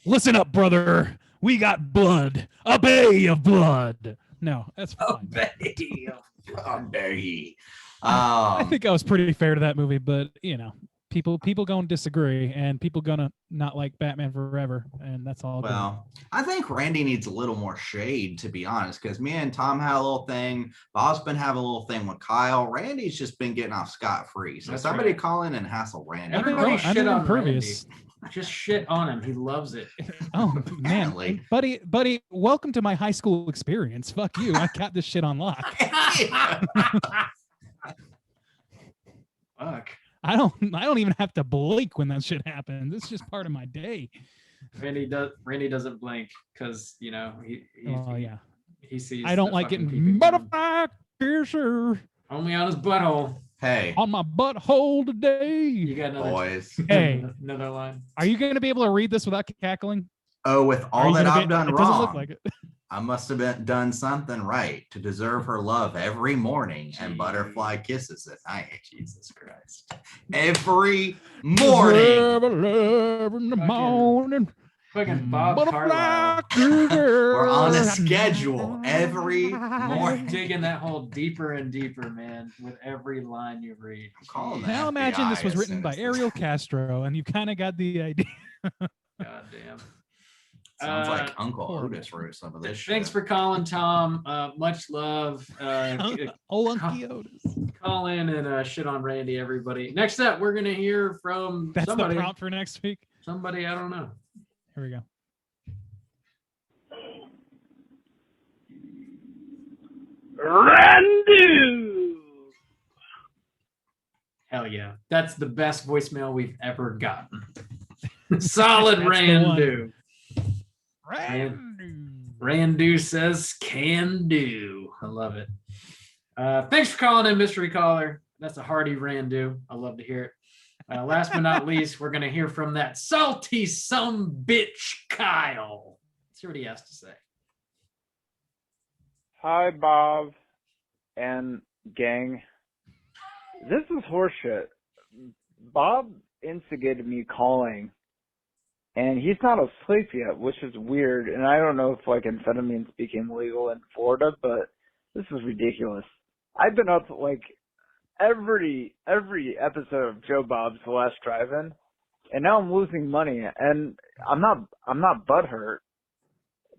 Listen up, brother. We got blood. A bay of blood. No, that's fine. A bay. I think I was pretty fair to that movie, but people gonna disagree, and people gonna not like Batman Forever, and that's all. Well, I think Randy needs a little more shade, to be honest, because me and Tom had a little thing. Bob's been having a little thing with Kyle. Randy's just been getting off scot-free. So somebody call in and hassle Randy. Everybody shit on Randy. Just shit on him. He loves it. Oh man, buddy, welcome to my high school experience. Fuck you. I got this shit on lock. Fuck. I don't even have to blink when that shit happens. It's just part of my day. Randy doesn't blink because he sees. I don't like getting butterfly kisser only on his butthole. Hey, on my butthole today. You got another boys. Hey, another line. Are you going to be able to read this without cackling? Oh, with all that I've done it wrong, doesn't look like it. I must have done something right to deserve her love every morning and butterfly kisses at night. Jesus Christ. Every morning. In the morning. Fucking Bob Carlisle. We're on a schedule every morning. Digging that hole deeper and deeper, man, with every line you read. I'm calling that. Now imagine this was written by Ariel Castro, and you kind of got the idea. God damn. Sounds like Uncle Otis wrote some of this shit. Thanks for calling, Tom. Much love. Uncle Otis. Call in and shit on Randy, everybody. Next up, we're going to hear from That's somebody. the prompt for next week. Somebody, I don't know. Here we go. Randy! Hell yeah. That's the best voicemail we've ever gotten. Solid Randu. Randu says can do. I love it. Thanks for calling in, mystery caller. That's a hearty Randu. I love to hear it. Last but not least, we're going to hear from that salty bitch Kyle. Let's see what he has to say. Hi, Bob and gang. This is horseshit. Bob instigated me calling, and he's not asleep yet, which is weird. And I don't know if amphetamines became legal in Florida, but this is ridiculous. I've been up every episode of Joe Bob's The Last Drive-In, and now I'm losing money, and I'm not butthurt.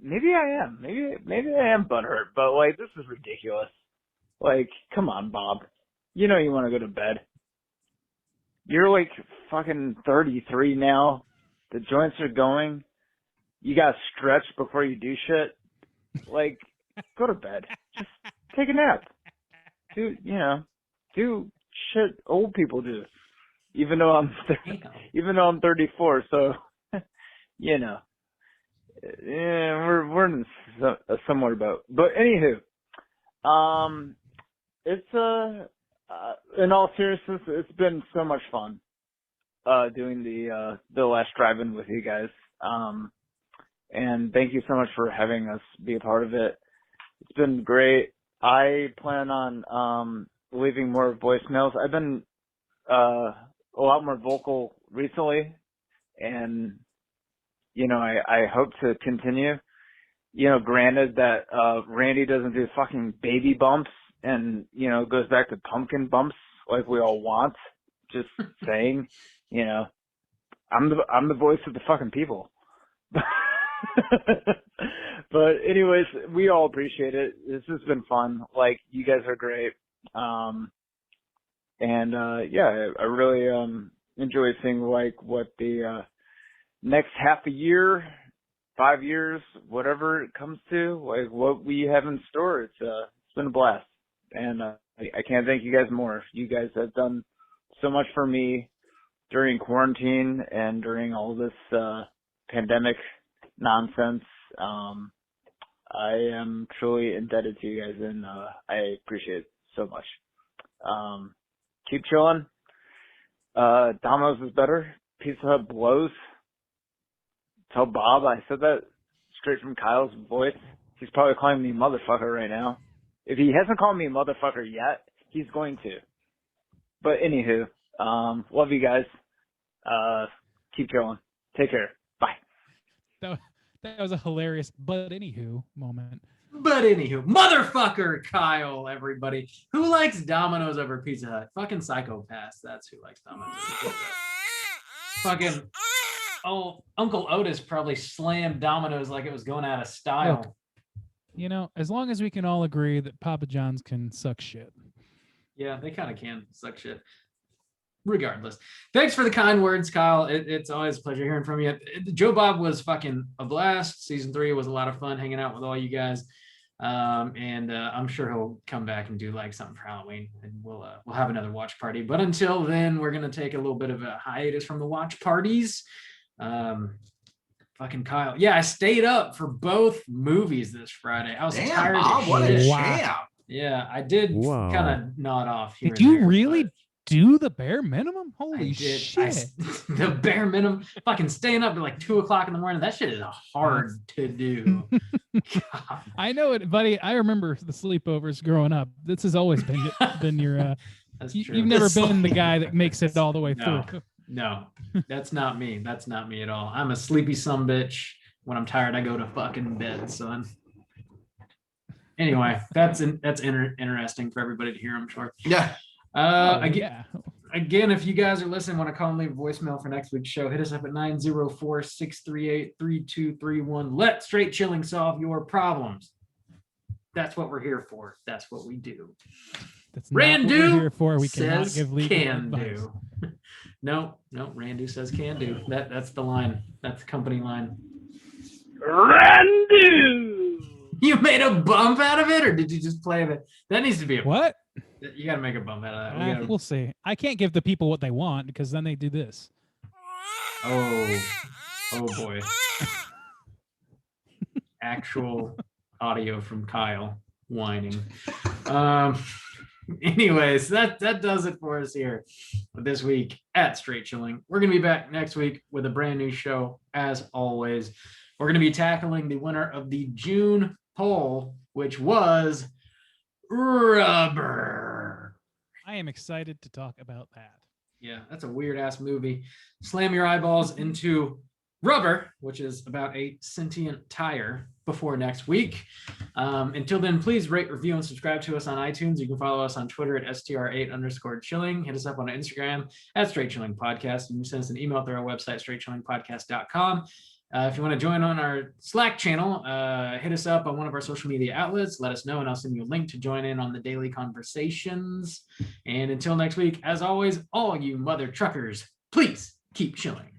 Maybe I am. Maybe I am butthurt, but this is ridiculous. Come on, Bob. You know you want to go to bed. You're fucking 33 now. The joints are going. You got to stretch before you do shit. Go to bed. Just take a nap. Do shit old people do. Even though I'm 34, so we're in a similar boat. But anywho, it's in all seriousness, it's been so much fun doing the Last Drive-In with you guys. And thank you so much for having us be a part of it. It's been great. I plan on leaving more voicemails. I've been a lot more vocal recently, and I hope to continue. Granted that Randy doesn't do fucking baby bumps and goes back to pumpkin bumps like we all want. Just saying, I'm the voice of the fucking people. But anyways, we all appreciate it. This has been fun. You guys are great. I really enjoy seeing what the next half a year, 5 years, whatever it comes to, what we have in store. It's been a blast, and I can't thank you guys more. You guys have done so much for me during quarantine and during all this pandemic nonsense. I am truly indebted to you guys, and I appreciate it so much. Keep chilling. Domino's is better. Pizza Hut blows. Tell Bob I said that straight from Kyle's voice. He's probably calling me motherfucker right now. If he hasn't called me motherfucker yet, he's going to. But anywho, love you guys. Keep chilling. Take care. Bye. That was a hilarious but anywho moment. But anywho, motherfucker Kyle, everybody. Who likes Domino's over Pizza Hut? Fucking psychopaths. That's who likes Domino's over Pizza Hut. Fucking, Uncle Otis probably slammed Domino's like it was going out of style. Look, you know, as long as we can all agree that Papa John's can suck shit. Yeah, they kind of can suck shit. Regardless, thanks for the kind words, Kyle. It's always a pleasure hearing from you. Joe Bob was fucking a blast. Season 3 was a lot of fun hanging out with all you guys. And I'm sure he'll come back and do like something for Halloween, and we'll have another watch party. But until then, we're gonna take a little bit of a hiatus from the watch parties. Fucking Kyle, yeah, I stayed up for both movies this Friday. I was tired. Bob, what a champ. Yeah, I did kind of nod off. Did you really do the bare minimum? Holy shit! The bare minimum. Fucking staying up at like 2 o'clock in the morning. That shit is hard to do. I know it, buddy. I remember the sleepovers growing up. This has always been your. You've never been the guy that makes it all the way through. No, that's not me. That's not me at all. I'm a sleepy sumbitch. When I'm tired, I go to fucking bed, son. Anyway, that's interesting for everybody to hear, I'm sure. Yeah. Again, if you guys are listening, want to call and leave a voicemail for next week's show, hit us up at 904-638-3231. Let Straight Chilling solve your problems. That's what we're here for. That's what we do. That's not what we're here for. We cannot says give legal can advice. do. No, Randu says can do. That's the line. That's the company line. Randu! You made a bump out of it, or did you just play it? That needs to be a what? You got to make a bump out of that. We'll see. I can't give the people what they want because then they do this. Oh boy. Actual audio from Kyle whining. Anyways, that does it for us here this week at Straight Chilling. We're going to be back next week with a brand new show. As always, we're going to be tackling the winner of the June poll, which was Rubber. I am excited to talk about that. Yeah, that's a weird ass movie. Slam your eyeballs into Rubber, which is about a sentient tire, before next week. Until then, please rate, review, and subscribe to us on iTunes. You can follow us on Twitter at str8_chilling. Hit us up on Instagram at Straight Chilling Podcast. You can send us an email through our website, straightchillingpodcast.com. If you want to join on our Slack channel, hit us up on one of our social media outlets. Let us know, and I'll send you a link to join in on the daily conversations. And until next week, as always, all you mother truckers, please keep chilling.